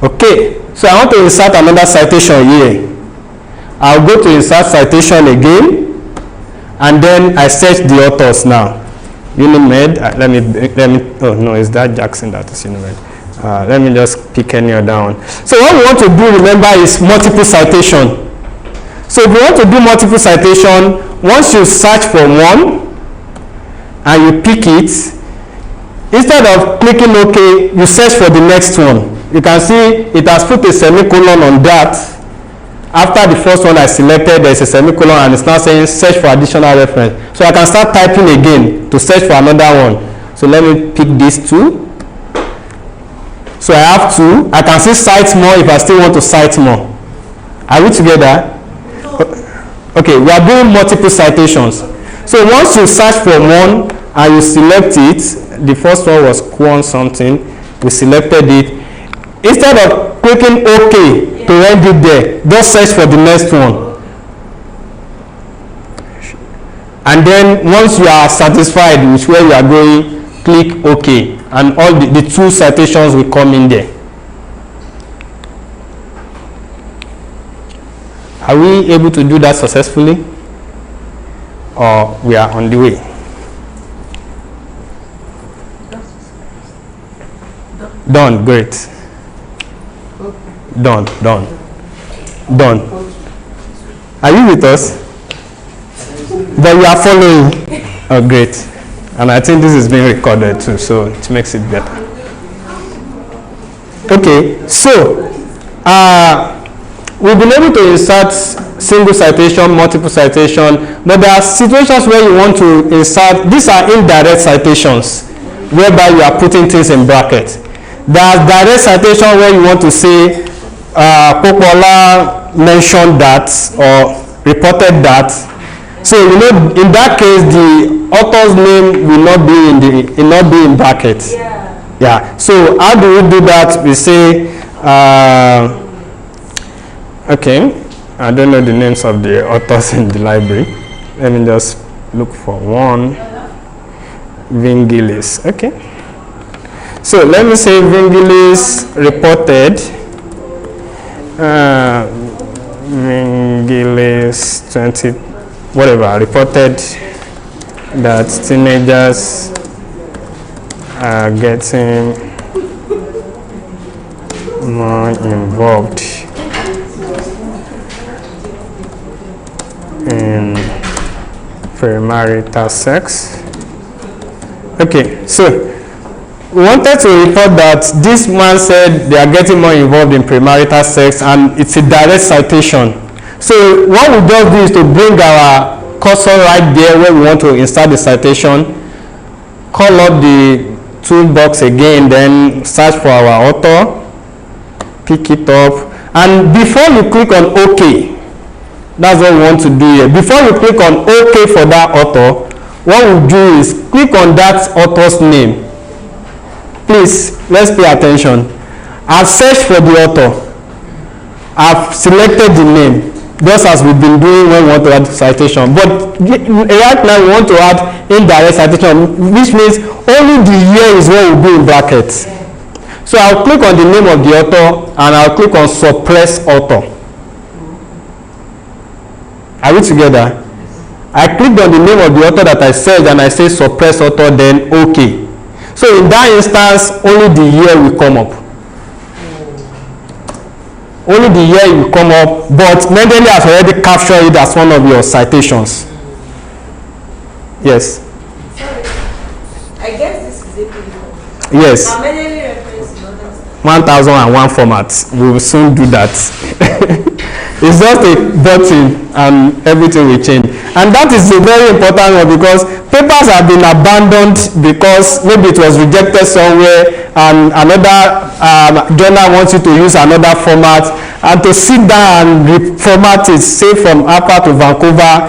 Speaker 6: Okay, so I want to insert another citation here. I'll go to insert citation again, and then I search the authors now. Unimed, let me, oh no, is that Jackson that is Unimed? Let me just pick any other one. So what we want to do, remember, is multiple citation. So if you want to do multiple citation, once you search for one and you pick it, instead of clicking OK, you search for the next one. You can see it has put a semicolon on that. After the first one I selected, there's a semicolon and it's now saying search for additional reference. So I can start typing again to search for another one. So let me pick these two. So I have two. I can see cite more if I still want to cite more. Are we together? Okay, we are doing multiple citations. So once you search for one and you select it, the first one was Kwon something, we selected it. Instead of clicking OK to end it there, just search for the next one. And then once you are satisfied with where you are going, click OK. And all the two citations will come in there. Are we able to do that successfully? Or we are on the way? Done, great. Done. Are you with us? But you are following. Oh, great. And I think this is being recorded too, so it makes it better. Okay, so we've been able to insert single citation, multiple citation, but there are situations where you want to insert, these are indirect citations, whereby you are putting things in brackets. There are direct citation where you want to say, Popola mentioned that or reported that. So you know, in that case, the author's name will not be in brackets. Yeah. So how do we do that? We say, okay, I don't know the names of the authors in the library. Let me just look for one. Vingilis. Okay. So let me say Vingilis reported. Vingilis 20, whatever, reported that teenagers are getting more involved in premarital sex. Okay, so we wanted to report that this man said they are getting more involved in premarital sex, and it's a direct citation. So what we just do is to bring our cursor right there where we want to insert the citation, call up the toolbox again, then search for our author, pick it up, and before you click on OK, that's what we want to do here. Before you click on OK for that author, what we do is click on that author's name. Please, let's pay attention. I've searched for the author. I've selected the name, just as we've been doing when we want to add citation. But right now we want to add indirect citation, which means only the year is what will be in brackets. So I'll click on the name of the author and I'll click on suppress author. Are we together? I clicked on the name of the author that I said and I say suppress author, then OK. So in that instance, only the year will come up. Only the year will come up, but Mendeley has already captured it as one of your citations. Yes?
Speaker 2: I guess this is a PDF.
Speaker 6: Yes.
Speaker 2: How many references?
Speaker 6: 1001 formats. We will soon do that. It's just a button and everything will change. And that is a very important one because papers have been abandoned because maybe it was rejected somewhere and another journal wants you to use another format, and to sit down and reformat it, say from Accra to Vancouver,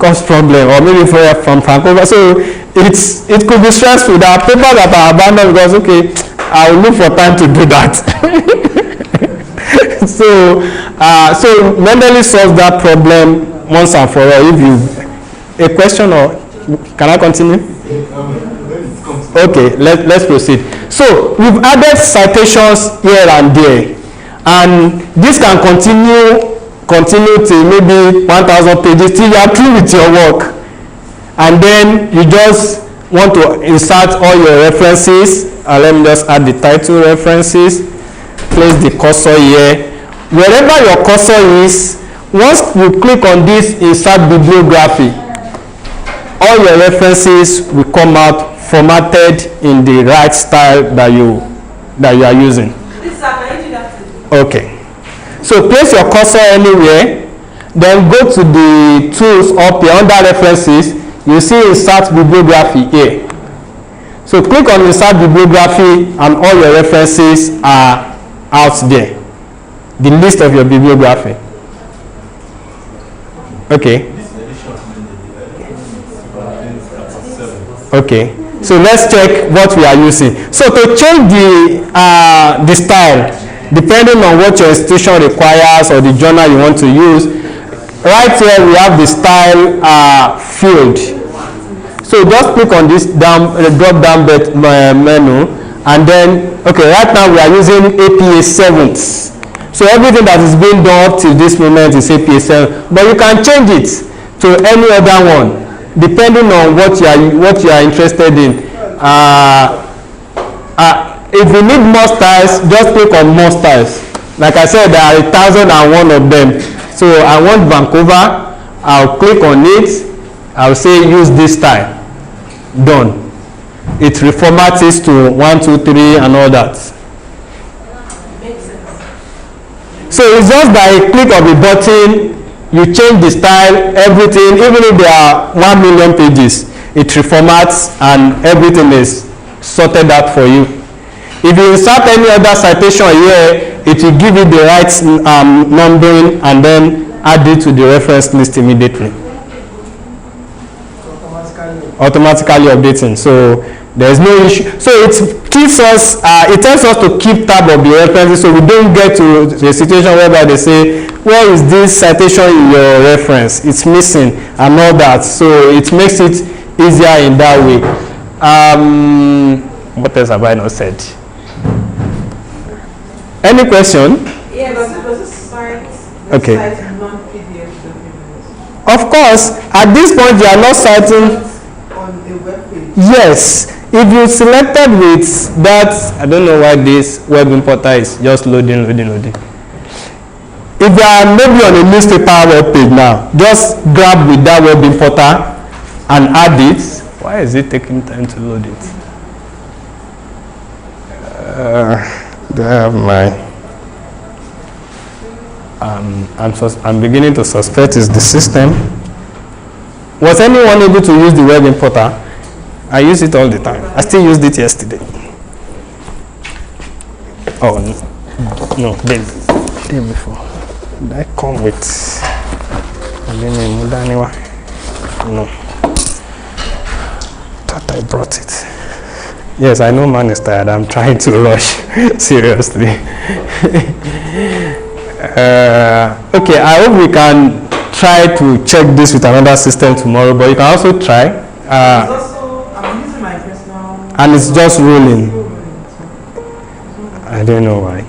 Speaker 6: cause problem, or maybe from Vancouver. So it could be stressful. There are papers that are abandoned because, okay, I will look for time to do that. So Mendeley solves that problem once and for all. If you a question, or can I continue? Okay, let's proceed. So we've added citations here and there, and this can continue till maybe 1,000 pages till you are through with your work, and then you just want to insert all your references. Let me just add the title references, place the cursor here. Wherever your cursor is, once you click on this insert bibliography, all your references will come out formatted in the right style that you are using. Okay. So place your cursor anywhere, then go to the tools up here under references. You see insert bibliography here. So click on insert bibliography and all your references are out there. The list of your bibliography. Okay. Okay. So let's check what we are using. So to change the style, depending on what your institution requires or the journal you want to use, right here we have the style field. So just click on this drop down menu, and then, okay, right now we are using APA 7th. So everything that is being done up to this moment is APA 7, but you can change it to any other one depending on what you are interested in. If you need more styles, just click on more styles. Like I said, there are 1,001 of them. So I want Vancouver. I'll click on it. I'll say use this style. Done. It reformats it to 1, 2, 3 and all that. So it's just by a click of a button, you change the style, everything, even if there are 1 million pages, it reformats and everything is sorted out for you. If you insert any other citation here, it will give you the right numbering and then add it to the reference list immediately. Automatically updating. So there is no issue. So it keeps us, it tells us to keep tab of the references, so we don't get to the situation whereby they say, where is this citation in your reference? It's missing and all that. So it makes it easier in that way. What else have I not said? Any question?
Speaker 2: Yeah, but was this site
Speaker 6: okay.
Speaker 2: non-PDF documents?
Speaker 6: Of course, at this point you are not citing.
Speaker 2: On the web page.
Speaker 6: Yes, If you selected with that, I don't know why this web importer is just loading. If you are maybe on a newspaper web page now, just grab with that web importer and add it. Why is it taking time to load it? Do I have my... I'm beginning to suspect it's the system. Was anyone able to use the web importer? I use it all the time. I still used it yesterday. Oh, no, day before. Did I come with... No. Thought I brought it. Yes, I know man is tired. I'm trying to rush. Seriously. Okay, I hope we can try to check this with another system tomorrow, but you can also try.
Speaker 9: I'm using my personal.
Speaker 6: And it's just rolling. I don't know why.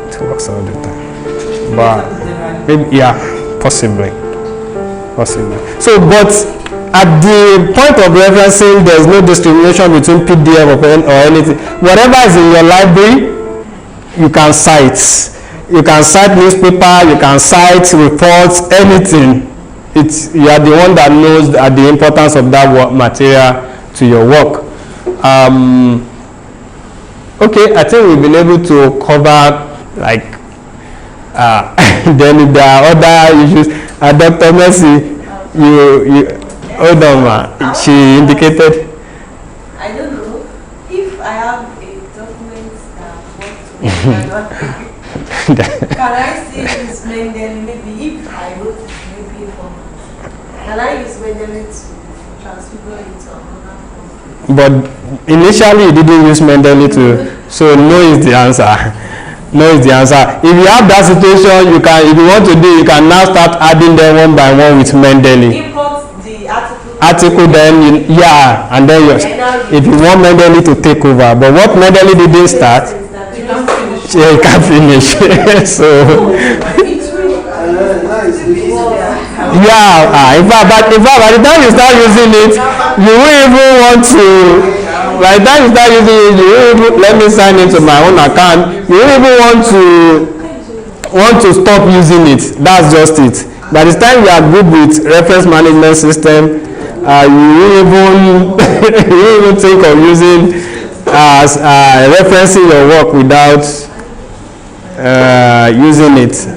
Speaker 6: It works all the time. But maybe, yeah, possibly. So, but at the point of referencing, there's no discrimination between PDF or anything. Whatever is in your library, you can cite. You can cite newspaper, you can cite reports, anything. You are the one that knows the importance of that material to your work. Okay, I think we've been able to cover then if there are other issues. Dr. Mercy, you hold on, ma. She indicated.
Speaker 2: I don't know if I have a document can I see this Mendeley? Maybe if I wrote it maybe a format, can I use Mendeley to transfigure it to another format?
Speaker 6: But initially you didn't use Mendeley to, so no is the answer. No is the answer. If you have that situation, you can, if you want to do, you can now start adding them one by one with Mendeley.
Speaker 2: Import the
Speaker 6: article then, yeah, and then if you want Mendeley to take over. But what Mendeley didn't start, you can't finish. So, yeah, in fact, by the time you start using it, you won't even want to. By the time you start using it, you won't even, let me sign into my own account. You won't even want to stop using it. That's just it. By the time you are good with reference management system, you won't even think of using referencing your work without using it.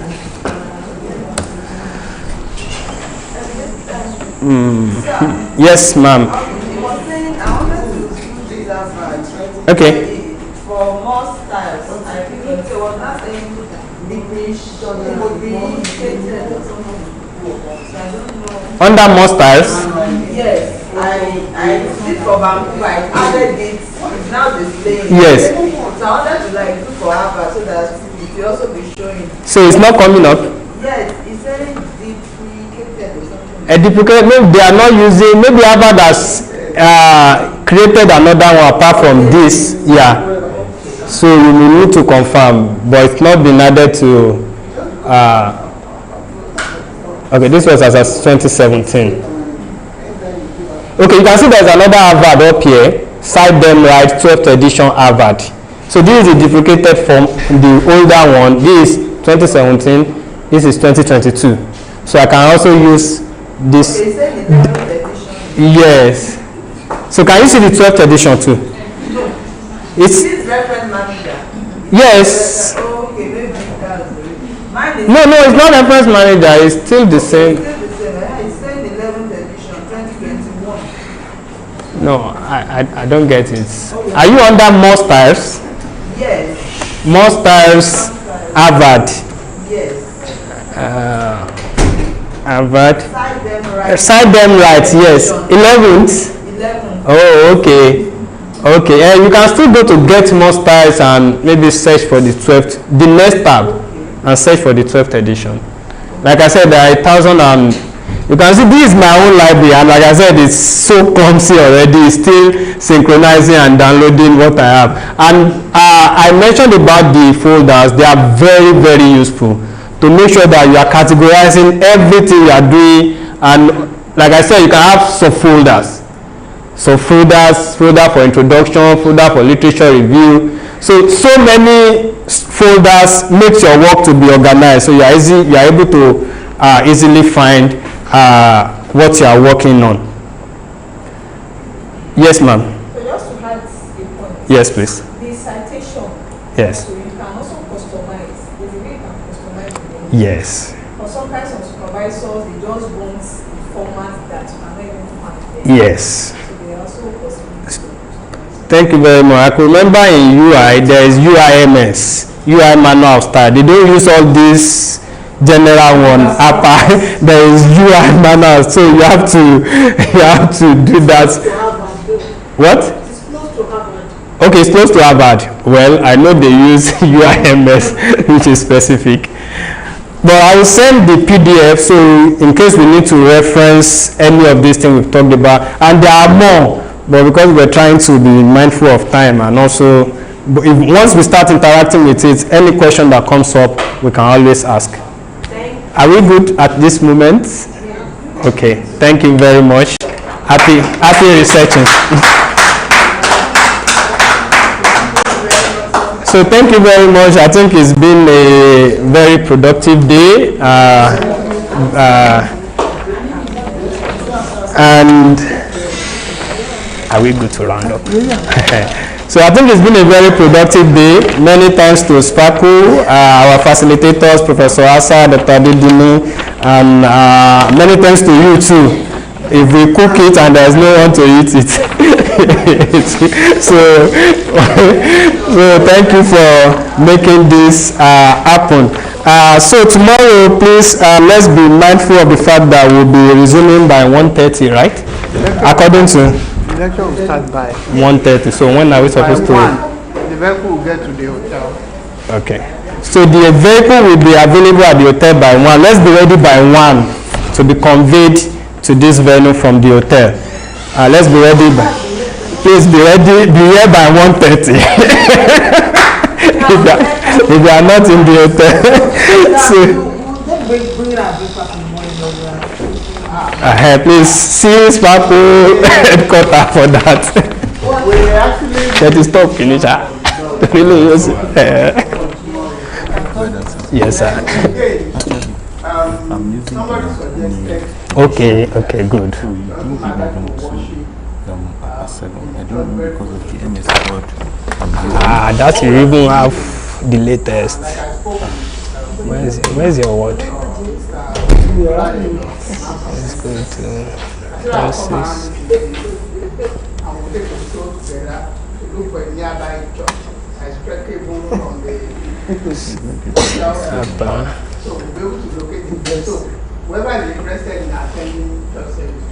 Speaker 6: Yes, ma'am. Okay.
Speaker 9: For more styles, I think it was not saying
Speaker 6: under more styles?
Speaker 9: Yes, I did for Vancouver, I added it, it's now displaying.
Speaker 6: Yes.
Speaker 9: So I wanted to like do for Harvard so that it will also be showing.
Speaker 6: So it's not coming up?
Speaker 9: Yes, it's saying deprecated or something.
Speaker 6: Deprecated, maybe they are not using, maybe Harvard has created another one apart from this, yeah. So you will need to confirm, but it's not been added to. Okay, this was as of 2017. Okay, you can see there's another Harvard up here. Cite them right, 12th edition Harvard. So this is a duplicated form, the older one. This is 2017. This is 2022. So I can also use this. Yes. So can you see the 12th edition too? It's
Speaker 9: reference manager.
Speaker 6: Yes.
Speaker 9: Okay, maybe that's mine is
Speaker 6: No, it's not reference manager. It's still the same.
Speaker 9: It's still the same. It's saying 11th edition, 2021.
Speaker 6: No, I don't get it. Are you under more styles?
Speaker 9: Yes.
Speaker 6: More styles, Harvard.
Speaker 9: Yes.
Speaker 6: Harvard.
Speaker 9: Cite them right.
Speaker 6: Cite them right. Yes. 11th.
Speaker 9: 11th.
Speaker 6: Oh, okay. Okay, you can still go to get more styles and maybe search for the 12th, the next tab, and search for the 12th edition. Like I said, there are 1,000 and you can see this is my own library, and like I said, it's so clumsy already. It's still synchronizing and downloading what I have. And I mentioned about the folders. They are very, very useful to make sure that you are categorizing everything you are doing, and like I said, you can have subfolders. So folder for introduction, folder for literature review. So many folders makes your work to be organized. So you are able to easily find what you are working on. Yes, ma'am.
Speaker 2: So just to add a point.
Speaker 6: Yes, please.
Speaker 2: The citation.
Speaker 6: Yes.
Speaker 2: So you can also customize. There's a way you can customize it.
Speaker 6: Yes.
Speaker 2: But sometimes some supervisors, they just want the format that you cannot even find.
Speaker 6: Yes.
Speaker 2: So they also possibilities to customize.
Speaker 6: Thank you very much. I can remember in UI there is UIMS, UI manual of style. They don't use all these general one. There is UI manual, so you have to do that. What?
Speaker 5: It's close to Harvard.
Speaker 6: Okay, it's close to Harvard. Well, I know they use UIMS, which is specific. But I will send the PDF, so in case we need to reference any of these things we've talked about, and there are more, but because we're trying to be mindful of time, and also, once we start interacting with it, any question that comes up, we can always ask. Are we good at this moment? Okay, thank you very much. Happy researching. So thank you very much. I think it's been a very productive day. And are we good to round up? So I think it's been a very productive day. Many thanks to Sparkle, our facilitators, Professor Asa, Dr. Adedini, and many thanks to you too. If we cook it and there's no one to eat it. so thank you for making this happen. So tomorrow, please, let's be mindful of the fact that we'll be resuming by 1:30, right? According to
Speaker 11: the lecture will start by
Speaker 6: 1:30. So when are we supposed to?
Speaker 11: The vehicle will get to the hotel.
Speaker 6: Okay. So the vehicle will be available at the hotel by 1. Let's be ready by 1 to be conveyed to this venue from the hotel. Let's be ready by. Please be ready. Be here by 1:30. if you are not in the hotel. Please see Sparkle headquarters for that. That is top finisher. Really, yes, sir.
Speaker 3: I'm using
Speaker 6: Okay, good.
Speaker 3: so you don't give me Papa 7. I don't know because of the MS code.
Speaker 6: That you even have the latest. Where's your word? Let's go to process.
Speaker 11: So we'll be able to locate it. So whoever is interested in attending church service,